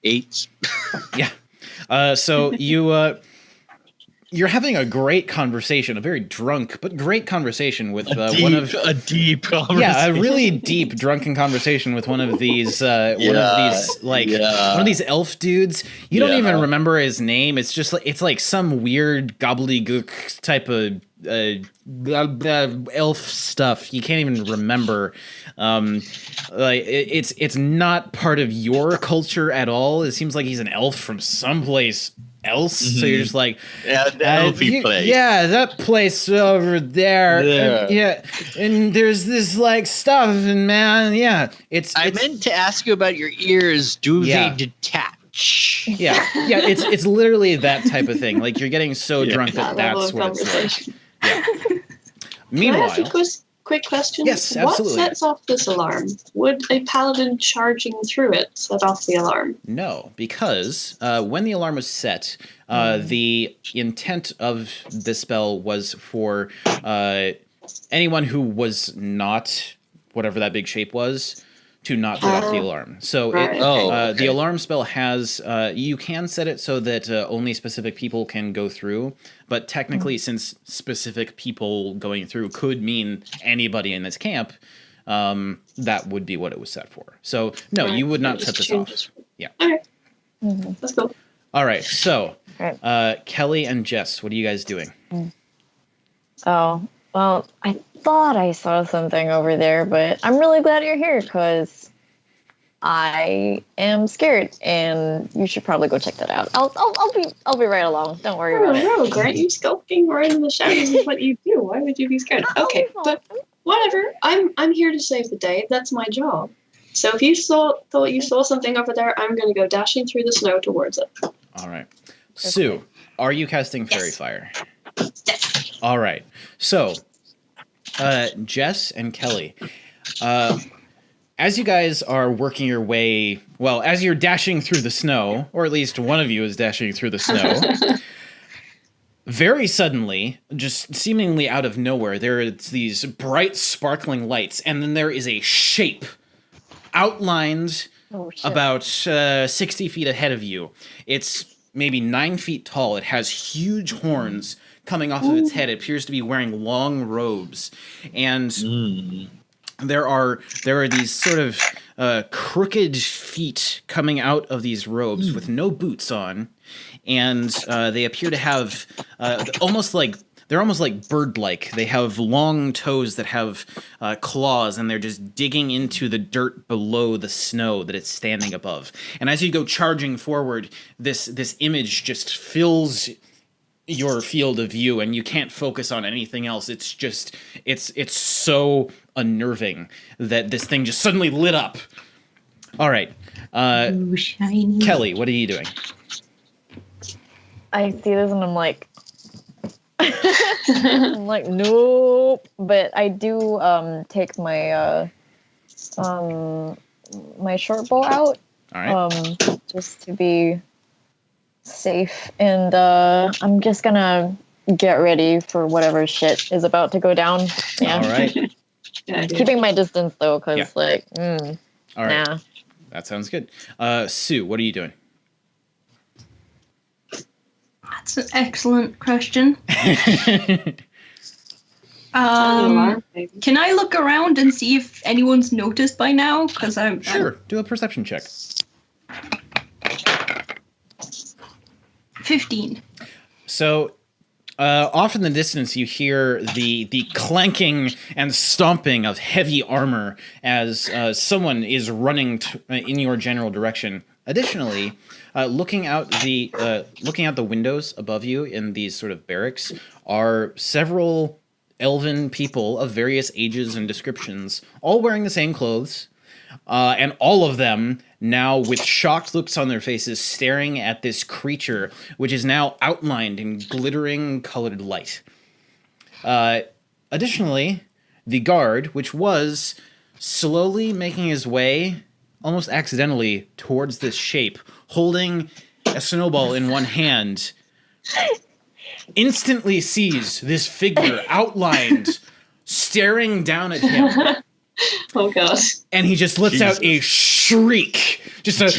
Speaker 3: 8.
Speaker 1: Yeah. So you're having a great conversation, a very drunk but great conversation with a
Speaker 3: deep conversation.
Speaker 1: Yeah, a really deep drunken conversation with one of these one of these elf dudes. You don't even remember his name. It's just it's like some weird gobbledygook type of elf stuff. You can't even remember. It's not part of your culture at all. It seems like he's an elf from someplace else. So you're just like,
Speaker 3: the elfy place.
Speaker 1: Yeah, that place over there. And there's this like stuff, and man, I
Speaker 3: meant to ask you about your ears. Do they detach?
Speaker 1: Yeah, it's literally that type of thing. Like you're getting so drunk that's what it's like. Yeah. Meanwhile,
Speaker 4: can I ask a quick question?
Speaker 1: Yes, absolutely.
Speaker 4: What sets off this alarm? Would a paladin charging through it set off the alarm?
Speaker 1: No, because when the alarm was set, the intent of the spell was for anyone who was not whatever that big shape was to not set off the alarm. So the alarm spell has, you can set it so that only specific people can go through, but technically since specific people going through could mean anybody in this camp, that would be what it was set for. So no, you would not set this off. Yeah.
Speaker 4: Okay. Let's go.
Speaker 1: All right. So Kelly and Jess, what are you guys doing?
Speaker 5: Oh, well, I thought I saw something over there, but I'm really glad you're here because I am scared, and you should probably go check that out. I'll be right along. Don't worry about it.
Speaker 4: Rogue, aren't you skulking right in the shadows of what you do? Why would you be scared? Okay, but whatever. I'm here to save the day. That's my job. So if you thought you saw something over there, I'm going to go dashing through the snow towards it.
Speaker 1: All right. Sue, are you casting Fairy Fire? Yes. All right. So, Jess and Kelly, as you guys are working your way, well, as you're dashing through the snow, or at least one of you is dashing through the snow, very suddenly, just seemingly out of nowhere, there are these bright, sparkling lights, and then there is a shape outlined about 60 feet ahead of you. It's maybe 9 feet tall. It has huge horns coming off of its head. It appears to be wearing long robes, and there are these sort of crooked feet coming out of these robes with no boots on, and they appear to have almost like bird-like. They have long toes that have claws, and they're just digging into the dirt below the snow that it's standing above. And as you go charging forward, this image just fills your field of view, and you can't focus on anything else. It's just it's so unnerving that this thing just suddenly lit up. All right,
Speaker 2: shiny.
Speaker 1: Kelly, what are you doing?
Speaker 5: I see this and I'm like, nope. But I do take my my short bow out.
Speaker 1: All right.
Speaker 5: Just to be safe, and I'm just gonna get ready for whatever shit is about to go down. Yeah.
Speaker 1: All right.
Speaker 5: Keeping my distance though, because
Speaker 1: All right.
Speaker 5: nah.
Speaker 1: That sounds good. Sue, what are you doing?
Speaker 2: That's an excellent question. Can I look around and see if anyone's noticed by now? Because I'm
Speaker 1: Sure. Do a perception check.
Speaker 2: 15.
Speaker 1: So, off in the distance, you hear the clanking and stomping of heavy armor as someone is running in your general direction. Additionally, looking out the windows above you in these sort of barracks are several elven people of various ages and descriptions, all wearing the same clothes, and all of them now with shocked looks on their faces, staring at this creature, which is now outlined in glittering colored light. Additionally, the guard, which was slowly making his way, almost accidentally, towards this shape, holding a snowball in one hand, instantly sees this figure outlined, staring down at him.
Speaker 4: Oh god.
Speaker 1: And he just lets out a shriek. Just a...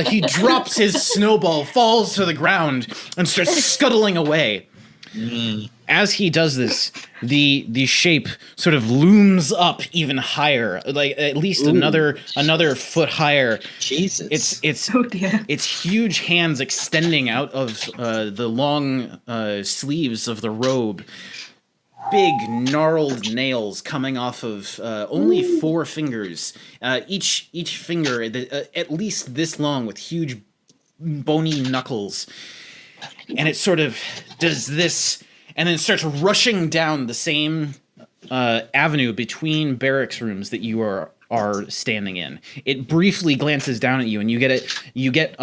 Speaker 1: He drops his snowball, falls to the ground, and starts scuttling away. As he does this, the shape sort of looms up even higher, like at least another foot higher.
Speaker 3: Jesus!
Speaker 1: It's huge hands extending out of the long sleeves of the robe. Big gnarled nails coming off of only 4 fingers, each finger at least this long, with huge bony knuckles. And it sort of does this, and then starts rushing down the same avenue between barracks rooms that you are standing in. It briefly glances down at you, and you get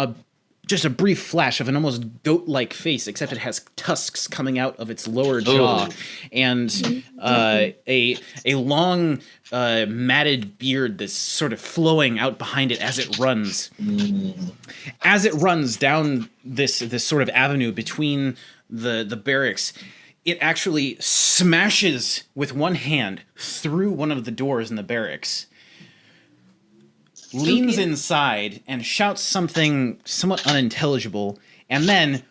Speaker 1: just a brief flash of an almost goat-like face, except it has tusks coming out of its lower jaw, and a long matted beard that's sort of flowing out behind it as it runs. As it runs down this sort of avenue between the barracks, it actually smashes with one hand through one of the doors in the barracks, leans inside and shouts something somewhat unintelligible, and then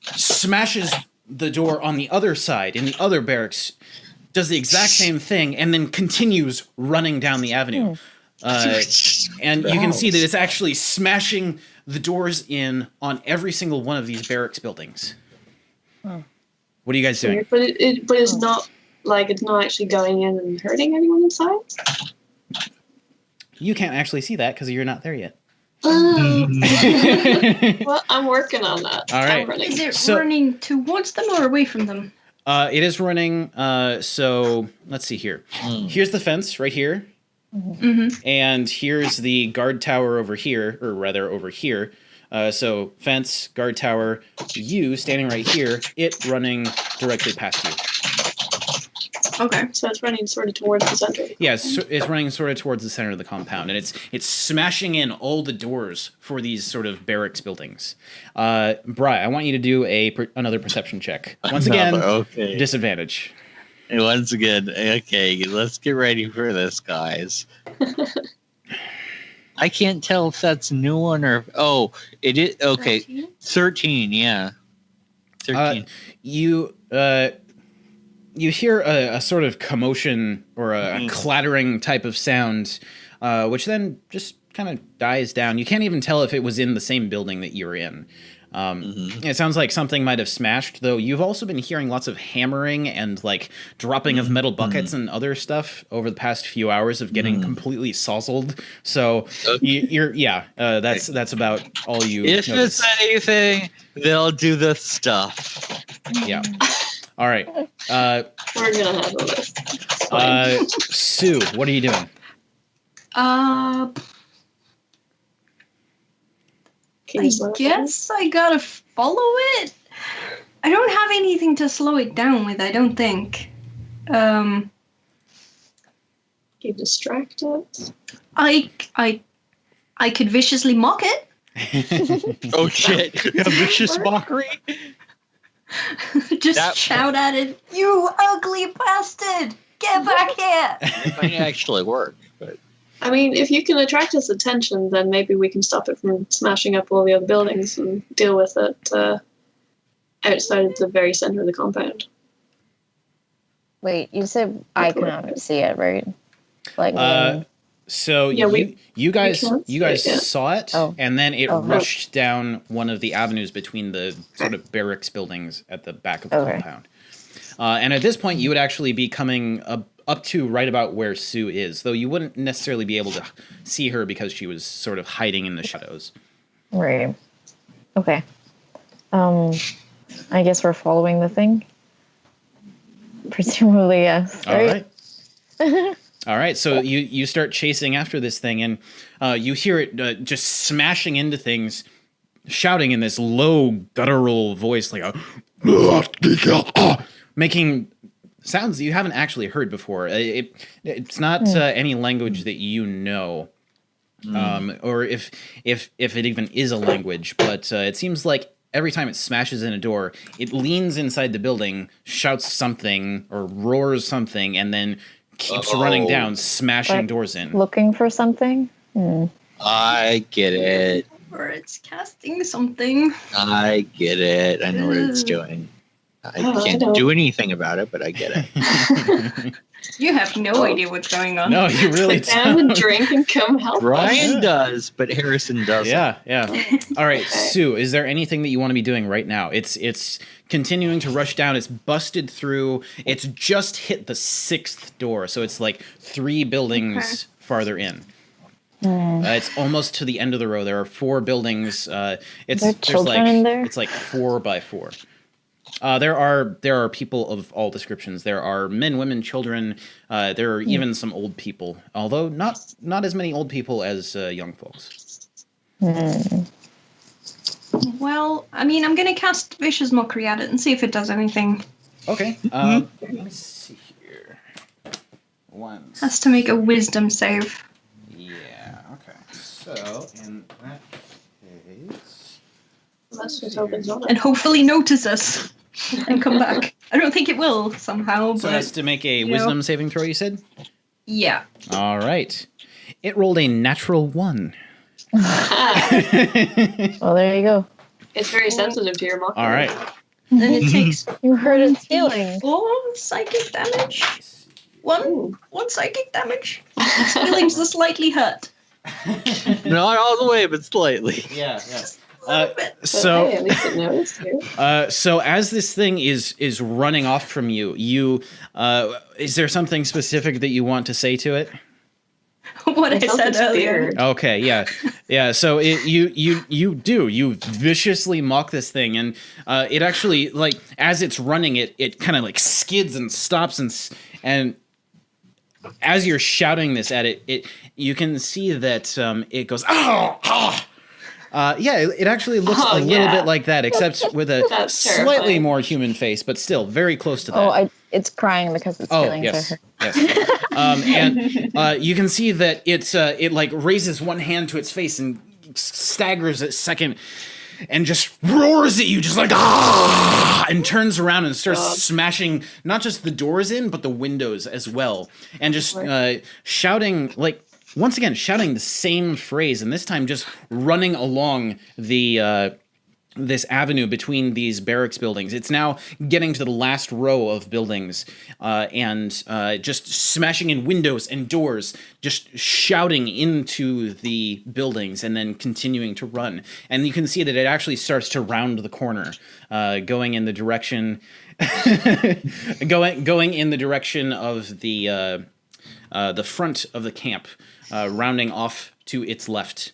Speaker 1: smashes the door on the other side in the other barracks, does the exact same thing, and then continues running down the avenue. And you can see that it's actually smashing the doors in on every single one of these barracks buildings. What are you guys doing?
Speaker 4: But it's not actually going in and hurting anyone inside.
Speaker 1: You can't actually see that because you're not there yet.
Speaker 4: Well, I'm working on that.
Speaker 1: All right.
Speaker 2: Is it running towards them or away from them?
Speaker 1: It is running. So let's see here. Here's the fence right here. And here's the guard tower over here, or rather over here. So fence, guard tower, you standing right here, it running directly past you.
Speaker 2: Okay.
Speaker 4: So it's running sort of towards the center.
Speaker 1: Yeah, it's running sort of towards the center of the compound, and it's smashing in all the doors for these sort of barracks buildings. Bryy, I want you to do another perception check. Once again,
Speaker 3: okay.
Speaker 1: Disadvantage.
Speaker 3: And once again, okay, let's get ready for this, guys. I can't tell if that's a new one or... Oh, it is... Okay, 13, yeah. 13.
Speaker 1: You hear a sort of commotion or a clattering type of sound, which then just kind of dies down. You can't even tell if it was in the same building that you're in. It sounds like something might have smashed, though you've also been hearing lots of hammering and like dropping of metal buckets and other stuff over the past few hours of getting completely sozzled. So that's about all you
Speaker 3: If
Speaker 1: notice.
Speaker 3: it's anything, they'll do the stuff.
Speaker 1: Yeah. All right.
Speaker 4: We're gonna handle this. It's fine.
Speaker 1: Sue, what are you doing?
Speaker 4: Can you
Speaker 2: I
Speaker 4: slow it
Speaker 2: guess I gotta follow it. I don't have anything to slow it down with, I don't think.
Speaker 4: down? You distract it.
Speaker 2: I could viciously mock it.
Speaker 3: Oh shit! A vicious mockery.
Speaker 2: Just shout at it, "You ugly bastard! Get back here!"
Speaker 3: It might actually work, but
Speaker 4: I mean, if you can attract its attention, then maybe we can stop it from smashing up all the other buildings and deal with it outside the very center of the compound.
Speaker 5: Wait, you said I cannot see it, right? Like,
Speaker 1: So
Speaker 4: Yeah,
Speaker 1: you guys
Speaker 4: can't see it, yeah.
Speaker 1: saw it,
Speaker 5: Oh.
Speaker 1: and then it
Speaker 5: Oh.
Speaker 1: rushed down one of the avenues between the sort of barracks buildings at the back of the
Speaker 5: Okay.
Speaker 1: compound. And at this point, you would actually be coming up to right about where Sue is, though you wouldn't necessarily be able to see her because she was sort of hiding in the shadows.
Speaker 5: right. Okay. I guess we're following the thing. Presumably, yes.
Speaker 1: All right. All right, so you start chasing after this thing, and you hear it just smashing into things, shouting in this low, guttural voice, like making sounds that you haven't actually heard before. It's not any language that you know, or if it even is a language. But it seems like every time it smashes in a door, it leans inside the building, shouts something or roars something, and then keeps running down, smashing
Speaker 5: Like,
Speaker 1: doors in.
Speaker 5: Looking for something?
Speaker 3: I get it.
Speaker 2: Or it's casting something.
Speaker 3: I get it. I know what it's doing. I can't do anything about it, but I get it.
Speaker 2: You have no idea what's going on.
Speaker 1: No, you really
Speaker 4: Sit down and
Speaker 1: don't.
Speaker 4: drink and come help
Speaker 3: Ryan
Speaker 4: us.
Speaker 3: does, but Harrison doesn't.
Speaker 1: Yeah. All right, Sue, is there anything that you want to be doing right now? It's continuing to rush down. It's busted through. It's just hit the 6th door, so it's like 3 buildings farther in. It's almost to the end of the row. There are 4 buildings. There's
Speaker 5: children in there?
Speaker 1: It's like 4 by 4. There are people of all descriptions. There are men, women, children. There are even some old people, although not as many old people as young folks.
Speaker 2: Well, I mean, I'm gonna cast Vicious Mockery at it and see if it does anything.
Speaker 1: Okay. Let me see here.
Speaker 2: Has to make a Wisdom save.
Speaker 1: Yeah. Okay. So in that case,
Speaker 4: Let's just hope it's not.
Speaker 2: And hopefully notice us and come back. I don't think it will somehow,
Speaker 1: so it
Speaker 2: but
Speaker 1: has to make a
Speaker 2: you know.
Speaker 1: wisdom saving throw. You said.
Speaker 2: Yeah.
Speaker 1: All right. It rolled a natural 1.
Speaker 5: Well, there you go.
Speaker 4: It's very sensitive to your mockery.
Speaker 1: All right.
Speaker 2: Then it takes
Speaker 5: You heard its feeling.
Speaker 2: 4 psychic damage. One psychic damage. Its feelings are slightly hurt.
Speaker 3: Not all the way, but slightly.
Speaker 1: Yeah.
Speaker 2: A little bit.
Speaker 4: But
Speaker 1: So.
Speaker 4: hey, at least it knows too.
Speaker 1: So as this thing is running off from you, is there something specific that you want to say to it?
Speaker 2: What I said earlier.
Speaker 1: Okay, yeah. So you viciously mock this thing, and it actually, like, as it's running, it kind of like skids and stops, and as you're shouting this at it, you can see that it goes Yeah, it actually looks a little bit like that, except with a slightly more human face, but still very close to that.
Speaker 5: Oh, it's crying because it's feeling
Speaker 1: yes,
Speaker 5: so hurt.
Speaker 1: yes. And you can see that it like raises one hand to its face and staggers a second and just roars at you, just like ah, and turns around and starts smashing not just the doors in, but the windows as well, and just shouting like. Once again, shouting the same phrase, and this time just running along the this avenue between these barracks buildings. It's now getting to the last row of buildings, and just smashing in windows and doors, just shouting into the buildings, and then continuing to run. And you can see that it actually starts to round the corner, going in the direction, going in the direction of the front of the camp. Rounding off to its left.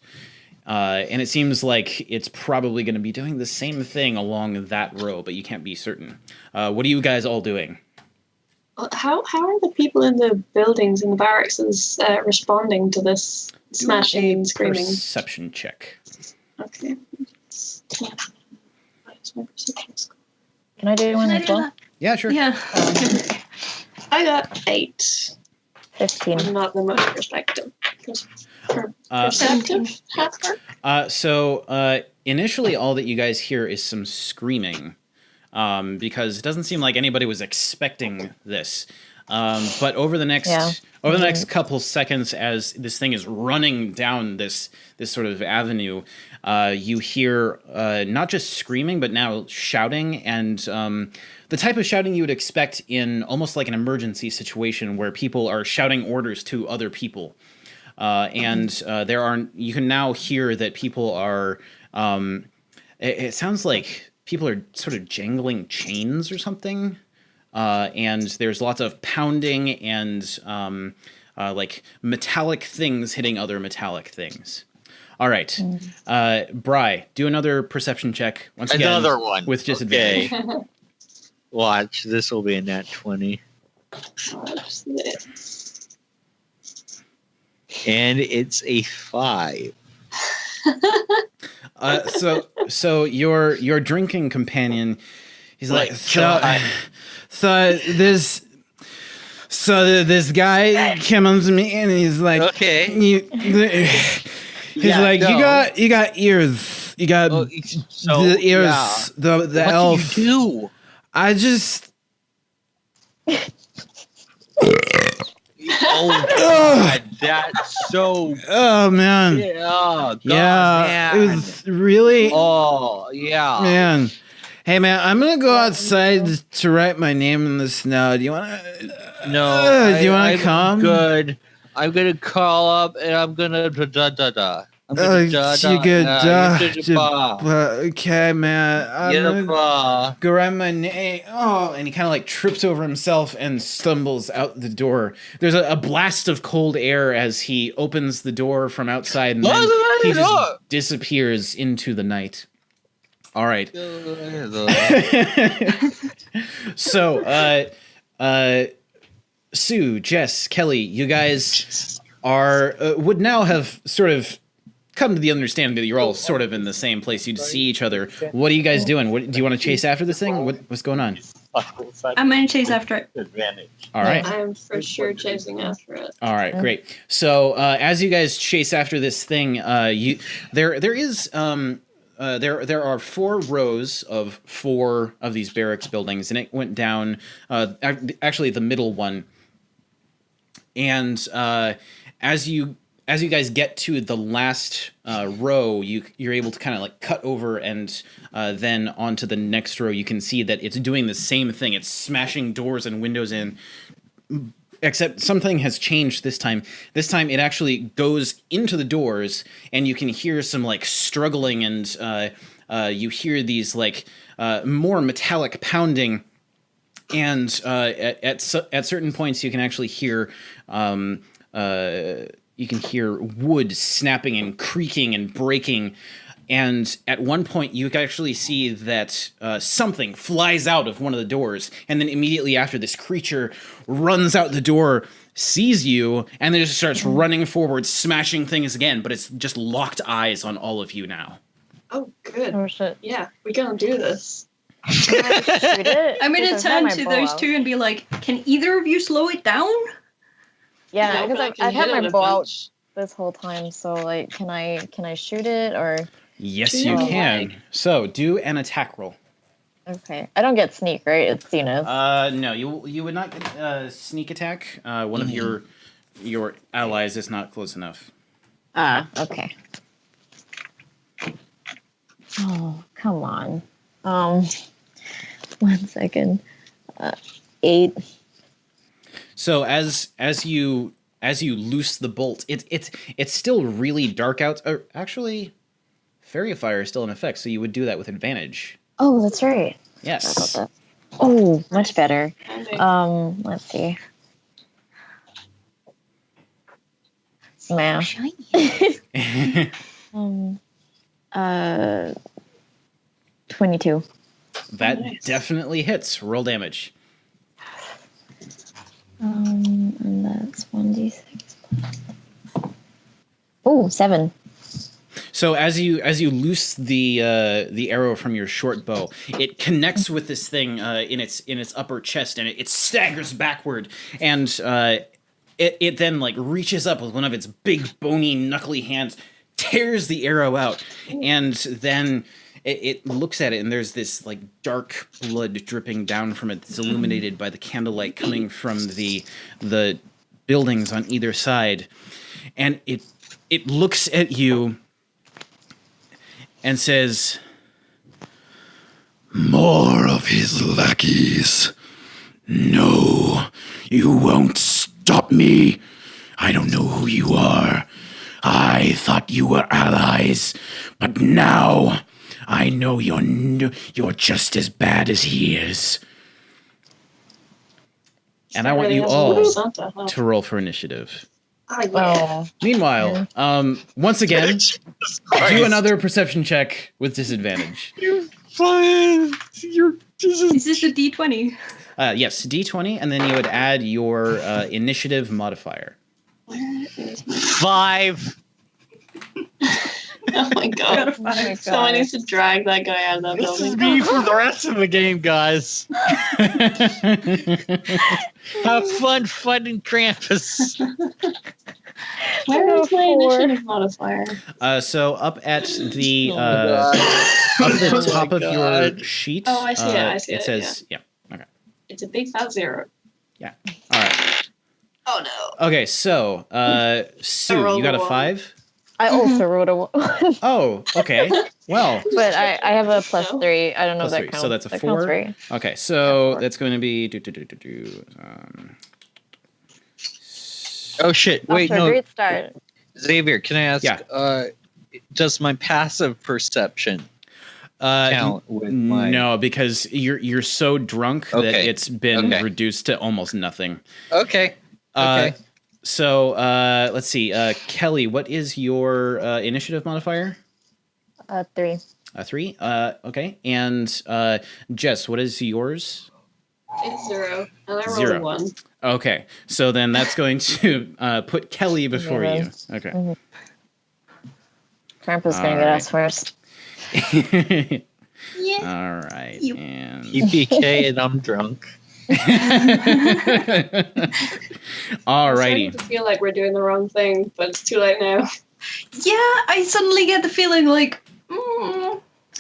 Speaker 1: And it seems like it's probably going to be doing the same thing along that row, but you can't be certain. What are you guys all doing?
Speaker 4: How are the people in the buildings, in the barracks, responding to this smashing and screaming?
Speaker 1: Perception check.
Speaker 4: Okay.
Speaker 5: Can I do one as well?
Speaker 1: Yeah, sure.
Speaker 2: Yeah.
Speaker 4: I got 8.
Speaker 5: 15.
Speaker 4: I'm not the most perspective. Perceptive?
Speaker 1: So initially all that you guys hear is some screaming, because it doesn't seem like anybody was expecting this. But over the next couple seconds, as this thing is running down this sort of avenue, you hear not just screaming, but now shouting, and the type of shouting you would expect in almost like an emergency situation where people are shouting orders to other people. And you can now hear that people are, it sounds like people are sort of jangling chains or something. And there's lots of pounding and like metallic things hitting other metallic things. All right. Bryy, do another perception check. Once again,
Speaker 3: another one.
Speaker 1: With disadvantage.
Speaker 3: Okay. Watch, this will be a nat 20. And it's a 5.
Speaker 1: So your drinking companion, he's like this guy came up to me and he's like,
Speaker 3: okay,
Speaker 1: he's like, no. you got ears, you got the ears, the what elf.
Speaker 3: What do you do?
Speaker 1: I just.
Speaker 3: Oh God, that's so.
Speaker 1: Oh man.
Speaker 3: Yeah. God,
Speaker 1: yeah.
Speaker 3: Man.
Speaker 1: It was really.
Speaker 3: Oh yeah.
Speaker 1: Man. Hey man, I'm gonna go outside to write my name in the snow. Do you wanna?
Speaker 3: No.
Speaker 1: Do you wanna come?
Speaker 3: Good. I'm gonna call up and I'm gonna I'm gonna
Speaker 1: okay, man. I'm gonna go write my name. Oh, and he kind of like trips over himself and stumbles out the door. There's a blast of cold air as he opens the door from outside, and then he just disappears into the night. All right. So, Sue, Jess, Kelly, you guys are would now have sort of come to the understanding that you're all sort of in the same place. You'd see each other. What are you guys doing? Do you want to chase after this thing? What's going on?
Speaker 2: I'm going to chase after it.
Speaker 1: All right.
Speaker 4: I'm for sure chasing after it.
Speaker 1: All right, great. So as you guys chase after this thing, there are 4 rows of 4 of these barracks buildings, and it went down actually the middle one. And as you guys get to the last row, you're able to kind of like cut over, and then onto the next row. You can see that it's doing the same thing. It's smashing doors and windows in, except something has changed this time. This time it actually goes into the doors, and you can hear some like struggling, and you hear these like more metallic pounding. And at certain points, you can actually hear wood snapping and creaking and breaking. And at one point, you can actually see that something flies out of one of the doors, and then immediately after, this creature runs out the door, sees you, and then just starts running forward, smashing things again. But it's just locked eyes on all of you now.
Speaker 4: Oh, good.
Speaker 5: Oh shit.
Speaker 4: Yeah, we're gonna do this.
Speaker 5: Can I shoot it?
Speaker 2: I'm gonna
Speaker 5: Because I have
Speaker 2: turn
Speaker 5: my
Speaker 2: to
Speaker 5: bow
Speaker 2: those
Speaker 5: out.
Speaker 2: two and be like, can either of you slow it down?
Speaker 5: Yeah,
Speaker 4: No,
Speaker 5: because
Speaker 4: but I can
Speaker 5: I've had
Speaker 4: hit
Speaker 5: my
Speaker 4: it a
Speaker 5: bow out
Speaker 4: bunch.
Speaker 5: this whole time. So like, can I shoot it or?
Speaker 1: Yes,
Speaker 4: To
Speaker 1: you
Speaker 4: your
Speaker 1: can.
Speaker 4: leg.
Speaker 1: So do an attack roll.
Speaker 5: Okay, I don't get sneak, right? It's Zenith.
Speaker 1: No, you would not get sneak attack. One of your allies is not close enough.
Speaker 5: Okay. Oh, come on. 1 second. 8.
Speaker 1: So as you loose the bolt, it's still really dark out. Actually, Fairy Fire is still in effect, so you would do that with advantage.
Speaker 5: Oh, that's right.
Speaker 1: Yes.
Speaker 5: About that. Oh, much better.
Speaker 4: Handy.
Speaker 5: Let's see. Smash. 22.
Speaker 1: That
Speaker 4: Nice.
Speaker 1: definitely hits. Roll damage.
Speaker 5: And that's 1d6. Oh, 7.
Speaker 1: So as you loose the arrow from your short bow, it connects with this thing in its upper chest, and it staggers backward, and it then like reaches up with one of its big bony knuckly hands, tears the arrow out, and then it looks at it, and there's this like dark blood dripping down from it that's illuminated by the candlelight coming from the buildings on either side, and it looks at you and says, "More of his lackeys. No, you won't stop me. I don't know who you are. I thought you were allies, but now I know you're just as bad as he is." And I want you all
Speaker 4: Santa, huh?
Speaker 1: to roll for initiative.
Speaker 4: Oh, yeah.
Speaker 5: Oh,
Speaker 1: Meanwhile, once again, do another perception check with disadvantage.
Speaker 3: Fine.
Speaker 2: Is this a D20?
Speaker 1: Yes, D20, and then you would add your initiative modifier.
Speaker 4: Where is my...
Speaker 3: 5.
Speaker 4: Oh my
Speaker 2: Got
Speaker 4: god.
Speaker 2: a 5.
Speaker 4: Someone needs to drag that guy out of that
Speaker 3: This is
Speaker 4: building.
Speaker 3: me for the rest of the game, guys. Have fun fighting Krampus.
Speaker 4: Where is my
Speaker 5: 4.
Speaker 4: initiative modifier?
Speaker 1: So up at the
Speaker 3: God.
Speaker 1: up the
Speaker 3: Oh
Speaker 1: top
Speaker 3: my
Speaker 1: of your
Speaker 3: God.
Speaker 1: sheet,
Speaker 4: Oh, I see it, I see
Speaker 1: it
Speaker 4: it,
Speaker 1: says, yeah. Okay.
Speaker 4: It's a big fat 0.
Speaker 1: All right.
Speaker 4: Oh no.
Speaker 1: Okay, so Sue,
Speaker 4: rolled
Speaker 1: you got
Speaker 4: a
Speaker 1: a
Speaker 4: one.
Speaker 1: 5?
Speaker 5: I also wrote a 1.
Speaker 1: Oh, okay. Well,
Speaker 5: But I have a plus
Speaker 4: No.
Speaker 5: 3. I don't know
Speaker 1: Plus
Speaker 5: if that
Speaker 1: 3.
Speaker 5: counts.
Speaker 1: So that's a
Speaker 5: That
Speaker 1: 4?
Speaker 5: counts, right?
Speaker 1: Okay, so
Speaker 5: four.
Speaker 1: that's going to be
Speaker 3: Oh shit! Wait,
Speaker 5: Off to a
Speaker 3: no,
Speaker 5: great start.
Speaker 3: Xavier, can I ask?
Speaker 1: Yeah.
Speaker 3: Does my passive perception count with my?
Speaker 1: no, because you're so drunk that
Speaker 3: Okay.
Speaker 1: it's been
Speaker 3: Okay.
Speaker 1: reduced to almost nothing.
Speaker 3: Okay.
Speaker 1: Uh,
Speaker 3: Okay.
Speaker 1: So let's see, Kelly, what is your initiative modifier?
Speaker 5: 3.
Speaker 1: 3. Okay, and Jess, what is yours?
Speaker 4: It's 0. And I rolled
Speaker 1: 0.
Speaker 4: a 1.
Speaker 1: Okay, so then that's going to put Kelly before you.
Speaker 5: Yeah.
Speaker 1: Okay.
Speaker 5: Krampus
Speaker 1: All
Speaker 5: gonna get
Speaker 1: right.
Speaker 5: us first.
Speaker 2: Yeah.
Speaker 1: All right,
Speaker 2: You-
Speaker 1: and
Speaker 3: EPK and I'm drunk.
Speaker 1: all
Speaker 4: I'm
Speaker 1: righty.
Speaker 4: starting to feel like we're doing the wrong thing, but it's too late now.
Speaker 2: Yeah, I suddenly get the feeling like,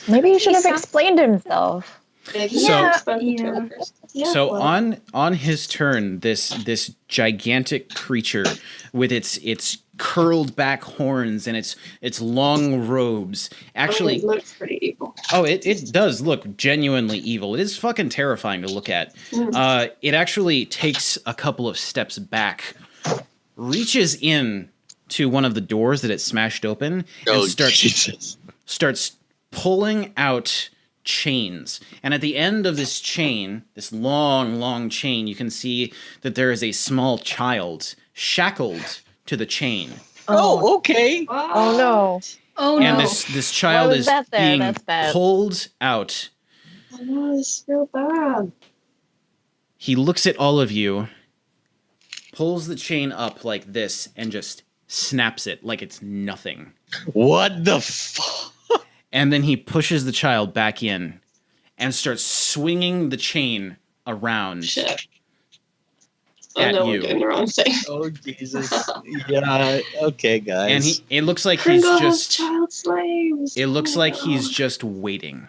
Speaker 5: Maybe he should have
Speaker 2: Lisa.
Speaker 5: explained himself.
Speaker 4: Maybe
Speaker 1: So-
Speaker 4: yeah,
Speaker 1: So
Speaker 4: well,
Speaker 1: on his turn, this gigantic creature with its curled back horns and its long robes actually
Speaker 4: it looks pretty evil.
Speaker 1: it does look genuinely evil. It is fucking terrifying to look at. It actually takes a couple of steps back, reaches in to one of the doors that it smashed open, and
Speaker 3: Jesus!
Speaker 1: starts pulling out chains. And at the end of this chain, this long chain, you can see that there is a small child shackled to the chain.
Speaker 3: Oh, okay.
Speaker 5: Oh no.
Speaker 2: oh
Speaker 1: And
Speaker 2: no.
Speaker 1: this child
Speaker 5: was
Speaker 1: is
Speaker 5: that there?
Speaker 1: being
Speaker 5: That's bad.
Speaker 1: pulled out.
Speaker 4: Oh no, this is real bad.
Speaker 1: He looks at all of you, pulls the chain up like this, and just snaps it like it's nothing.
Speaker 3: What the fuck?
Speaker 1: and then he pushes the child back in and starts swinging the chain around.
Speaker 4: Shit. Oh
Speaker 1: At
Speaker 4: no,
Speaker 1: you.
Speaker 4: we're doing the wrong thing.
Speaker 3: Oh Jesus! Yeah. Okay, guys.
Speaker 1: And it looks like
Speaker 4: Kringle
Speaker 1: he's
Speaker 4: has
Speaker 1: just.
Speaker 4: child slaves.
Speaker 1: It looks
Speaker 4: Oh,
Speaker 1: like
Speaker 4: no.
Speaker 1: he's just waiting,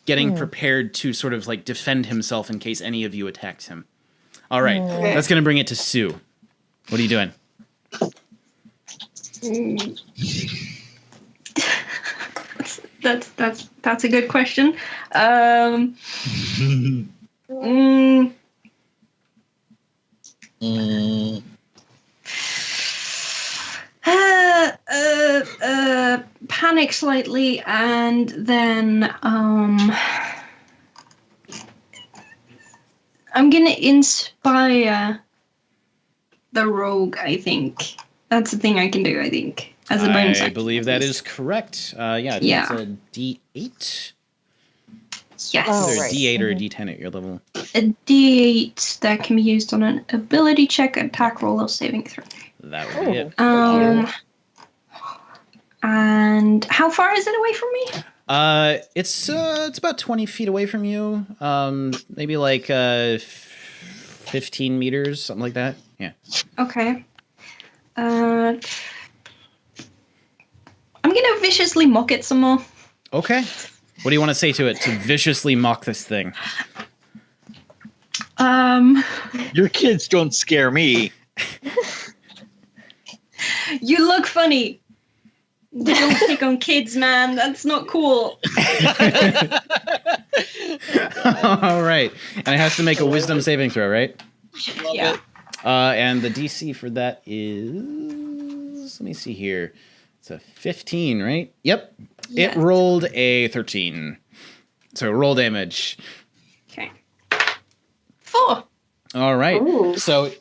Speaker 1: getting prepared to sort of like defend himself in case any of you attacked him. All right,
Speaker 4: Okay.
Speaker 1: that's gonna bring it to Sue. What are you doing?
Speaker 2: That's a good question. Panic slightly, and then I'm gonna inspire the rogue. I think that's the thing I can do. I think as a bonus.
Speaker 1: I
Speaker 2: action,
Speaker 1: believe
Speaker 2: at
Speaker 1: that
Speaker 2: least.
Speaker 1: is correct. Yeah,
Speaker 2: Yeah.
Speaker 1: it's a D8.
Speaker 2: Yes.
Speaker 5: Oh,
Speaker 1: Either
Speaker 5: right.
Speaker 1: a D8 or a D10 at your level.
Speaker 2: A D8 that can be used on an ability check, attack roll, or saving throw.
Speaker 1: That would be it.
Speaker 2: And how far is it away from me?
Speaker 1: It's about 20 feet away from you. Maybe like 15 meters, something like that. Yeah.
Speaker 2: Okay. I'm gonna viciously mock it some more.
Speaker 1: Okay. What do you want to say to it to viciously mock this thing?
Speaker 3: Your kids don't scare me.
Speaker 2: You look funny. They don't pick on kids, man. That's not cool.
Speaker 1: All right. And it has to make a wisdom saving throw, right?
Speaker 2: Yeah.
Speaker 1: And the DC for that is, let me see here. It's a 15, right? Yep.
Speaker 2: Yeah.
Speaker 1: It rolled a 13. So roll damage.
Speaker 2: Okay. 4.
Speaker 1: All right.
Speaker 4: Ooh.
Speaker 1: So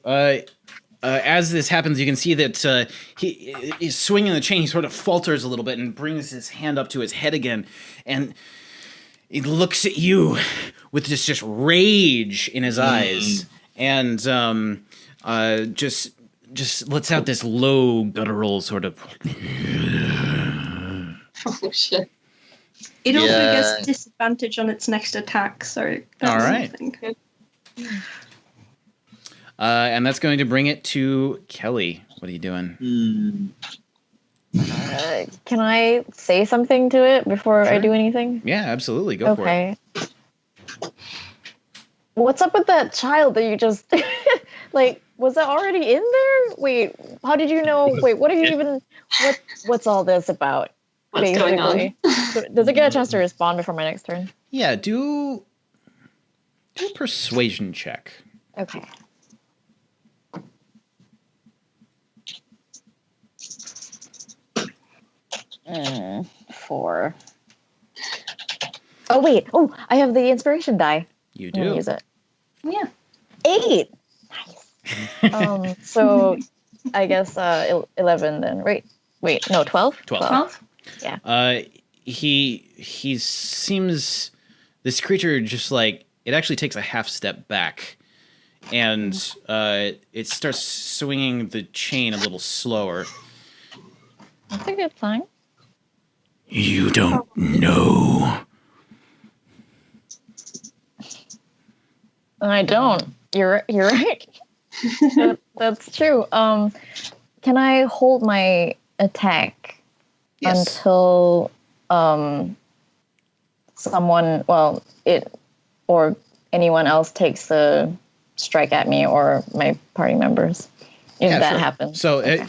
Speaker 1: as this happens, you can see that he's swinging the chain. He sort of falters a little bit and brings his hand up to his head again. And he looks at you with just rage in his eyes. And just lets out this low guttural sort of...
Speaker 4: Oh shit.
Speaker 2: It also
Speaker 3: Yeah.
Speaker 2: gets disadvantage on its next attack, so that's
Speaker 1: All right.
Speaker 2: something.
Speaker 1: and that's going to bring it to Kelly. What are you doing?
Speaker 5: Can I say something to it before I do anything?
Speaker 1: Yeah, absolutely. Go for it.
Speaker 5: Okay. What's up with that child that you just like? Was that already in there? Wait, how did you know? Wait, what are you even? What's all this about?
Speaker 4: What's going on?
Speaker 5: Does it get a chance to respond before my next turn?
Speaker 1: Yeah, do a persuasion check.
Speaker 5: Okay. Mm, 4. Oh wait! Oh, I have the inspiration die.
Speaker 1: You
Speaker 5: I'm gonna
Speaker 1: do.
Speaker 5: use it.
Speaker 2: Yeah.
Speaker 5: 8. Nice. So I guess 11 then. Right? Wait, no, 12.
Speaker 1: 12.
Speaker 2: 12?
Speaker 5: Yeah.
Speaker 1: He seems, this creature just like, it actually takes a half step back, and it starts swinging the chain a little slower.
Speaker 5: That's a good sign.
Speaker 1: You don't know.
Speaker 5: I don't. You're right. That's true. Can I hold my attack
Speaker 1: Yes.
Speaker 5: until someone, well, it or anyone else takes the strike at me or my party members? If
Speaker 1: Yeah,
Speaker 5: that
Speaker 1: sure.
Speaker 5: happens.
Speaker 1: So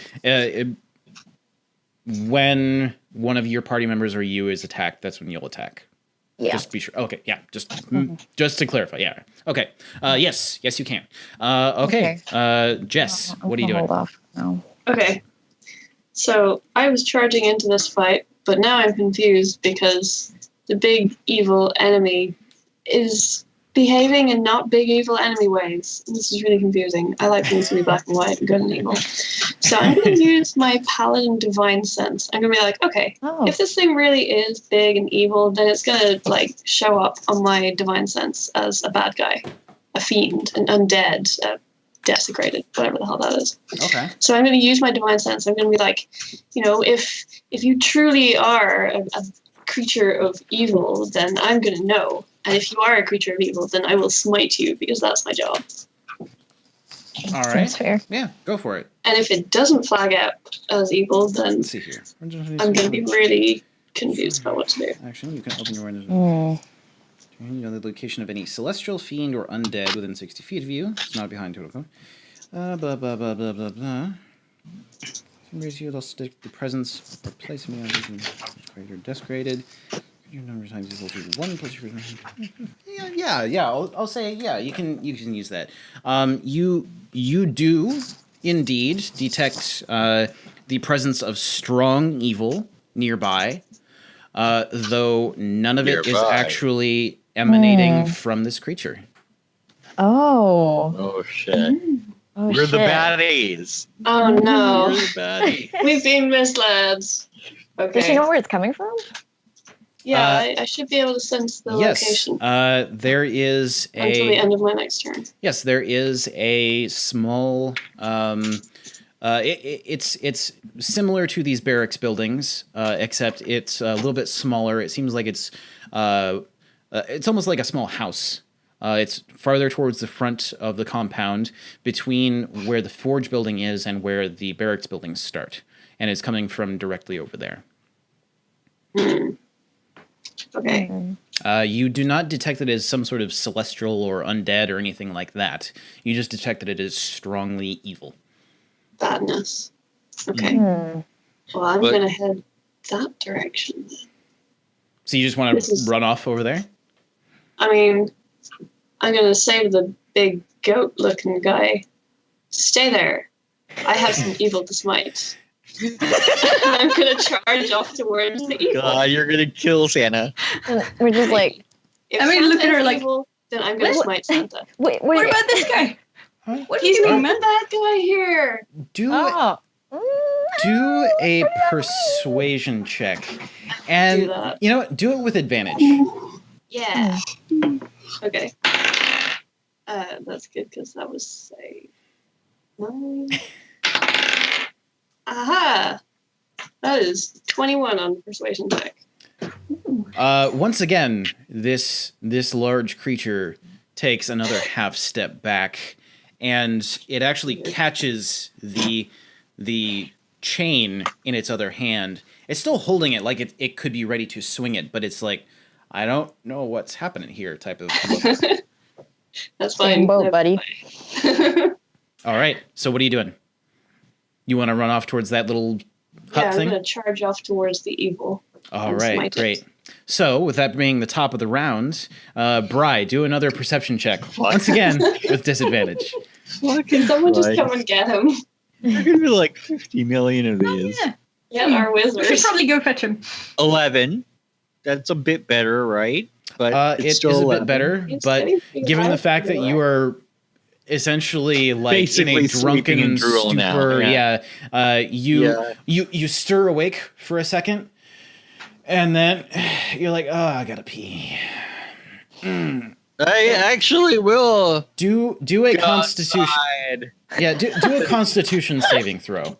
Speaker 1: when one of your party members or you is attacked, that's when you'll attack.
Speaker 5: Yeah.
Speaker 1: Just be sure. Okay, yeah. Just to clarify. Yeah. Okay. Yes, you can. Okay. Jess,
Speaker 5: I'm
Speaker 1: what are you
Speaker 5: gonna
Speaker 1: doing?
Speaker 5: Hold off now.
Speaker 4: Okay. So I was charging into this fight, but now I'm confused because the big evil enemy is behaving in not big evil enemy ways. This is really confusing. I like things to be black and white and good and evil. So I'm going to use my Paladin Divine Sense. I'm going to be like, okay,
Speaker 5: Oh.
Speaker 4: if this thing really is big and evil, then it's going to like show up on my Divine Sense as a bad guy, a fiend, an undead, desecrated, whatever the hell that is.
Speaker 1: Okay.
Speaker 4: So I'm going to use my divine sense. I'm going to be like, if you truly are a creature of evil, then I'm going to know. And if you are a creature of evil, then I will smite you because that's my job.
Speaker 1: All right.
Speaker 5: Seems fair.
Speaker 1: Yeah, go for it.
Speaker 4: And if it doesn't flag out as evil, then
Speaker 1: Let's see here.
Speaker 4: I'm going to be really confused about what to do.
Speaker 1: Action. You can open your window.
Speaker 5: Mm.
Speaker 1: You know the location of any celestial, fiend, or undead within 60 feet of you. It's not behind total code. Blah, blah, blah, blah, blah, blah. Raise you, they'll stick the presence or place me on created or desecrated. Your number of times equal to 1 plus your... Yeah. I'll say, yeah, you can use that. You do indeed detect the presence of strong evil nearby, though none of it is actually emanating from this creature.
Speaker 5: Oh.
Speaker 3: Oh shit.
Speaker 5: Oh,
Speaker 3: We're the
Speaker 5: shit.
Speaker 3: baddies.
Speaker 4: Oh no.
Speaker 3: We're the baddies.
Speaker 4: We've been misled. Okay.
Speaker 5: Does she know where it's coming from?
Speaker 4: Yeah, I should be able to sense the location
Speaker 1: there is
Speaker 4: until the end of my next turn.
Speaker 1: Yes, there is a small. It's similar to these barracks buildings, except it's a little bit smaller. It seems like it's almost like a small house. It's farther towards the front of the compound, between where the forge building is and where the barracks buildings start, and it's coming from directly over there.
Speaker 4: Okay.
Speaker 1: You do not detect that it is some sort of celestial or undead or anything like that. You just detect that it is strongly evil.
Speaker 4: Badness. Okay. Well, I'm going to head that direction then.
Speaker 1: So you just want to run off over there?
Speaker 4: I mean, I'm going to say to the big goat-looking guy, stay there. I have some evil to smite. I'm going to charge off towards the evil.
Speaker 3: God, you're going to kill Santa.
Speaker 5: And we're just like...
Speaker 4: If Santa look at her like, evil, then I'm going to smite Santa.
Speaker 5: Wait.
Speaker 2: What about this guy?
Speaker 1: Huh?
Speaker 4: What do you mean, that guy here?
Speaker 1: Do a persuasion check. And, you know what? Do it with advantage.
Speaker 4: Yeah. Okay. That's good because that was a 9. Aha! That is 21 on persuasion check.
Speaker 1: Once again, this large creature takes another half step back, and it actually catches the chain in its other hand. It's still holding it like it could be ready to swing it, but it's like, I don't know what's happening here type of look.
Speaker 4: That's fine.
Speaker 5: Same boat, buddy.
Speaker 1: All right, so what are you doing? You want to run off towards that little hut thing?
Speaker 4: I'm going to charge off towards the evil.
Speaker 1: All right, great. So, with that being the top of the round, Bryy, do another perception check. Once again, with disadvantage.
Speaker 4: Can someone just come and get him?
Speaker 3: There are going to be like 50 million of these.
Speaker 4: Yeah, our wizards.
Speaker 2: We should probably go fetch him.
Speaker 3: 11. That's a bit better, right? But
Speaker 1: it is a bit better, but given the fact that you are essentially like basically in a drunken stupor, you stir awake for a second, and then you're like, oh, I gotta pee.
Speaker 3: I actually will
Speaker 1: do a constitution.
Speaker 3: Outside.
Speaker 1: Yeah, do a constitution saving throw.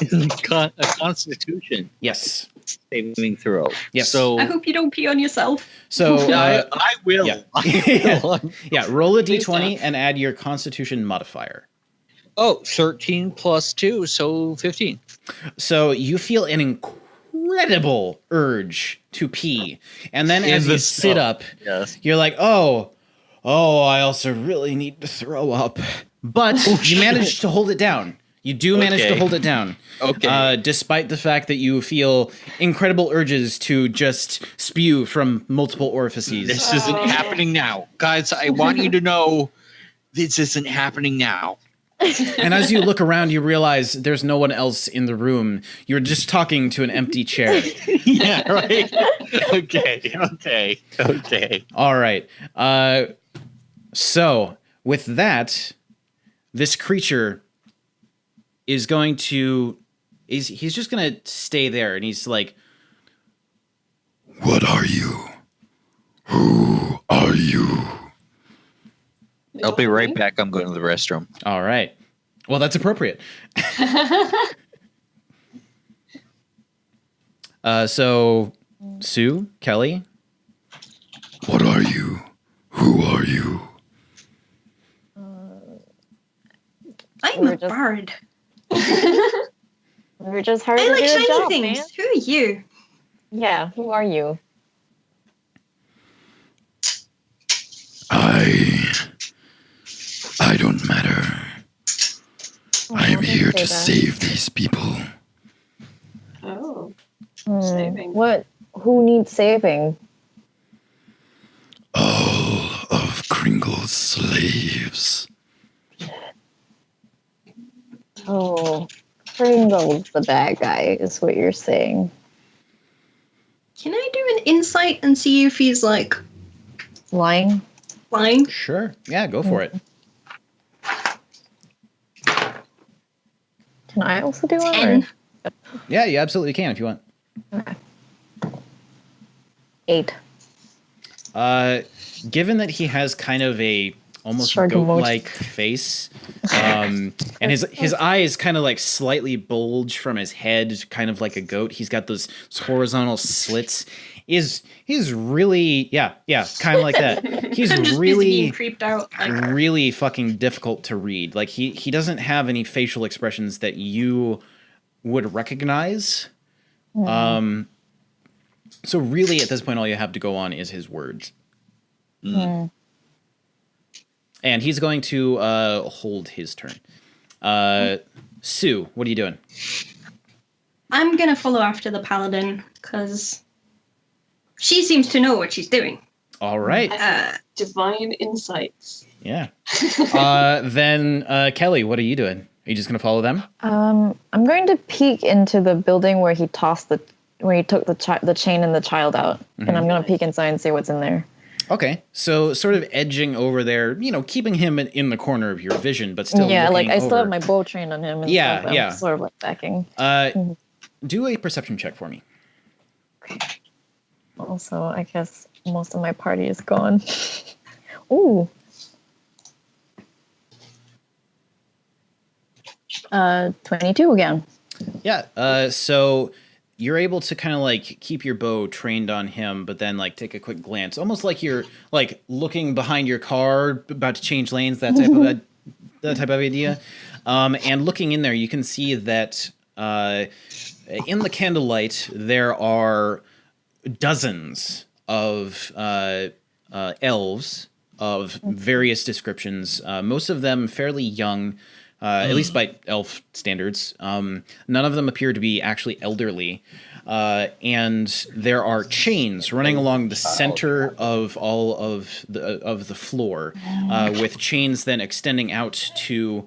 Speaker 3: A constitution.
Speaker 1: Yes.
Speaker 3: Saving throw.
Speaker 1: Yes.
Speaker 3: So
Speaker 2: I hope you don't pee on yourself.
Speaker 1: So
Speaker 3: I will.
Speaker 1: Yeah.
Speaker 3: I will.
Speaker 1: Yeah. Roll a d20 and add your constitution modifier.
Speaker 3: Oh, 13 plus 2, so 15.
Speaker 1: So you feel an incredible urge to pee, and then as you sit up, you're like, oh, I also really need to throw up, but you manage to hold it down. You do manage to hold it down.
Speaker 3: Okay.
Speaker 1: Despite the fact that you feel incredible urges to just spew from multiple orifices.
Speaker 3: This isn't happening now. Guys, I want you to know this isn't happening now.
Speaker 1: And as you look around, you realize there's no one else in the room. You're just talking to an empty chair.
Speaker 3: Yeah, right? Okay.
Speaker 1: All right. So, with that, this creature is going to... He's just going to stay there, and he's like,
Speaker 6: what are you? Who are you?
Speaker 3: I'll be right back. I'm going to the restroom.
Speaker 1: All right. Well, that's appropriate. So, Sue, Kelly.
Speaker 6: What are you? Who are you?
Speaker 2: I'm a bard.
Speaker 5: We're just hired
Speaker 2: I
Speaker 5: to
Speaker 2: like
Speaker 5: do a
Speaker 2: shiny
Speaker 5: job,
Speaker 2: things.
Speaker 5: man.
Speaker 2: Who are you?
Speaker 5: Yeah, who are you?
Speaker 6: I don't matter. I am here to save these people.
Speaker 4: Oh.
Speaker 5: Hmm.
Speaker 4: Saving.
Speaker 5: What? Who needs saving?
Speaker 6: All of Kringle's slaves.
Speaker 5: Oh, Kringle's the bad guy, is what you're saying.
Speaker 2: Can I do an insight and see if he's like
Speaker 5: Lying?
Speaker 2: lying?
Speaker 1: Sure. Yeah, go for it.
Speaker 5: Can I also do one?
Speaker 2: 10.
Speaker 1: Yeah, you absolutely can if you want.
Speaker 5: Okay. 8.
Speaker 1: Given that he has kind of a almost
Speaker 5: Shark
Speaker 1: goat-like face, and his eyes kind of like slightly bulge from his head, kind of like a goat. He's got those horizontal slits. He's really kind of like that. He's
Speaker 2: I'm just busy
Speaker 1: really
Speaker 2: being creeped out. Like,
Speaker 1: really fucking difficult to read. Like he doesn't have any facial expressions that you would recognize. So really at this point all you have to go on is his words. And he's going to hold his turn. Sue, what are you doing?
Speaker 2: I'm gonna follow after the paladin because she seems to know what she's doing.
Speaker 1: All right.
Speaker 4: Divine insights.
Speaker 1: Yeah. Then Kelly, what are you doing? Are you just going to follow them?
Speaker 5: I'm going to peek into the building where he took the chain and the child out, and I'm going to peek inside and see what's in there.
Speaker 1: Okay, so sort of edging over there, keeping him in the corner of your vision, but still
Speaker 5: I
Speaker 1: looking
Speaker 5: still
Speaker 1: over.
Speaker 5: have my bow trained on him. And stuff. I'm sort of like backing.
Speaker 1: Do a perception check for me.
Speaker 5: Okay. Also, I guess most of my party is gone. Ooh. 22 again.
Speaker 1: Yeah. So you're able to kind of like keep your bow trained on him, but then like take a quick glance, almost like you're like looking behind your car, about to change lanes, that type of idea. And looking in there, you can see that in the candlelight there are dozens of elves of various descriptions. Most of them fairly young. At least by elf standards. None of them appear to be actually elderly. And there are chains running along the center of all of the floor, with chains then extending out to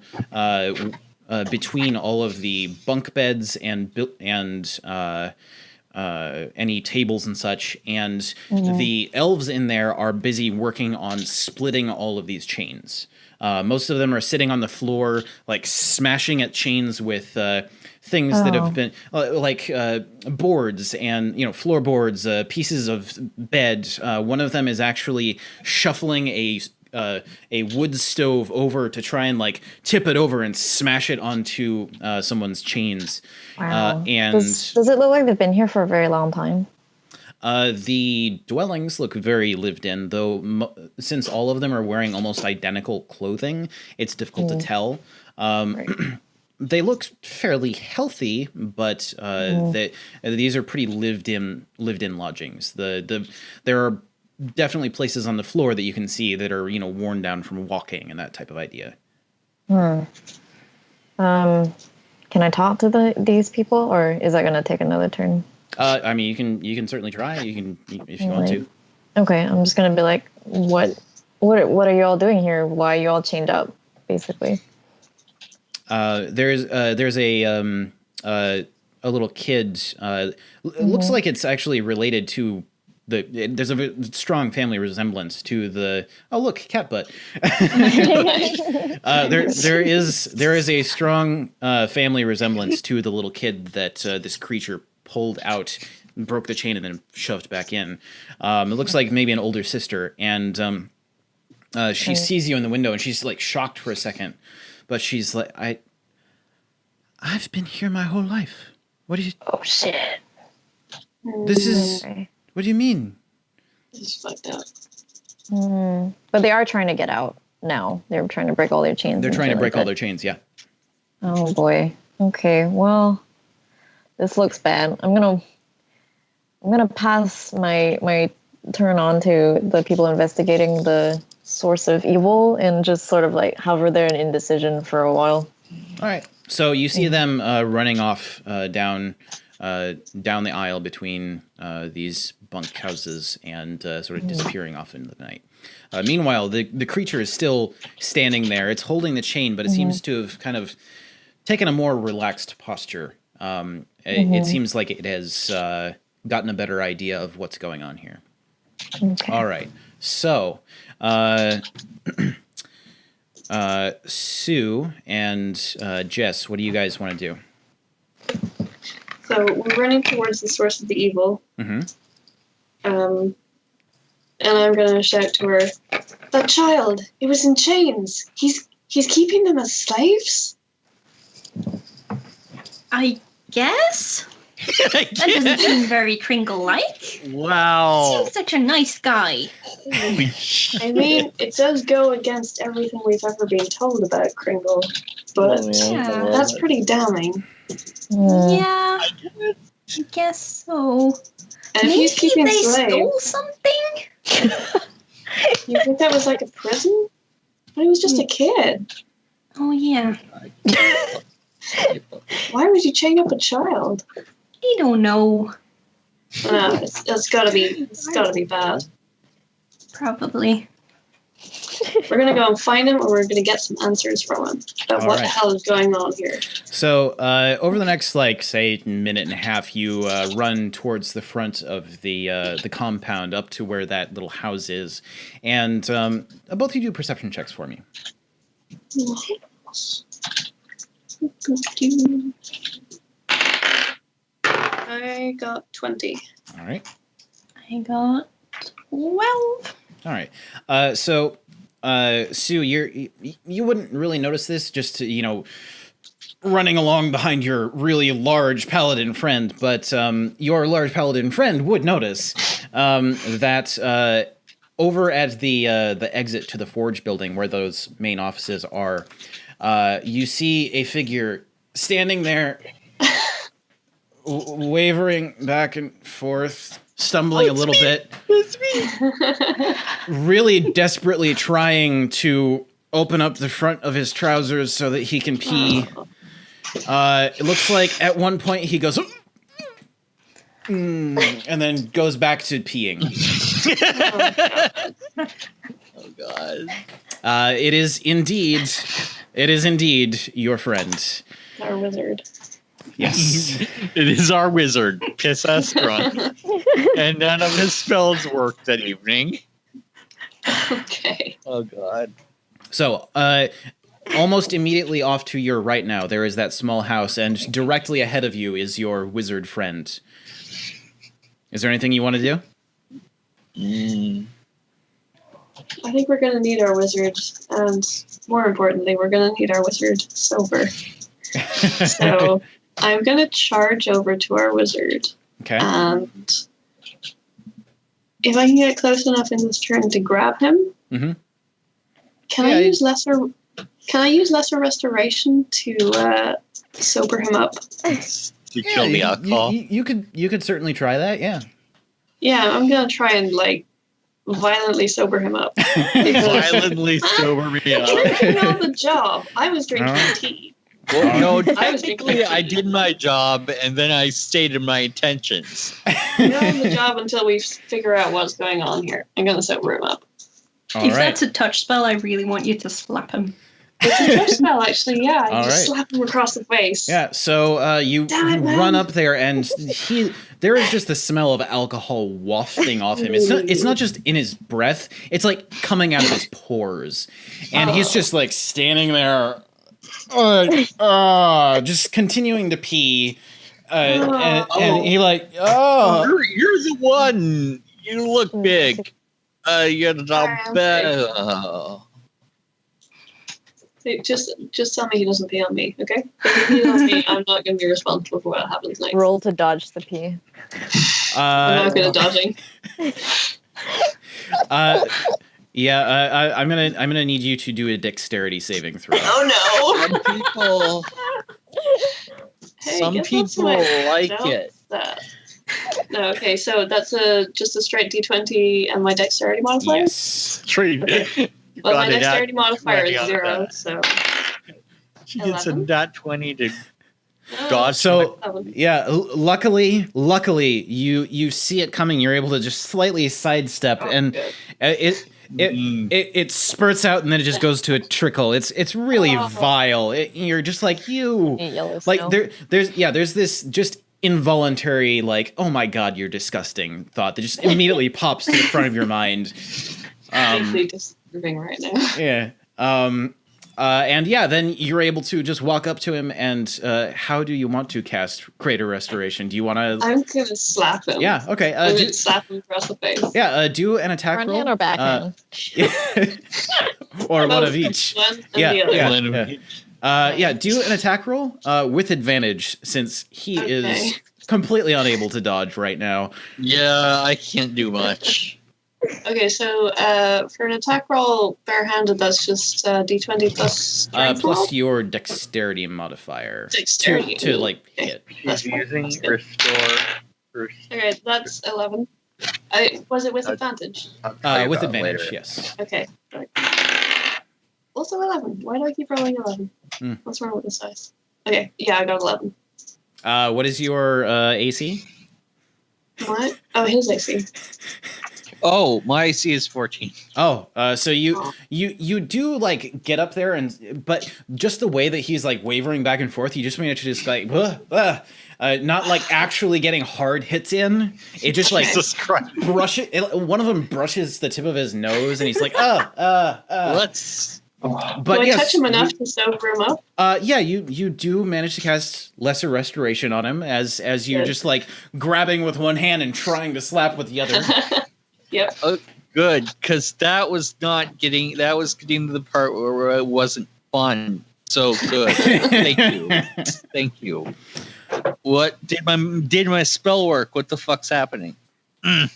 Speaker 1: between all of the bunk beds and any tables and such. And the elves in there are busy working on splitting all of these chains. Most of them are sitting on the floor, like smashing at chains with things that have been like boards and floorboards, pieces of bed. One of them is actually shuffling a wood stove over to try and like tip it over and smash it onto someone's chains.
Speaker 5: Wow.
Speaker 1: And
Speaker 5: does it look like they've been here for a very long time?
Speaker 1: The dwellings look very lived in, though since all of them are wearing almost identical clothing, it's difficult to tell. Right. They look fairly healthy, but these are pretty lived in lodgings. There are definitely places on the floor that you can see that are worn down from walking and that type of idea.
Speaker 5: Can I talk to these people, or is that going to take another turn?
Speaker 1: I mean, you can certainly try. You can if you want to.
Speaker 5: Okay, I'm just gonna be like, what are you all doing here? Why are you all chained up? Basically.
Speaker 1: There's a little kid. Looks like it's actually related to there's a strong family resemblance to the cat butt. There is a strong family resemblance to the little kid that this creature pulled out, broke the chain, and then shoved back in. It looks like maybe an older sister, and She sees you in the window, and she's like shocked for a second, but she's like, I've been here my whole life. What do you?
Speaker 5: Oh shit!
Speaker 1: This is. What do you mean?
Speaker 4: It's fucked up.
Speaker 5: But they are trying to get out now. They're trying to break all their chains.
Speaker 1: They're trying to break all their chains. Yeah.
Speaker 5: Oh boy. Okay. Well, this looks bad. I'm gonna pass my turn on to the people investigating the source of evil and just sort of like hover there in indecision for a while.
Speaker 1: All right. So you see them running off down the aisle between these bunk houses and sort of disappearing off into the night. Meanwhile, the creature is still standing there. It's holding the chain, but it seems to have kind of taken a more relaxed posture. It seems like it has gotten a better idea of what's going on here.
Speaker 5: Okay.
Speaker 1: All right. So, Sue and Jess, what do you guys want to do?
Speaker 4: So we're running towards the source of the evil.
Speaker 1: Mm-hmm.
Speaker 4: And I'm gonna shout to her, "That child! It was in chains. He's keeping them as slaves."
Speaker 2: I guess? That doesn't seem very Kringle-like.
Speaker 3: Wow.
Speaker 2: Seems such a nice guy.
Speaker 4: I mean, it does go against everything we've ever been told about Kringle, but
Speaker 2: Yeah.
Speaker 4: that's pretty damning.
Speaker 2: Yeah, I guess so.
Speaker 4: And if
Speaker 2: Maybe
Speaker 4: he's keeping
Speaker 2: they
Speaker 4: slaves,
Speaker 2: stole something?
Speaker 4: you think that was like a prison? But he was just a kid.
Speaker 2: Oh, yeah.
Speaker 4: Why would you chain up a child?
Speaker 2: I don't know.
Speaker 4: No, it's gotta be bad.
Speaker 2: Probably.
Speaker 4: We're gonna go and find him, and we're gonna get some answers from him about
Speaker 1: All
Speaker 4: what the
Speaker 1: right.
Speaker 4: hell is going on here.
Speaker 1: So over the next, say, minute and a half, you run towards the front of the compound up to where that little house is, and both of you do perception checks for me.
Speaker 4: I got 20.
Speaker 1: All right.
Speaker 2: I got 12.
Speaker 1: All right. So, Sue, you wouldn't really notice this, just running along behind your really large paladin friend, but your large paladin friend would notice that over at the exit to the Forge building, where those main offices are, you see a figure standing there, wavering back and forth, stumbling a little bit. Really desperately trying to open up the front of his trousers so that he can pee. It looks like at one point he goes, and then goes back to peeing.
Speaker 3: Oh God.
Speaker 1: It is indeed your friend.
Speaker 4: Our wizard.
Speaker 1: Yes.
Speaker 3: It is our wizard, Piss us drunk. And none of his spells worked that evening.
Speaker 4: Okay.
Speaker 3: Oh God.
Speaker 1: So, almost immediately off to your right now, there is that small house, and directly ahead of you is your wizard friend. Is there anything you want to do?
Speaker 4: I think we're gonna need our wizard, and more importantly, we're gonna need our wizard sober. So I'm gonna charge over to our wizard,
Speaker 1: Okay.
Speaker 4: and if I can get close enough in this turn to grab him,
Speaker 1: Mm-hmm.
Speaker 4: can I use lesser restoration to sober him up?
Speaker 3: To kill the alcohol.
Speaker 1: You could certainly try that. Yeah.
Speaker 4: Yeah, I'm gonna try and violently sober him up.
Speaker 3: Violently sober me up.
Speaker 4: Drinking on the job. I was drinking tea.
Speaker 3: Well, no,
Speaker 4: I was
Speaker 3: technically
Speaker 4: drinking
Speaker 3: I
Speaker 4: tea.
Speaker 3: did my job and then I stated my intentions.
Speaker 4: You're on the job until we figure out what's going on here. I'm gonna sober him up.
Speaker 1: All
Speaker 2: If
Speaker 1: right.
Speaker 2: that's a touch spell, I really want you to slap him.
Speaker 4: It's a touch spell, actually. Yeah,
Speaker 1: All
Speaker 4: you just
Speaker 1: right.
Speaker 4: slap him across the face.
Speaker 1: Yeah, so you
Speaker 4: Damn it, man.
Speaker 1: run up there, and there is just the smell of alcohol wafting off him. It's not just in his breath; it's like coming out of his pores, and he's just like standing there, just continuing to pee, and he
Speaker 3: You're the one. You look big. You're the best.
Speaker 4: Just tell me he doesn't pee on me, okay? If he pees on me, I'm not going to be responsible for what happens next.
Speaker 5: Roll to dodge the pee.
Speaker 4: I'm not good at dodging.
Speaker 1: I'm gonna need you to do a dexterity saving throw.
Speaker 4: Oh no!
Speaker 3: Some people,
Speaker 4: Hey,
Speaker 3: some
Speaker 4: guess
Speaker 3: people
Speaker 4: what's my
Speaker 3: like
Speaker 4: notes
Speaker 3: it.
Speaker 4: that- No, okay, so that's just a straight D20 and my dexterity modifier?
Speaker 1: Yes.
Speaker 3: Tree.
Speaker 4: Well, my
Speaker 3: Got it,
Speaker 4: dexterity modifier
Speaker 3: ready
Speaker 4: is
Speaker 3: on
Speaker 4: 0,
Speaker 3: that.
Speaker 4: so...
Speaker 3: She gets a
Speaker 4: 11?
Speaker 3: nat 20 to
Speaker 4: No,
Speaker 3: dodge.
Speaker 1: So
Speaker 4: 11.
Speaker 1: yeah, luckily, you see it coming. You're able to just slightly sidestep, and
Speaker 4: good.
Speaker 1: it spurts out, and then it just goes to a trickle. It's really vile. You're just like you.
Speaker 5: Yellow
Speaker 1: Like
Speaker 5: snow.
Speaker 1: there's this just involuntary like, oh my god, you're disgusting thought that just immediately pops to the front of your mind.
Speaker 4: Deeply disturbing right now.
Speaker 1: Yeah. Then you're able to just walk up to him and how do you want to cast Crater Restoration? Do you want to?
Speaker 4: I'm gonna slap him.
Speaker 1: Yeah. Okay.
Speaker 4: I'm gonna slap him across the face.
Speaker 1: Do an attack
Speaker 5: Front
Speaker 1: roll.
Speaker 5: hand or back hand?
Speaker 1: Or one
Speaker 4: Both
Speaker 1: of each.
Speaker 4: One and
Speaker 1: Yeah,
Speaker 4: the other.
Speaker 1: yeah. Do an attack roll with advantage since he
Speaker 4: Okay.
Speaker 1: is completely unable to dodge right now.
Speaker 3: Yeah, I can't do much.
Speaker 4: Okay, so for an attack roll barehanded, that's just D20 plus strength roll?
Speaker 1: Plus your dexterity modifier
Speaker 4: Dexterity.
Speaker 1: to like
Speaker 4: Okay.
Speaker 1: hit.
Speaker 3: She's using
Speaker 4: That's good.
Speaker 3: restore.
Speaker 4: Okay, that's 11. Was it with advantage?
Speaker 1: With advantage, yes.
Speaker 4: Okay. Right. Also 11. Why do I keep rolling 11? What's wrong with this dice? Okay, yeah, I got 11.
Speaker 1: What is your AC?
Speaker 4: What? Oh, his AC.
Speaker 3: Oh, my AC is 14.
Speaker 1: So you do like get up there but just the way that he's like wavering back and forth, you just manage to just like not like actually getting hard hits in. It just like
Speaker 3: Jesus Christ.
Speaker 1: one of them brushes the tip of his nose and he's like
Speaker 3: Let's.
Speaker 1: But
Speaker 4: do I
Speaker 1: yes,
Speaker 4: touch him enough to sober him up?
Speaker 1: You do manage to cast Lesser Restoration on him as you're
Speaker 4: Good.
Speaker 1: just like grabbing with one hand and trying to slap with the other.
Speaker 4: Yep.
Speaker 3: Good, because that was getting to the part where it wasn't fun. So good. Thank you. What did my spell work? What the fuck's happening?
Speaker 4: I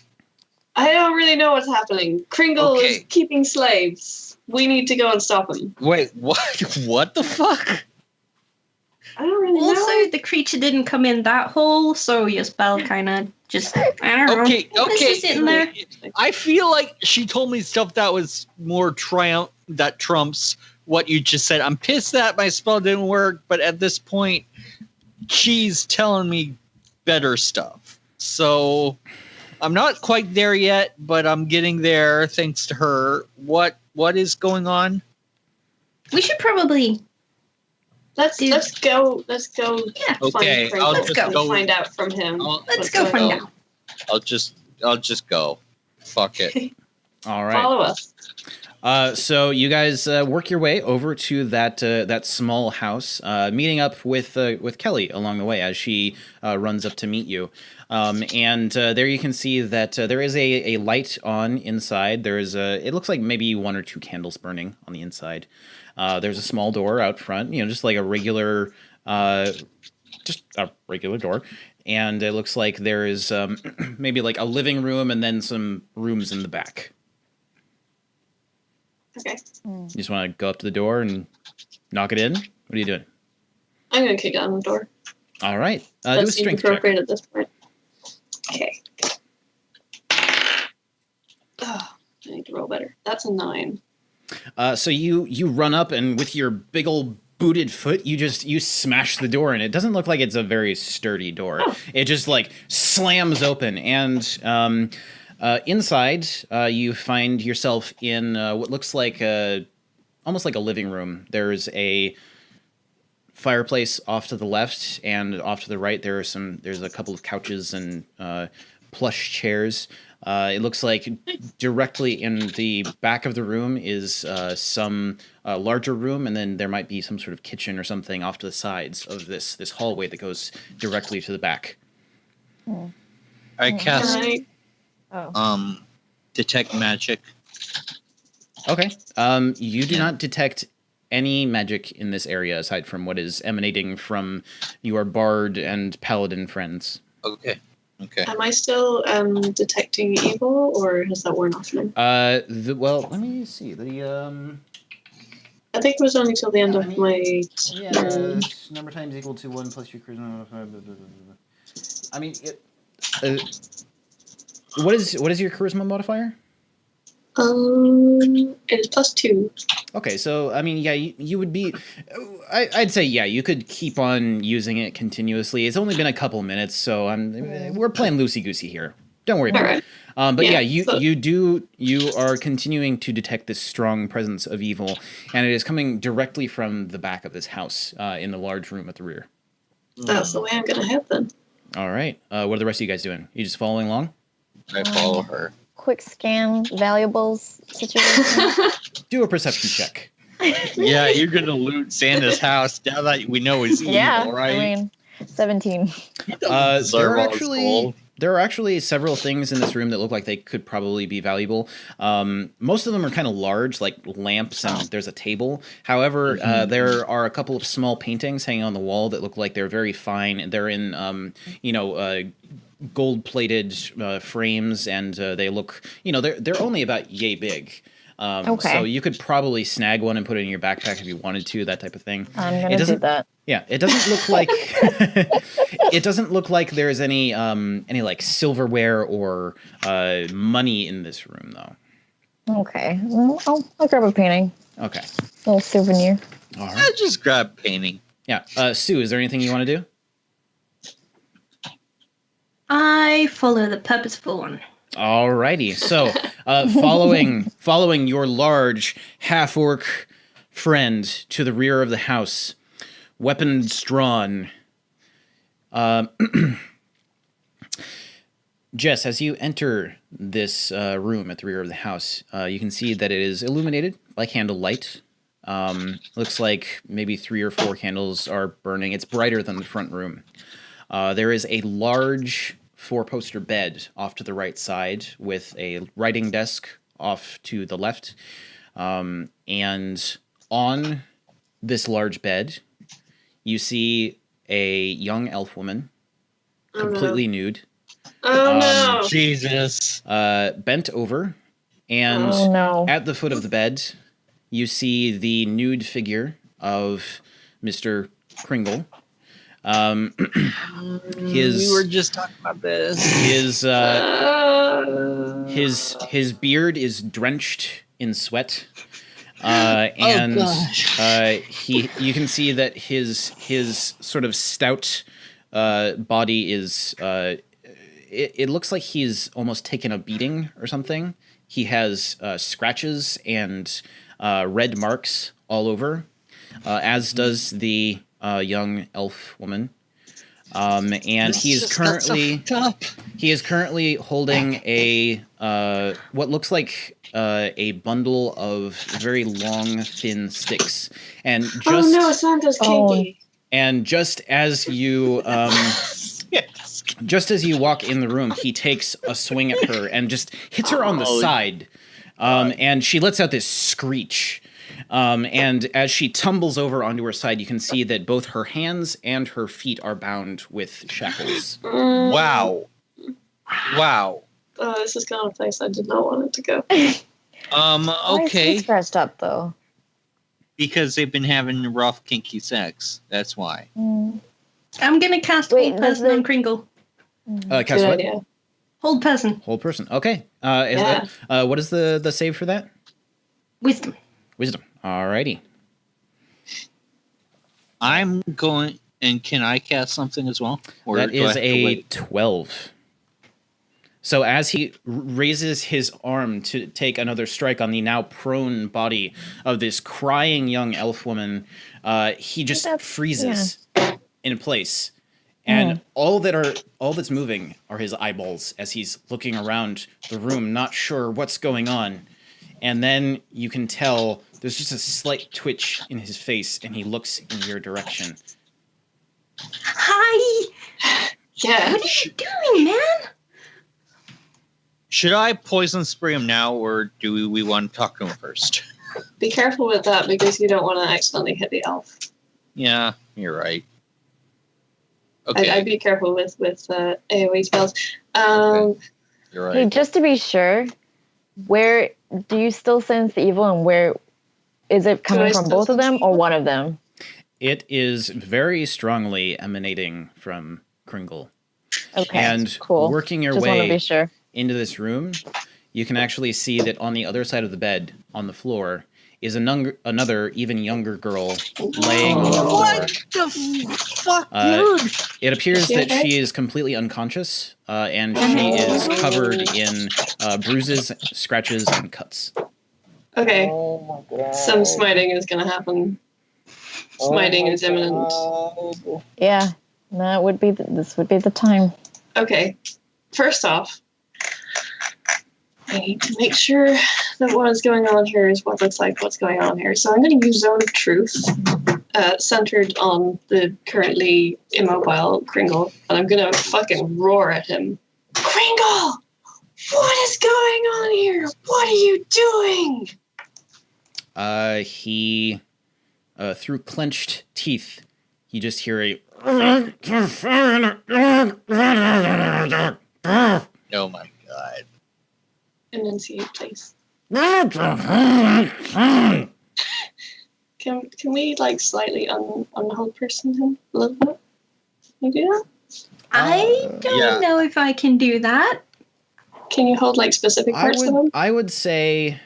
Speaker 4: don't really know what's happening. Kringle is keeping slaves. We need to go and stop him.
Speaker 3: Wait, what? What the fuck?
Speaker 4: I don't really know.
Speaker 2: Also, the creature didn't come in that hole, so your spell kind of just, I don't know. It's just sitting there.
Speaker 3: I feel like she told me stuff that was more that trumps what you just said. I'm pissed that my spell didn't work, but at this point, she's telling me better stuff. So I'm not quite there yet, but I'm getting there thanks to her. What is going on?
Speaker 2: We should probably...
Speaker 4: Let's go.
Speaker 2: Yeah.
Speaker 3: Okay,
Speaker 4: Find
Speaker 3: I'll
Speaker 4: Kringle
Speaker 3: just
Speaker 4: and find out from him.
Speaker 2: Let's go find out.
Speaker 3: I'll just go. Fuck it.
Speaker 1: All right.
Speaker 4: Follow us.
Speaker 1: So you guys work your way over to that small house, meeting up with Kelly along the way as she runs up to meet you. And there you can see that there is a light on inside. There is it looks like maybe 1 or 2 candles burning on the inside. There's a small door out front, just like a regular, door. And it looks like there is maybe like a living room and then some rooms in the back.
Speaker 4: Okay.
Speaker 1: You just want to go up to the door and knock it in? What are you doing?
Speaker 4: I'm going to kick down the door.
Speaker 1: All right. Do
Speaker 4: That
Speaker 1: a
Speaker 4: seems
Speaker 1: strength check.
Speaker 4: appropriate at this point. Okay. Oh, I need to roll better. That's a 9.
Speaker 1: So you run up and with your big old booted foot, you smash the door, and it doesn't look like it's a very sturdy door.
Speaker 4: Oh.
Speaker 1: It just like slams open, and inside you find yourself in what looks like almost like a living room. There's a fireplace off to the left, and off to the right there's a couple of couches and plush chairs. It looks like directly in the back of the room is some larger room, and then there might be some sort of kitchen or something off to the sides of this hallway that goes directly to the back.
Speaker 3: I cast detect magic.
Speaker 1: Okay. You do not detect any magic in this area aside from what is emanating from your bard and paladin friends.
Speaker 3: Okay.
Speaker 4: Am I still detecting evil, or has that worn off now?
Speaker 1: Well, let me see.
Speaker 4: I think it was only till the end of my turn.
Speaker 1: Number times equal to 1 plus your charisma. I mean, what is your charisma modifier?
Speaker 4: It is +2.
Speaker 1: Okay, so I mean, yeah, you would be. I'd say yeah, you could keep on using it continuously. It's only been a couple minutes, so we're playing loosey goosey here. Don't worry about it. But yeah, you are continuing to detect this strong presence of evil, and it is coming directly from the back of this house in the large room at the rear.
Speaker 4: That's the way I'm gonna head then.
Speaker 1: All right. What are the rest of you guys doing? You just following along?
Speaker 3: I follow her.
Speaker 5: Quick scan valuables situation.
Speaker 1: Do a perception check.
Speaker 3: Yeah, you're gonna loot Santa's house now that we know he's evil, right?
Speaker 5: I mean, 17.
Speaker 1: There are actually several things in this room that look like they could probably be valuable. Most of them are kind of large, like lamps, and there's a table. However, there are a couple of small paintings hanging on the wall that look like they're very fine. They're in, gold-plated frames, and they look, they're only about yay big. So you could probably snag one and put it in your backpack if you wanted to, that type of thing.
Speaker 5: I'm gonna do that.
Speaker 1: Yeah, it doesn't look like it doesn't look like there's any like silverware or money in this room though.
Speaker 5: Okay, well, I'll grab a painting.
Speaker 1: Okay,
Speaker 5: little souvenir.
Speaker 1: All right.
Speaker 3: I'll just grab painting.
Speaker 1: Yeah, Sue, is there anything you want to do?
Speaker 2: I follow the purposeful one.
Speaker 1: Alrighty, so following your large half-orc friend to the rear of the house, weapons drawn. Jess, as you enter this room at the rear of the house, you can see that it is illuminated by candlelight. Looks like maybe 3 or 4 candles are burning. It's brighter than the front room. There is a large 4-poster bed off to the right side with a writing desk off to the left. And on this large bed, you see a young elf woman, completely nude.
Speaker 4: Oh no!
Speaker 3: Jesus.
Speaker 1: Bent over, and at the foot of the bed, you see the nude figure of Mr. Kringle.
Speaker 3: We were just talking about this.
Speaker 1: His beard is drenched in sweat. You can see that his sort of stout body is it looks like he's almost taken a beating or something. He has scratches and red marks all over, as does the young elf woman. And he is currently holding a what looks like a bundle of very long, thin sticks. And
Speaker 4: Santa's kinky.
Speaker 1: And just as you walk in the room, he takes a swing at her and just hits her on the side. And she lets out this screech. And as she tumbles over onto her side, you can see that both her hands and her feet are bound with shackles.
Speaker 3: Wow.
Speaker 4: Oh, this is kind of a place I did not want it to go.
Speaker 3: Okay.
Speaker 5: Why is he scratched up though?
Speaker 3: Because they've been having rough, kinky sex. That's why.
Speaker 2: I'm gonna cast Hold Person on Kringle.
Speaker 1: Cast what?
Speaker 4: Idea.
Speaker 2: Hold Person.
Speaker 1: Hold Person. Okay. What is the save for that?
Speaker 2: Wisdom.
Speaker 1: Alrighty.
Speaker 3: I'm going, and can I cast something as well?
Speaker 1: Or that is a 12. So as he raises his arm to take another strike on the now prone body of this crying young elf woman, he just freezes in place. And all that's moving are his eyeballs as he's looking around the room, not sure what's going on. And then you can tell there's just a slight twitch in his face, and he looks in your direction.
Speaker 2: Hi!
Speaker 4: Yeah.
Speaker 2: What are you doing, man?
Speaker 3: Should I poison spray him now, or do we want to talk to him first?
Speaker 4: Be careful with that because you don't want to accidentally hit the elf.
Speaker 3: Yeah, you're right. Okay.
Speaker 4: I'd be careful with AoE spells.
Speaker 3: Okay. You're right.
Speaker 5: Hey, just to be sure, where do you still sense the evil, and where is it coming from? Both of them or one of them?
Speaker 1: It is very strongly emanating from Kringle.
Speaker 5: Okay,
Speaker 1: and
Speaker 5: cool.
Speaker 1: Working your
Speaker 5: just
Speaker 1: way
Speaker 5: be sure.
Speaker 1: into this room, you can actually see that on the other side of the bed, on the floor, is another even younger girl laying on the floor.
Speaker 3: What the fuck, dude?
Speaker 1: It appears that she is completely unconscious, and she is covered in bruises, scratches, and cuts.
Speaker 4: Okay.
Speaker 5: Oh my God.
Speaker 4: Some smiting is going to happen. Smiting is imminent.
Speaker 5: Yeah, that would be. This would be the time.
Speaker 4: Okay. First off, I need to make sure that what is going on here is what looks like what's going on here. So I'm going to use Zone of Truth, centered on the currently immobile Kringle, and I'm going to fucking roar at him. Kringle! What is going on here? What are you doing?
Speaker 1: He, through clenched teeth, you just hear a...
Speaker 3: Oh my god.
Speaker 4: Enunciate, please. Can we like slightly unhold person him a little bit? Can you do that?
Speaker 2: I don't know if I can do that.
Speaker 4: Can you hold like specific parts of him?
Speaker 1: I would say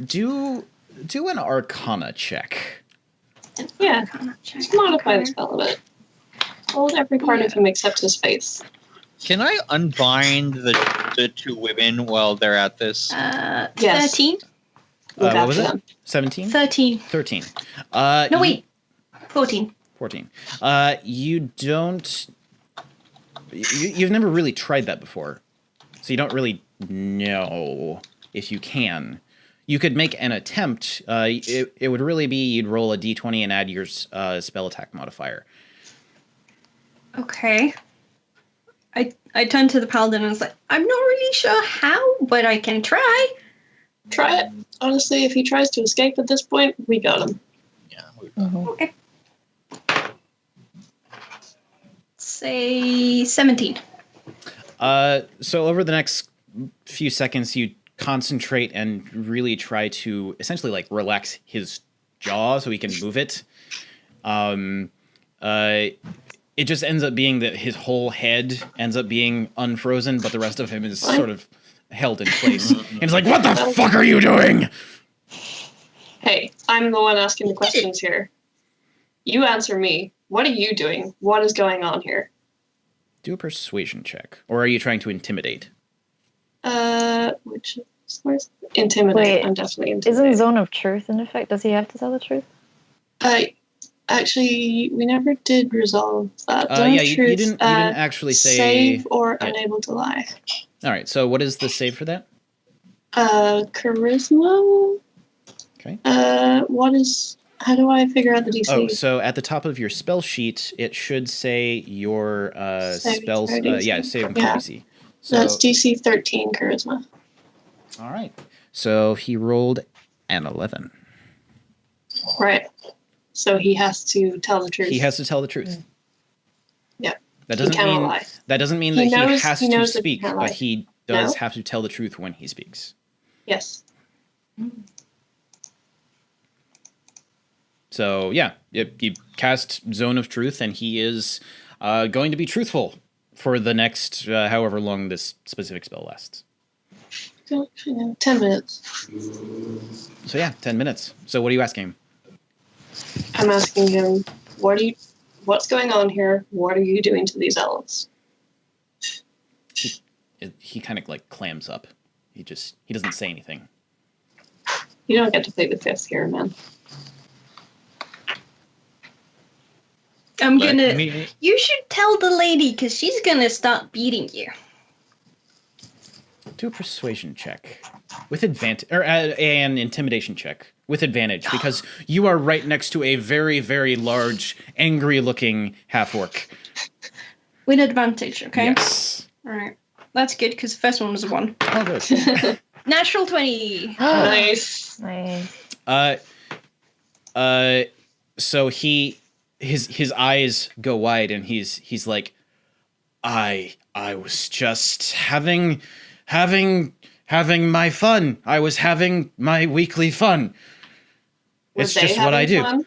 Speaker 1: do an Arcana check.
Speaker 4: Yeah. Just modify the spell a bit. Hold every part of him except his face.
Speaker 3: Can I unbind the two women while they're at this?
Speaker 4: Yes.
Speaker 2: 13?
Speaker 1: What was it? 17?
Speaker 2: 13.
Speaker 1: 13.
Speaker 2: No, wait. 14.
Speaker 1: 14. You don't... You've never really tried that before. So you don't really know if you can. You could make an attempt. It would really be you'd roll a d20 and add your spell attack modifier.
Speaker 2: Okay. I turned to the paladin and was like, I'm not really sure how, but I can try.
Speaker 4: Try it. Honestly, if he tries to escape at this point, we got him.
Speaker 3: Yeah.
Speaker 2: Okay. Say 17.
Speaker 1: So over the next few seconds, you concentrate and really try to essentially like relax his jaw so he can move it. It just ends up being that his whole head ends up being unfrozen, but the rest of him is sort of held in place. And it's like, what the fuck are you doing?
Speaker 4: Hey, I'm the one asking the questions here. You answer me. What are you doing? What is going on here?
Speaker 1: Do a persuasion check. Or are you trying to intimidate?
Speaker 4: Which is intimidate.
Speaker 5: Wait,
Speaker 4: I'm definitely intimidated.
Speaker 5: Isn't Zone of Truth in effect? Does he have to tell the truth?
Speaker 4: Actually, we never did resolve that.
Speaker 1: You didn't actually say...
Speaker 4: Save or unable to lie.
Speaker 1: All right, so what is the save for that?
Speaker 4: Charisma?
Speaker 1: Okay.
Speaker 4: How do I figure out the DC?
Speaker 1: Oh, so at the top of your spell sheet, it should say your spells... save and DC. So,
Speaker 4: that's DC 13 Charisma.
Speaker 1: All right. So he rolled an 11.
Speaker 4: Right. So he has to tell the truth.
Speaker 1: He has to tell the truth.
Speaker 4: Yeah.
Speaker 1: That doesn't mean
Speaker 4: lie.
Speaker 1: That doesn't mean that he has to speak,
Speaker 4: but
Speaker 1: he does have to tell the truth when he speaks.
Speaker 4: Yes.
Speaker 1: So yeah, you cast Zone of Truth, and he is going to be truthful for the next however long this specific spell lasts.
Speaker 4: 10 minutes.
Speaker 1: So yeah, 10 minutes. So what are you asking him?
Speaker 4: I'm asking him, what's going on here? What are you doing to these elves?
Speaker 1: He kind of like clams up. He doesn't say anything.
Speaker 4: You don't get to play the fifth here, man.
Speaker 2: You should tell the lady, because she's gonna start beating you.
Speaker 1: Do a persuasion check with advantage, or an intimidation check with advantage, because you are right next to a very, very large, angry-looking half-orc.
Speaker 2: With advantage, okay?
Speaker 1: Yes.
Speaker 2: All right. That's good because the first one was a 1.
Speaker 1: Oh, good.
Speaker 2: Natural 20.
Speaker 4: Nice.
Speaker 5: Nice.
Speaker 1: So his eyes go wide and he's like, I was just having my fun. I was having my weekly fun. It's just what I do.
Speaker 4: Fun?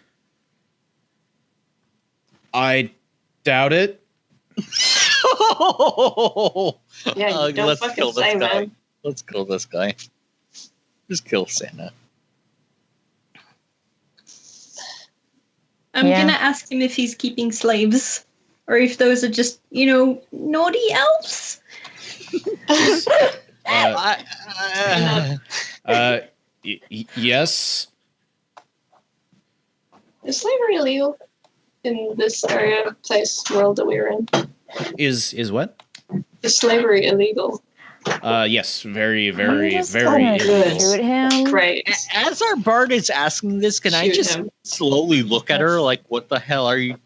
Speaker 1: I doubt it.
Speaker 4: Yeah, you don't
Speaker 3: let's
Speaker 4: fucking
Speaker 3: kill this
Speaker 4: say,
Speaker 3: guy.
Speaker 4: man.
Speaker 3: Let's kill this guy. Just kill Santa.
Speaker 2: I'm gonna ask him if he's keeping slaves, or if those are just, naughty elves.
Speaker 1: Yes.
Speaker 4: Is slavery illegal in this area, place, world that we're in?
Speaker 1: Is what?
Speaker 4: Is slavery illegal?
Speaker 1: Yes, very, very,
Speaker 5: I'm just
Speaker 1: very.
Speaker 5: gonna
Speaker 1: illegal.
Speaker 5: shoot him.
Speaker 4: Great.
Speaker 3: As our bard is asking this, can I
Speaker 4: Shoot
Speaker 3: just
Speaker 4: him.
Speaker 3: slowly look at her like, what the hell are you?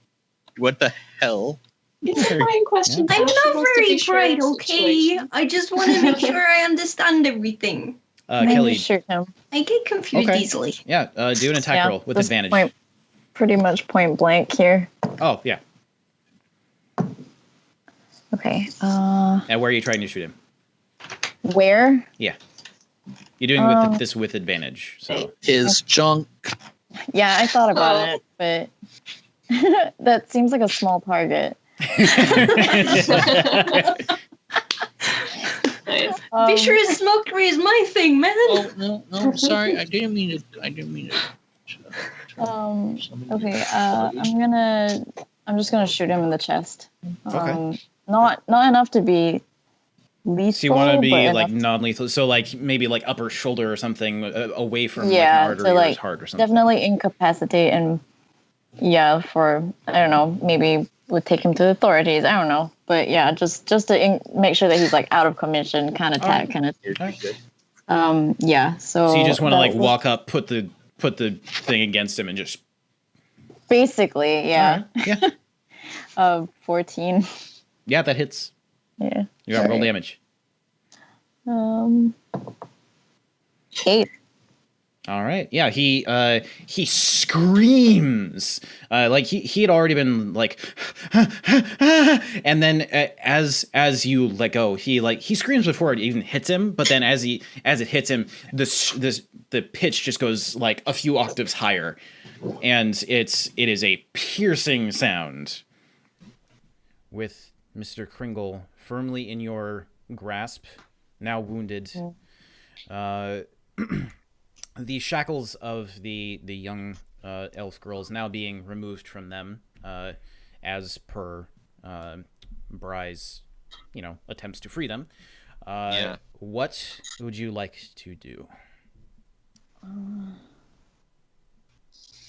Speaker 3: What the hell?
Speaker 4: It's a fine question.
Speaker 2: I'm
Speaker 4: She
Speaker 2: not
Speaker 4: wants to
Speaker 2: very
Speaker 4: be sure
Speaker 2: bright,
Speaker 4: of the
Speaker 2: okay?
Speaker 4: situation.
Speaker 2: I just want to make sure I understand everything.
Speaker 5: Maybe
Speaker 1: Kelly.
Speaker 5: shoot him.
Speaker 2: I get confused
Speaker 1: Okay.
Speaker 2: easily.
Speaker 1: Yeah. Do an attack roll with
Speaker 5: just
Speaker 1: advantage.
Speaker 5: Pretty much point blank here.
Speaker 1: Oh yeah.
Speaker 5: Okay.
Speaker 1: And where are you trying to shoot him?
Speaker 5: Where?
Speaker 1: Yeah. You're doing this with advantage. So.
Speaker 3: His junk.
Speaker 5: Yeah, I thought about it, but that seems like a small target.
Speaker 4: Nice.
Speaker 2: Fisher smokery is my thing, man.
Speaker 3: Oh no, sorry, I didn't mean to.
Speaker 5: Okay. I'm just gonna shoot him in the chest.
Speaker 1: Okay.
Speaker 5: Not enough to be lethal.
Speaker 1: So you want to be
Speaker 5: but
Speaker 1: like
Speaker 5: enough
Speaker 1: non-lethal, so like maybe like upper shoulder or something away from like an
Speaker 5: yeah,
Speaker 1: artery
Speaker 5: to
Speaker 1: or
Speaker 5: like
Speaker 1: his heart or something.
Speaker 5: definitely incapacitate and for I don't know, maybe would take him to the authorities. I don't know, but yeah, just to make sure that he's like out of commission, kind of attack, kind of. Yeah. So
Speaker 1: you just want to like
Speaker 5: that-
Speaker 1: walk up, put the thing against him, and just
Speaker 5: basically, yeah.
Speaker 1: All right. Yeah.
Speaker 5: 14.
Speaker 1: Yeah, that hits.
Speaker 5: Yeah.
Speaker 1: You got roll
Speaker 5: Alright.
Speaker 1: damage.
Speaker 5: 8.
Speaker 1: All right. Yeah, he screams. Like he had already been like and then as you let go, he screams before it even hits him, but then as it hits him, the pitch just goes like a few octaves higher. And it is a piercing sound. With Mr. Kringle firmly in your grasp, now wounded. The shackles of the young elf girls now being removed from them, as per Bryy's, attempts to free them. What would you like to do?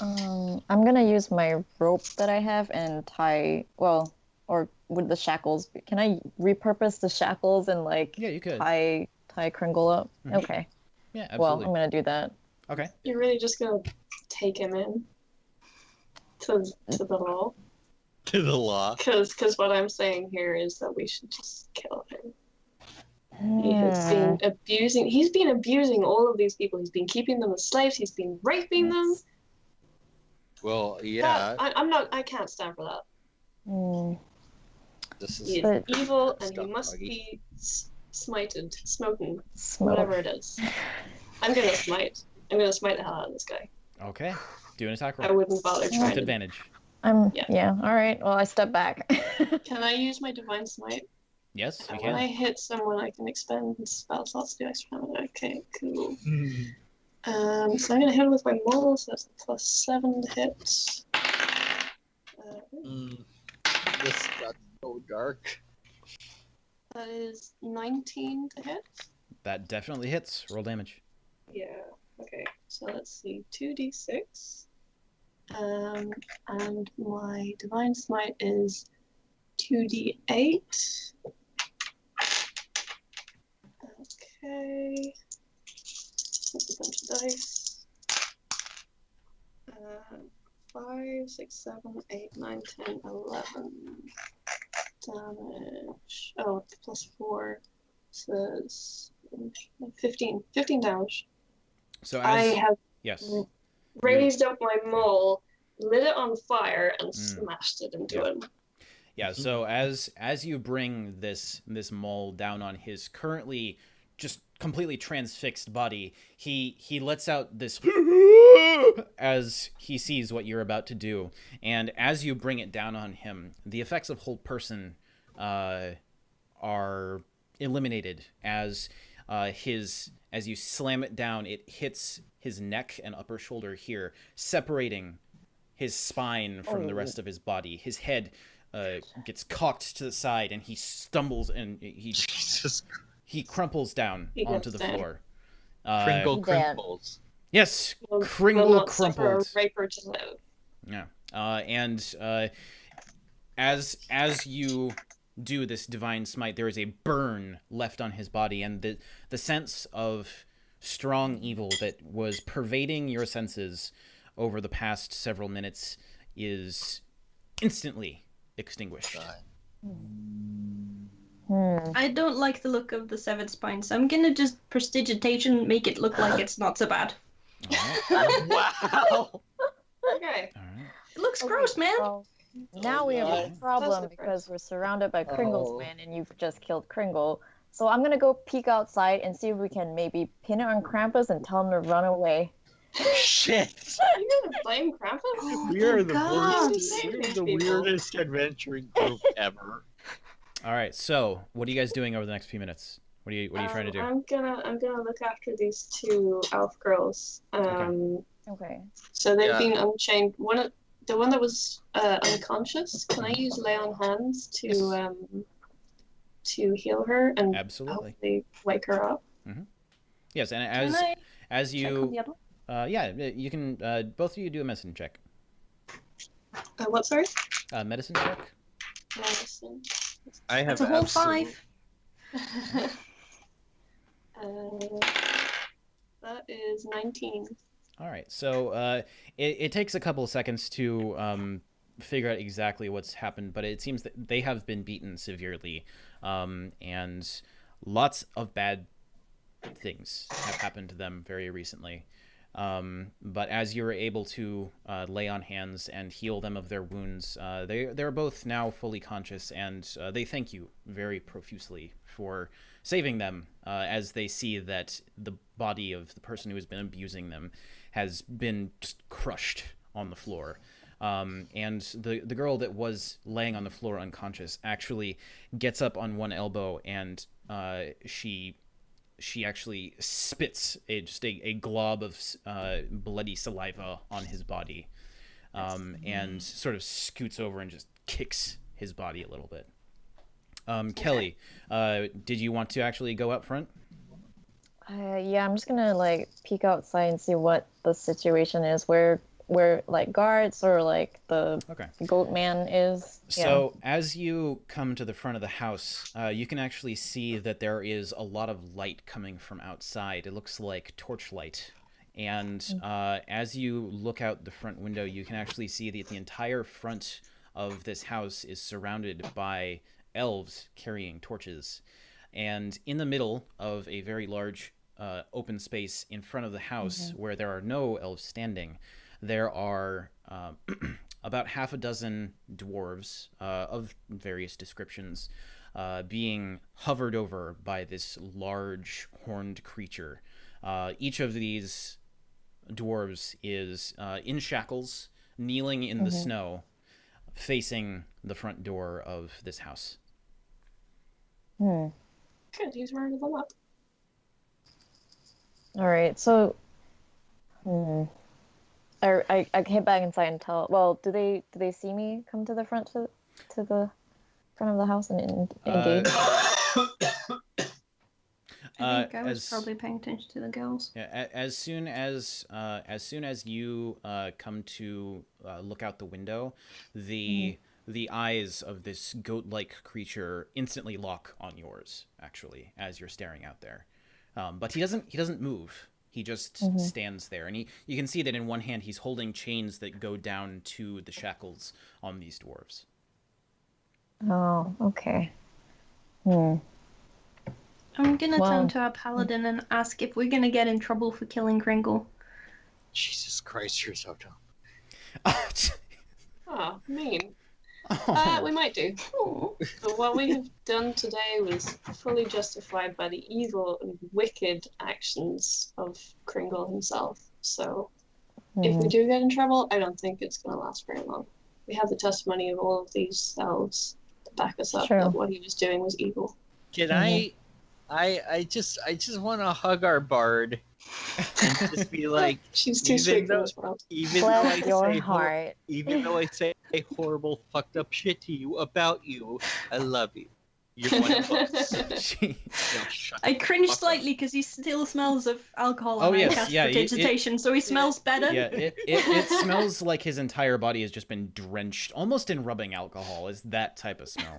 Speaker 5: I'm gonna use my rope that I have and tie. Well, or with the shackles. Can I repurpose the shackles and like?
Speaker 1: Yeah, you could.
Speaker 5: tie Kringle up.
Speaker 1: Mm-hmm.
Speaker 5: Okay.
Speaker 1: Yeah,
Speaker 5: Well,
Speaker 1: absolutely.
Speaker 5: I'm gonna do that.
Speaker 1: Okay.
Speaker 4: You're really just gonna take him in to the law?
Speaker 3: To the law.
Speaker 4: Because what I'm saying here is that we should just kill him. He has been abusing. He's been abusing all of these people. He's been keeping them as slaves. He's been raping them.
Speaker 3: Well, yeah.
Speaker 4: I'm not. I can't stand for that.
Speaker 3: This is
Speaker 4: He is
Speaker 5: But-
Speaker 4: evil, and he
Speaker 3: Stop,
Speaker 4: must
Speaker 3: Buggy.
Speaker 4: be smited, smoking,
Speaker 5: Smoke.
Speaker 4: whatever it is. I'm gonna smite. I'm gonna smite the hell out of this guy.
Speaker 1: Okay. Do an attack
Speaker 4: I
Speaker 1: roll.
Speaker 4: wouldn't bother
Speaker 1: With
Speaker 4: trying to.
Speaker 1: advantage.
Speaker 5: Yeah. All right. Well, I step back.
Speaker 4: Can I use my divine smite?
Speaker 1: Yes, you
Speaker 4: When I
Speaker 1: can.
Speaker 4: hit someone, I can expend spell slots to do extra damage. Okay, cool. So I'm gonna hit him with my maul, so that's a +7 to hit.
Speaker 3: This got so dark.
Speaker 4: That is 19 to hit.
Speaker 1: That definitely hits. Roll damage.
Speaker 4: Yeah. Okay. So let's see. 2d6. And my divine smite is 2d8. Okay. That's a bunch of dice. 5, 6, 7, 8, 9, 10, 11. Damage. Oh, +4. So it's 15 damage.
Speaker 1: So
Speaker 4: I have
Speaker 1: yes,
Speaker 4: raised up my mole, lit it on fire, and smashed it into him.
Speaker 1: Yeah. So as you bring this mole down on his currently just completely transfixed body, he lets out this as he sees what you're about to do, and as you bring it down on him, the effects of hold person are eliminated as as you slam it down, it hits his neck and upper shoulder here, separating his spine from the rest of his body. His head gets cocked to the side, and he stumbles, and he crumples down onto the floor.
Speaker 3: Kringle crimples.
Speaker 1: Yes, Kringle crumpled. Yeah, and as you do this divine smite, there is a burn left on his body, and the sense of strong evil that was pervading your senses over the past several minutes is instantly extinguished.
Speaker 2: I don't like the look of the severed spine, so I'm gonna just prestidigitation make it look like it's not so bad.
Speaker 3: Wow.
Speaker 4: Okay.
Speaker 2: It looks gross, man.
Speaker 5: Well, now we have a problem because we're surrounded by Kringle's men, and you've just killed Kringle. So I'm gonna go peek outside and see if we can maybe pin it on Krampus and tell him to run away.
Speaker 3: Shit!
Speaker 4: Are you gonna blame Krampus?
Speaker 3: We are the weirdest adventuring group ever.
Speaker 1: All right, so what are you guys doing over the next few minutes? What are you trying to do?
Speaker 4: I'm gonna look after these two elf girls.
Speaker 5: Okay.
Speaker 4: So they've been unchained. The one that was unconscious. Can I use lay on hands to heal her and
Speaker 1: absolutely
Speaker 4: hopefully wake her up?
Speaker 1: Mm-hmm. Yes, and as you you can both of you do a medicine check.
Speaker 4: What, sorry?
Speaker 1: Medicine check.
Speaker 4: Medicine.
Speaker 3: I have
Speaker 2: That's a whole 5.
Speaker 4: That is 19.
Speaker 1: All right, so it takes a couple of seconds to figure out exactly what's happened, but it seems that they have been beaten severely, and lots of bad things have happened to them very recently. But as you were able to lay on hands and heal them of their wounds, they're both now fully conscious, and they thank you very profusely for saving them, as they see that the body of the person who has been abusing them has been just crushed on the floor. And the girl that was laying on the floor unconscious actually gets up on one elbow, and she actually spits a glob of bloody saliva on his body, and sort of scoots over and just kicks his body a little bit. Kelly, did you want to actually go up front?
Speaker 5: Yeah, I'm just gonna peek outside and see what the situation is. Where guards or the goat man is.
Speaker 1: So as you come to the front of the house, you can actually see that there is a lot of light coming from outside. It looks like torchlight. And as you look out the front window, you can actually see that the entire front of this house is surrounded by elves carrying torches. And in the middle of a very large open space in front of the house, where there are no elves standing, there are about half a dozen dwarves of various descriptions being hovered over by this large horned creature. Each of these dwarves is in shackles, kneeling in the snow, facing the front door of this house.
Speaker 4: Good, he's rounded them up.
Speaker 5: All right, so I head back inside and tell. Well, do they see me come to the front to the front of the house and engage?
Speaker 2: I think I was probably paying attention to the girls.
Speaker 1: Yeah, as soon as you come to look out the window, the eyes of this goat-like creature instantly lock on yours. Actually, as you're staring out there, but he doesn't move. He just stands there, and you can see that in one hand he's holding chains that go down to the shackles on these dwarves.
Speaker 5: Oh, okay.
Speaker 2: I'm gonna
Speaker 5: Wow.
Speaker 2: turn to our paladin and ask if we're gonna get in trouble for killing Kringle.
Speaker 3: Jesus Christ, you're so dumb.
Speaker 4: Oh, mean.
Speaker 1: Oh.
Speaker 4: We might do. But what we have done today was fully justified by the evil and wicked actions of Kringle himself. So if we do get in trouble, I don't think it's going to last very long. We have the testimony of all of these elves to back us up that what he was doing was evil.
Speaker 3: Can I just want to hug our bard and just be like,
Speaker 4: she's too sweet for this world.
Speaker 3: Even though I say horrible, fucked up shit to you about you, I love you. You're one of us.
Speaker 2: I cringe slightly because he still smells of alcohol and I cast prestidigitation, so he smells better.
Speaker 1: Yeah, it smells like his entire body has just been drenched, almost in rubbing alcohol. Is that type of smell.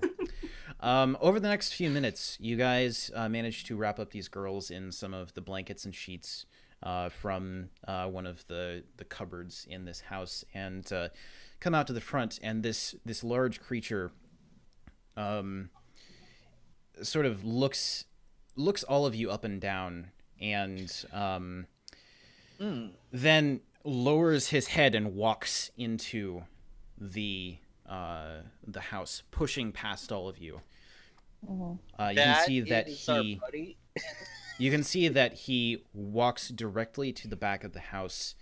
Speaker 1: Over the next few minutes, you guys managed to wrap up these girls in some of the blankets and sheets from one of the cupboards in this house, and come out to the front. And this large creature sort of looks all of you up and down, and then lowers his head and walks into the house, pushing past all of you. You can see that you can see that he walks directly to the back of the house,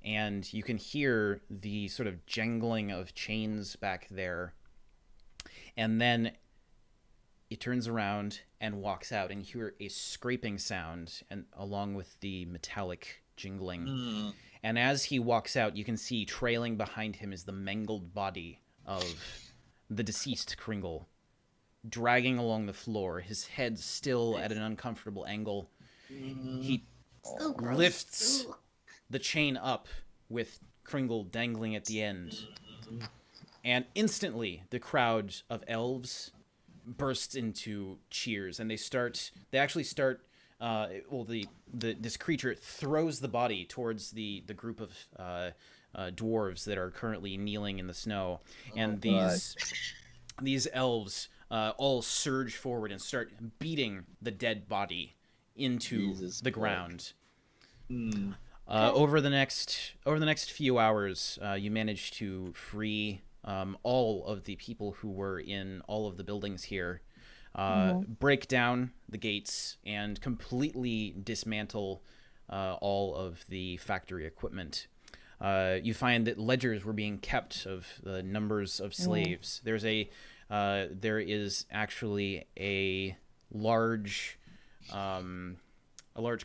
Speaker 1: and you can hear the sort of jangling of chains back there. And then he turns around and walks out, and you hear a scraping sound, and along with the metallic jingling. And as he walks out, you can see trailing behind him is the mangled body of the deceased Kringle, dragging along the floor, his head still at an uncomfortable angle. He lifts the chain up with Kringle dangling at the end. And instantly, the crowd of elves bursts into cheers, and they actually start this creature throws the body towards the group of dwarves that are currently kneeling in the snow, and these elves all surge forward and start beating the dead body into the ground. Over the next few hours, you manage to free all of the people who were in all of the buildings here, break down the gates, and completely dismantle all of the factory equipment. You find that ledgers were being kept of the numbers of slaves. There is actually a large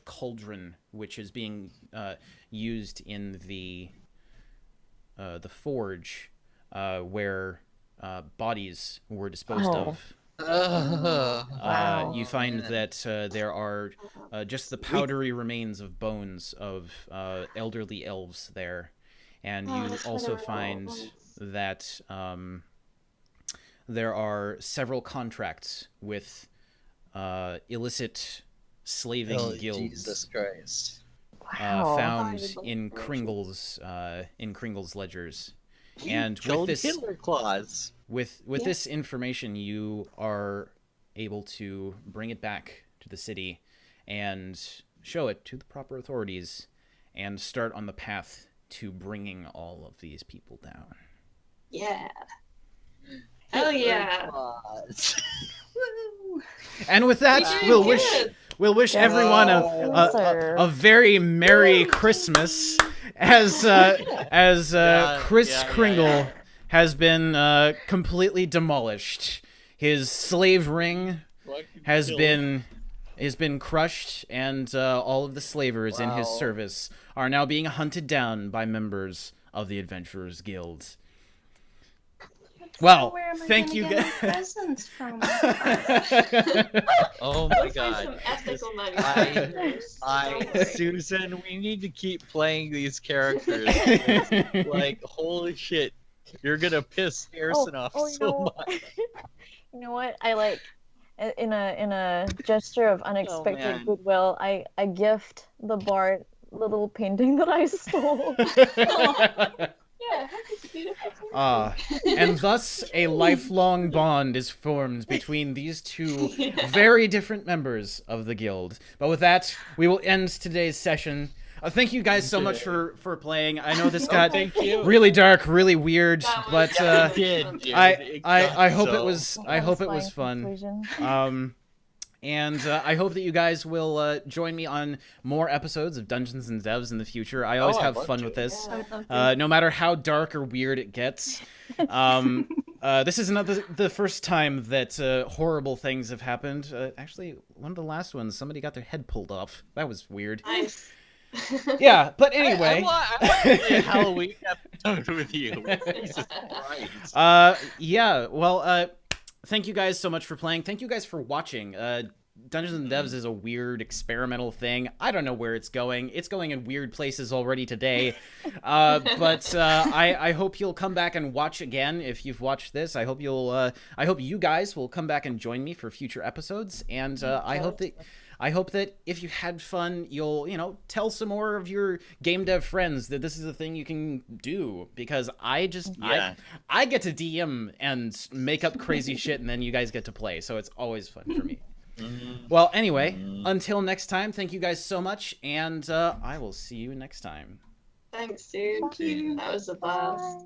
Speaker 1: cauldron which is being used in the forge where bodies were disposed of. You find that there are just the powdery remains of bones of elderly elves there, and you also find that there are several contracts with illicit slaving guilds.
Speaker 3: Jesus Christ.
Speaker 1: Found in Kringle's ledgers. And with this
Speaker 3: Hitler clause.
Speaker 1: With this information, you are able to bring it back to the city and show it to the proper authorities and start on the path to bringing all of these people down.
Speaker 4: Yeah. Hell yeah.
Speaker 1: And with that, we'll wish everyone a very Merry Christmas as Chris Kringle has been completely demolished. His slave ring has been crushed, and all of the slavers in his service are now being hunted down by members of the Adventurers Guild. Well, thank you guys.
Speaker 2: Presents from?
Speaker 3: Oh my god.
Speaker 4: Some ethical manufacturers.
Speaker 3: Susan, we need to keep playing these characters. Like, holy shit. You're gonna piss Harrison off so much.
Speaker 5: You know what? I in a gesture of unexpected goodwill, I gift the bard little painting that I stole.
Speaker 4: Yeah, it's a beautiful thing.
Speaker 1: And thus a lifelong bond is formed between these two very different members of the guild. But with that, we will end today's session. Thank you guys so much for playing. I know this got really dark, really weird, but I hope it was fun. And I hope that you guys will join me on more episodes of Dungeons and Devs in the future. I always have fun with this, no matter how dark or weird it gets. This is not the first time that horrible things have happened. Actually, one of the last ones, somebody got their head pulled off. That was weird.
Speaker 4: Nice.
Speaker 1: Yeah, but anyway.
Speaker 3: I want to play a Halloween episode with you. Jesus Christ.
Speaker 1: Yeah, well, thank you guys so much for playing. Thank you guys for watching. Dungeons and Devs is a weird experimental thing. I don't know where it's going. It's going in weird places already today. But I hope you'll come back and watch again if you've watched this. I hope you guys will come back and join me for future episodes. And I hope that if you had fun, you'll, tell some more of your game dev friends that this is a thing you can do, because I get to DM and make up crazy shit, and then you guys get to play. So it's always fun for me. Well, anyway, until next time, thank you guys so much, and I will see you next time.
Speaker 4: Thanks, dude. That was a blast.